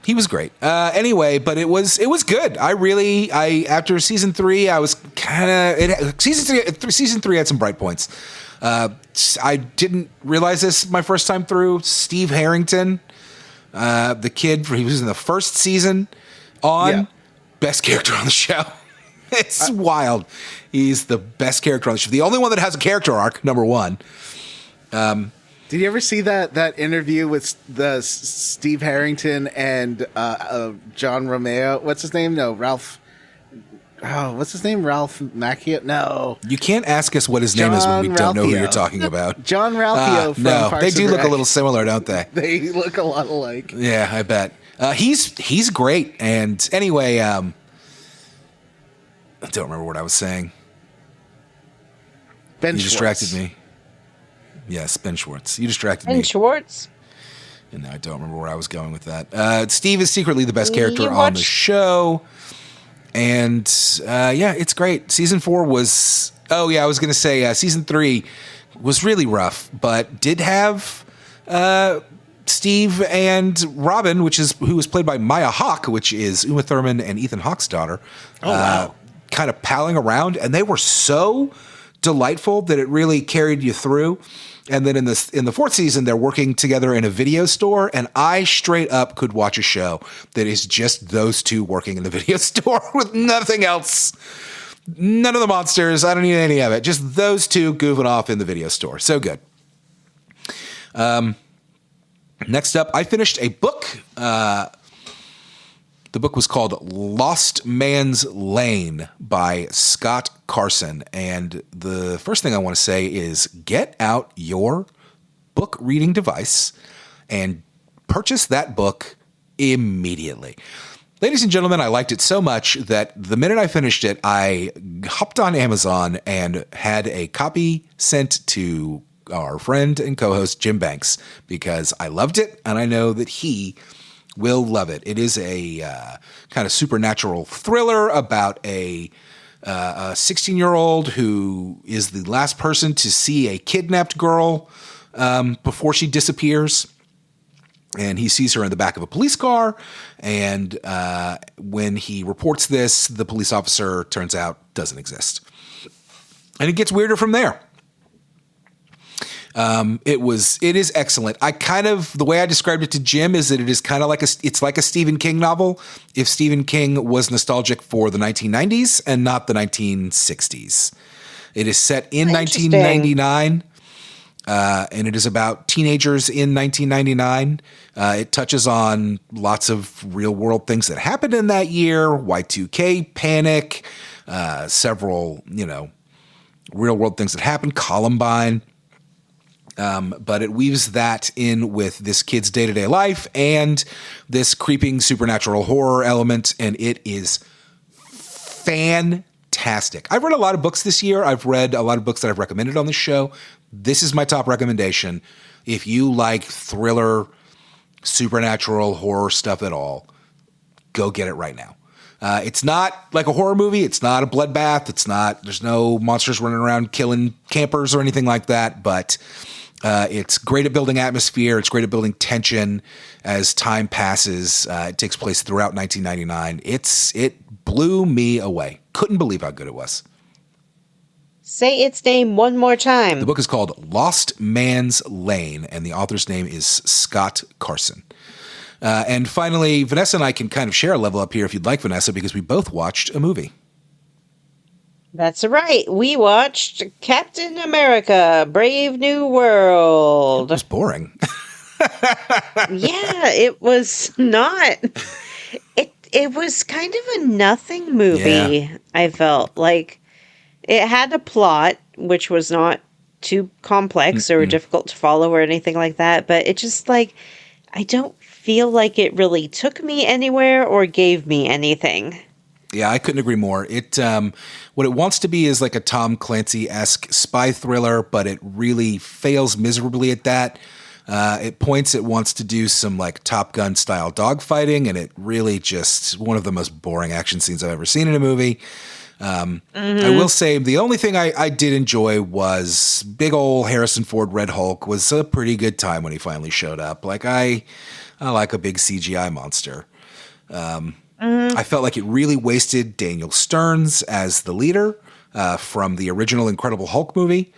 He was great. Anyway, but it was good. I after season 3, I was kind of season 3 had some bright points. I didn't realize this my first time through. Steve Harrington, the kid, he was in the first season best character on the show. It's wild. He's the best character on the show. The only one that has a character arc, number 1. Did you ever see that interview with the Steve Harrington and John Romeo? What's his name? No, Ralph. Oh, what's his name? Ralph Macchio? No. You can't ask us what his name is when we don't know who you're talking about. John Ralphio from no, Parks they do and look Rec. a little similar, don't they? They look a lot alike. Yeah, I bet. He's great. And anyway, I don't remember what I was saying. Ben You Schwartz. distracted me. Yes, Ben Schwartz. You distracted me. Ben Schwartz? And now I don't remember where I was going with that. Steve is secretly the best character You on the watched- show. And yeah, it's great. Season 4 was... Oh, yeah, I was going to say season 3 was really rough, but did have Steve and Robin, who was played by Maya Hawke, which is Uma Thurman and Ethan Hawke's daughter, kind of palling around. And they were so delightful that it really carried you through. And then in the 4th season, they're working together in a video store, and I straight up could watch a show that is just those two working in the video store with nothing else. None of the monsters. I don't need any of it. Just those two goofing off in the video store. So good. Next up, I finished a book. The book was called Lost Man's Lane by Scott Carson. And the first thing I want to say is get out your book reading device and purchase that book immediately. Ladies and gentlemen, I liked it so much that the minute I finished it, I hopped on Amazon and had a copy sent to our friend and co-host Jim Banks because I loved it and I know that he will love it. It is a kind of supernatural thriller about a 16-year-old who is the last person to see a kidnapped girl before she disappears. And he sees her in the back of a police car. And when he reports this, the police officer, turns out, doesn't exist. And it gets weirder from there. It is excellent. The way I described it to Jim is that it is kind of it's like a Stephen King novel if Stephen King was nostalgic for the 1990s and not the 1960s. It is set in 1999, and it is about teenagers in 1999. It touches on lots of real world things that happened in that year, Y2K panic, several, real world things that happened, Columbine. But it weaves that in with this kid's day-to-day life and this creeping supernatural horror element, and it is fantastic. fantastic. I've read a lot of books this year. I've read a lot of books that I've recommended on the show. This is my top recommendation. If you like thriller, supernatural, horror stuff at all, go get it right now. It's not like a horror movie. It's not a bloodbath. There's no monsters running around killing campers or anything like that, but it's great at building atmosphere. It's great at building tension as time passes. It takes place throughout 1999. It blew me away. Couldn't believe how good it was. Say its name one more time. The book is called Lost Man's Lane, and the author's name is Scott Carson. And finally, Vanessa and I can kind of share a level up here if you'd like, Vanessa, because we both watched a movie. That's right. We watched Captain America, Brave New World. It was boring. Yeah, it was not. It was kind of a nothing movie, yeah. I felt. Like, it had a plot, which was not too complex or difficult to follow or anything like that, but it just, like, I don't feel like it really took me anywhere or gave me anything. Yeah, I couldn't agree more. It what it wants to be is like a Tom Clancy-esque spy thriller, but it really fails miserably at that. It wants to do some like Top Gun style dogfighting, and it really just one of the most boring action scenes I've ever seen in a movie. I will say the only thing I did enjoy was big old Harrison Ford Red Hulk was a pretty good time when he finally showed up. Like I like a big CGI monster. I felt like it really wasted Daniel Stearns as the leader from the original Incredible Hulk movie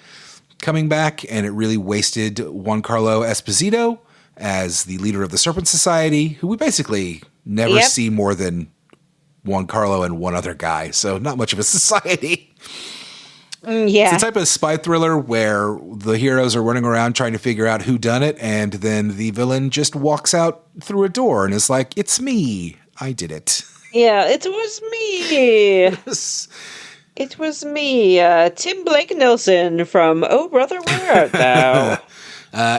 coming back, and it really wasted Giancarlo Esposito as the leader of the Serpent Society, who we basically never see more than Giancarlo and one other guy, so not much of a society. Yeah. It's the type of spy thriller where the heroes are running around trying to figure out who done it, and then the villain just walks out through a door and is like, "It's me. I did it." Yeah, it was me. It was me, Tim Blake Nelson from Oh Brother, Where Art Thou?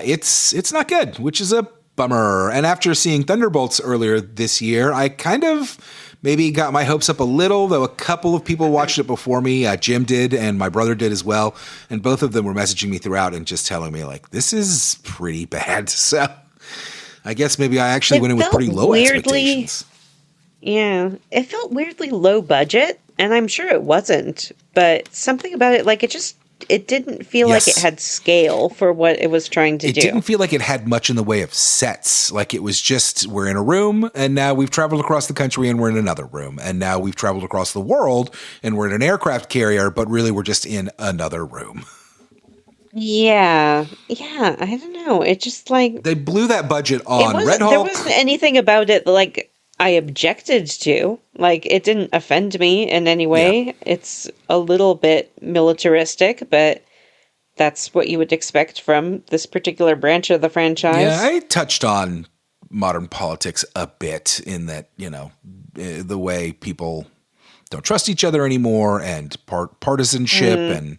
It's not good, which is a bummer. And after seeing Thunderbolts earlier this year, I kind of maybe got my hopes up a little, though a couple of people watched it before me. Jim did, and my brother did as well. And both of them were messaging me throughout and just telling me, like, this is pretty bad. So I guess maybe I actually went in with pretty low expectations. Yeah, it felt weirdly low budget, and I'm sure it wasn't, but something about it, like, it didn't feel like it had scale for what it was trying to do. It didn't feel like it had much in the way of sets. Like, it was just, we're in a room, and now we've traveled across the country, and we're in another room, and now we've traveled across the world, and we're in an aircraft carrier, but really we're just in another room. Yeah, I don't know. It just, like... They blew that budget on Red Hulk. There wasn't anything about it, like... I objected to. Like, it didn't offend me in any way. Yeah. It's a little bit militaristic, but that's what you would expect from this particular branch of the franchise. Yeah, I touched on modern politics a bit in that, the way people don't trust each other anymore and partisanship and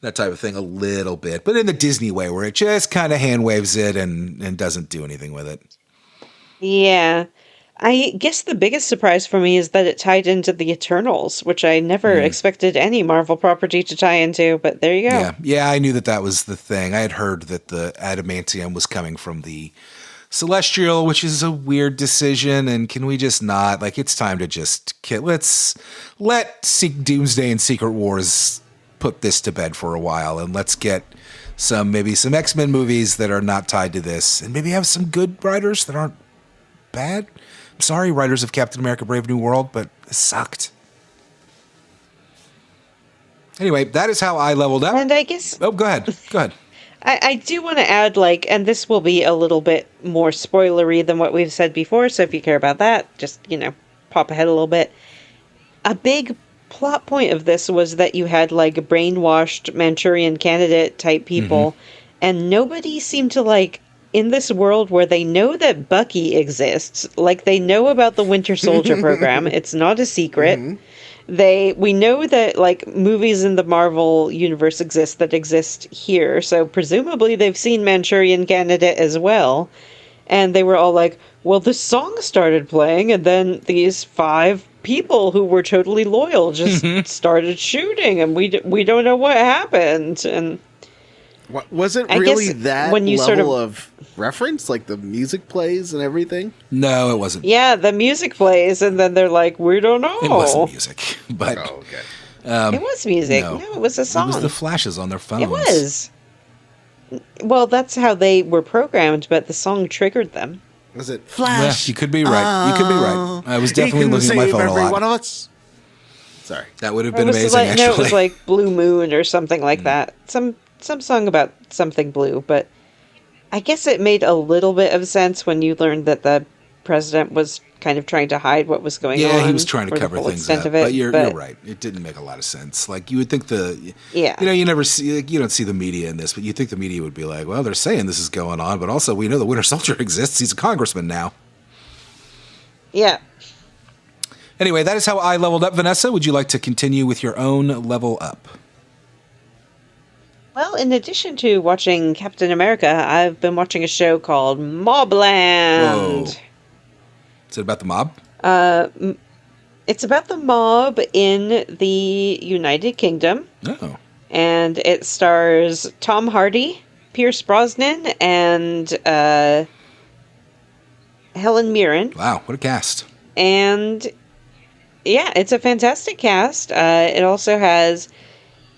that type of thing a little bit. But in the Disney way, where it just kind of hand waves it and doesn't do anything with it. Yeah. I guess the biggest surprise for me is that it tied into the Eternals, which I never expected any Marvel property to tie into, but there you go. Yeah, I knew that was the thing. I had heard that the adamantium was coming from the Celestial, which is a weird decision, and can we just not? Like, it's time to just let's let Doomsday and Secret Wars put this to bed for a while, and let's get maybe some X-Men movies that are not tied to this, and maybe have some good writers that aren't bad. Sorry, writers of Captain America Brave New World, but it sucked. Anyway, that is how I leveled up. And I guess... Oh, go ahead. I do want to add, like, and this will be a little bit more spoilery than what we've said before, so if you care about that, just, pop ahead a little bit. A big plot point of this was that you had, like, brainwashed Manchurian Candidate type people, and nobody seemed to, like... in this world where they know that Bucky exists, like they know about the Winter Soldier program, it's not a secret. We know that like movies in the Marvel universe exist here, so presumably they've seen Manchurian Candidate as well. And they were all like, well, this song started playing, and then these 5 people who were totally loyal just started shooting, and we don't know what happened. And was it really that when you level of reference? Like the music plays and everything? No, it wasn't. Yeah, the music plays, and then they're like, we don't know. It wasn't music, but... Oh, okay. It was music. No, it was a song. It was the flashes on their phones. It was. Well, that's how they were programmed, but the song triggered them. Was it Flash? Yeah, you could be right. You could be right. I was definitely looking at my phone a lot. One of us. Sorry. That would have been amazing, actually. No, it was like Blue Moon or something like that. Some song about something blue, but I guess it made a little bit of sense when you learned that the president was kind of trying to hide what was going on. Yeah, he was trying to cover things up. But you're right. It didn't make a lot of sense. Like, you would think you never see, like, you don't see the media in this, but you think the media would be like, well, they're saying this is going on, but also we know the Winter Soldier exists. He's a congressman now. Yeah. Anyway, that is how I leveled up. Vanessa, would you like to continue with your own level up? Well, in addition to watching Captain America, I've been watching a show called Mobland. Whoa. Is it about the mob? It's about the mob in the United Kingdom. Oh. And it stars Tom Hardy, Pierce Brosnan, and Helen Mirren. Wow, what a cast. And yeah, it's a fantastic cast. It also has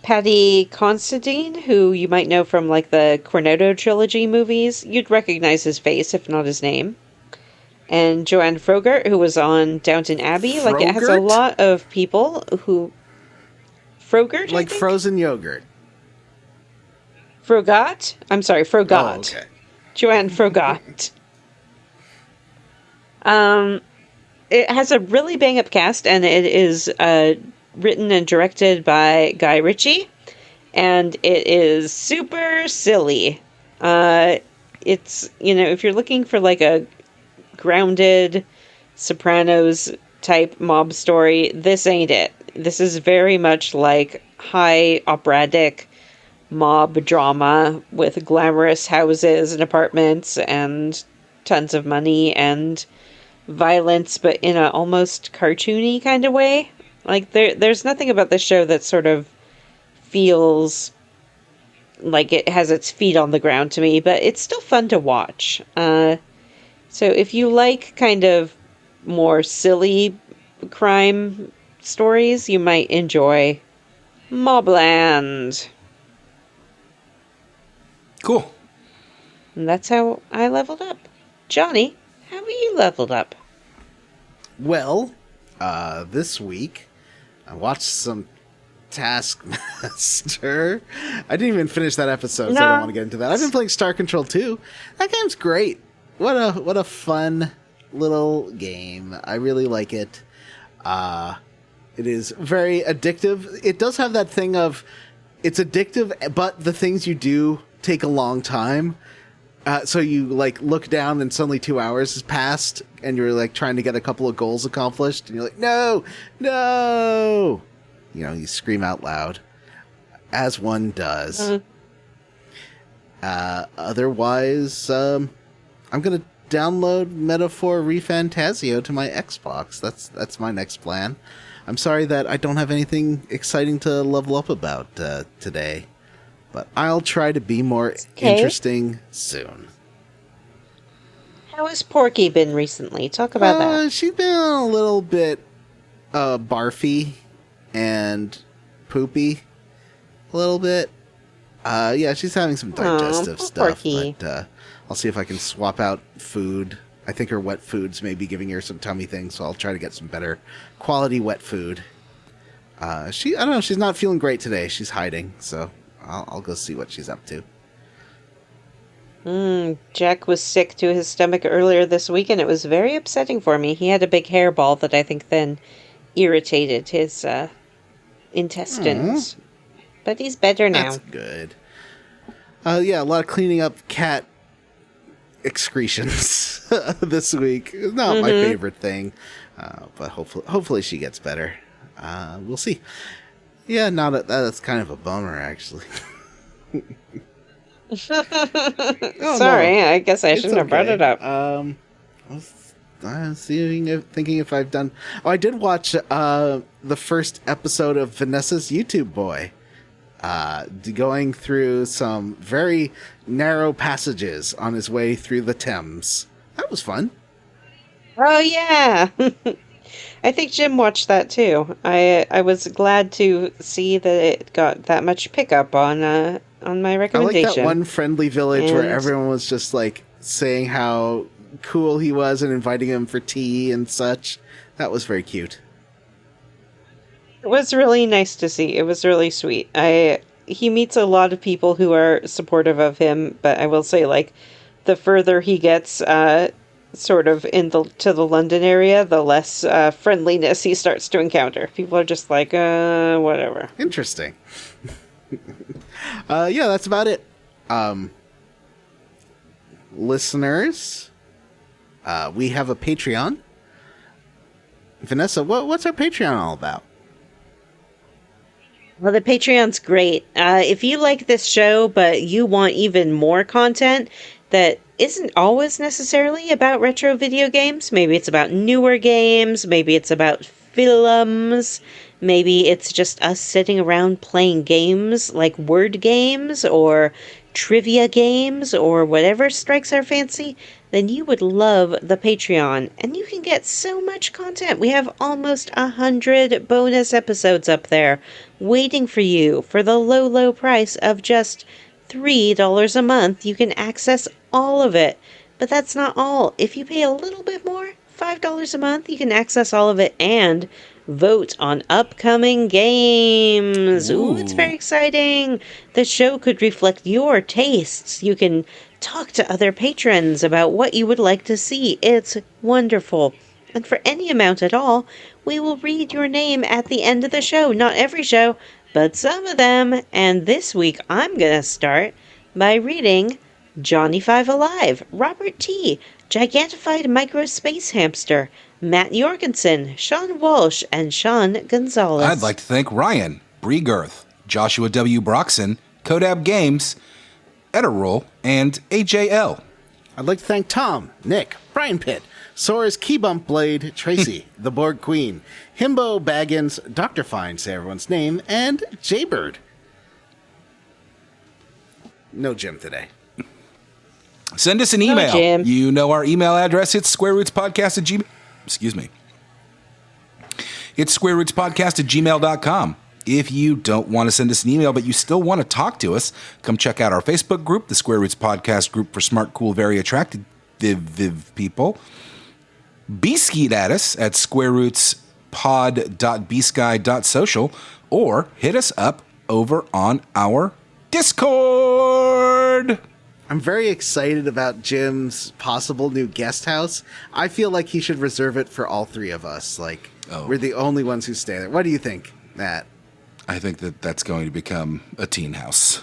Paddy Considine, who you might know from like the Cornetto trilogy movies. You'd recognize his face, if not his name. And Joanne Frogert, who was on Downton Abbey. Frogert? Like, it has a lot of people who... Frogert, like frozen yogurt. Frogat? I'm sorry, Frogat. Oh, okay. Joanne Frogat. It has a really bang-up cast, and it is written and directed by Guy Ritchie. And it is super silly. It's, if you're looking for, like, a grounded Sopranos type mob story, this ain't it. This is very much like high operatic mob drama with glamorous houses and apartments and tons of money and violence, but in a almost cartoony kind of way. Like, there's nothing about this show that sort of feels like it has its feet on the ground to me, but it's still fun to watch. So if you like kind of more silly crime stories, you might enjoy Mobland. Cool. And that's how I leveled up. Johnny, how have you leveled up? Well, this week, I watched some Taskmaster. I didn't even finish that episode, so I don't want to get into that. I've been playing Star Control 2. That game's great. What a fun little game. I really like it. It is very addictive. It does have that thing of it's addictive, but the things you do take a long time. So you like look down and suddenly 2 hours has passed and you're like trying to get a couple of goals accomplished and you're like, no. You scream out loud as one does. Otherwise, I'm going to download Metaphor ReFantasio to my Xbox. That's my next plan. I'm sorry that I don't have anything exciting to level up about today, but I'll try to be more interesting soon. How has Porky been recently? Talk about that. She's been a little bit barfy and poopy. A little bit. Yeah, she's having some digestive stuff, Porky. but I'll see if I can swap out food. I think her wet foods may be giving her some tummy things, so I'll try to get some better quality wet food. I don't know, she's not feeling great today. She's hiding, so I'll go see what she's up to. Jack was sick to his stomach earlier this week, and it was very upsetting for me. He had a big hairball that I think then irritated his intestines. But he's better now. That's good. Yeah, a lot of cleaning up cat excretions this week. Not my favorite thing, but hopefully she gets better. We'll see. Yeah, that's kind of a bummer, actually. Sorry, no. I guess I shouldn't have brought it up. I was thinking if I've done. Oh, I did watch the first episode of Vanessa's YouTube Boy. Going through some very narrow passages on his way through the Thames. That was fun. Oh yeah. I think Jim watched that too. I was glad to see that it got that much pickup on my recommendation. I like that one friendly village where everyone was just like saying how cool he was and inviting him for tea and such. That was very cute. It was really nice to see. It was really sweet. He meets a lot of people who are supportive of him, but I will say, like, the further he gets sort of to the London area, the less friendliness he starts to encounter. People are just like, whatever. Interesting. Yeah, that's about it. Listeners, we have a Patreon. Vanessa, what's our Patreon all about? Well, the Patreon's great. If you like this show, but you want even more content that isn't always necessarily about retro video games, maybe it's about newer games, maybe it's about films, maybe it's just us sitting around playing games like word games or trivia games or whatever strikes our fancy, then you would love the Patreon. And you can get so much content. We have almost 100 bonus episodes up there waiting for you for the low, low price of just $3 a month. You can access all of it. But that's not all. If you pay a little bit more, $5 a month, you can access all of it and vote on upcoming games. Ooh, it's very exciting. The show could reflect your tastes. You can talk to other patrons about what you would like to see. It's wonderful. And for any amount at all, we will read your name at the end of the show. Not every show, but some of them. And this week, I'm going to start by reading Johnny Five Alive, Robert T., Gigantified Micro Space Hamster, Matt Jorgensen, Sean Walsh, and Sean Gonzalez. I'd like to thank Ryan, Bree Girth, Joshua W. Broxson, Kodab Games, Eterol, and AJL. I'd like to thank Tom, Nick, Brian Pitt, Sora's Keybump Blade, Tracy, the Borg Queen, Himbo Baggins, Dr. Fine, say everyone's name, and Jaybird. No Jim today. Send us an email. Jim. You know our email address. It's squarerootspodcast@gmail. Excuse me. It's squarerootspodcast@gmail.com. If you don't want to send us an email, but you still want to talk to us, come check out our Facebook group, the Square Roots Podcast group for smart, cool, very attractive people. Be-skeet at us at squarerootspod.bsky.social or hit us up over on our Discord. I'm very excited about Jim's possible new guest house. I feel like he should reserve it for all three of us. Like, we're the only ones who stay there. What do you think, Matt? I think that's going to become a teen house.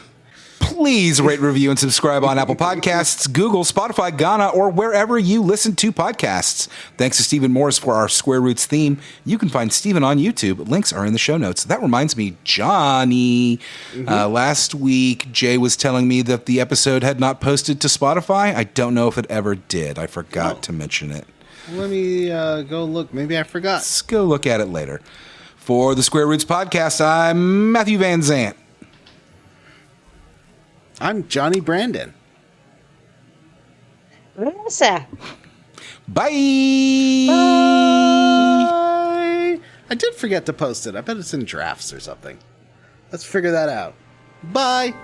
Please rate, review, and subscribe on Apple Podcasts, Google, Spotify, Ghana, or wherever you listen to podcasts. Thanks to Stephen Morris for our Square Roots theme. You can find Stephen on YouTube. Links are in the show notes. That reminds me, Johnny. Last week, Jay was telling me that the episode had not posted to Spotify. I don't know if it ever did. I forgot to mention it. Let me go look. Maybe I forgot. Let's go look at it later. For the Square Roots Podcast, I'm Matthew Van Zant. I'm Johnny Brandon. Vanessa. Bye. Bye. I did forget to post it. I bet it's in drafts or something. Let's figure that out. Bye.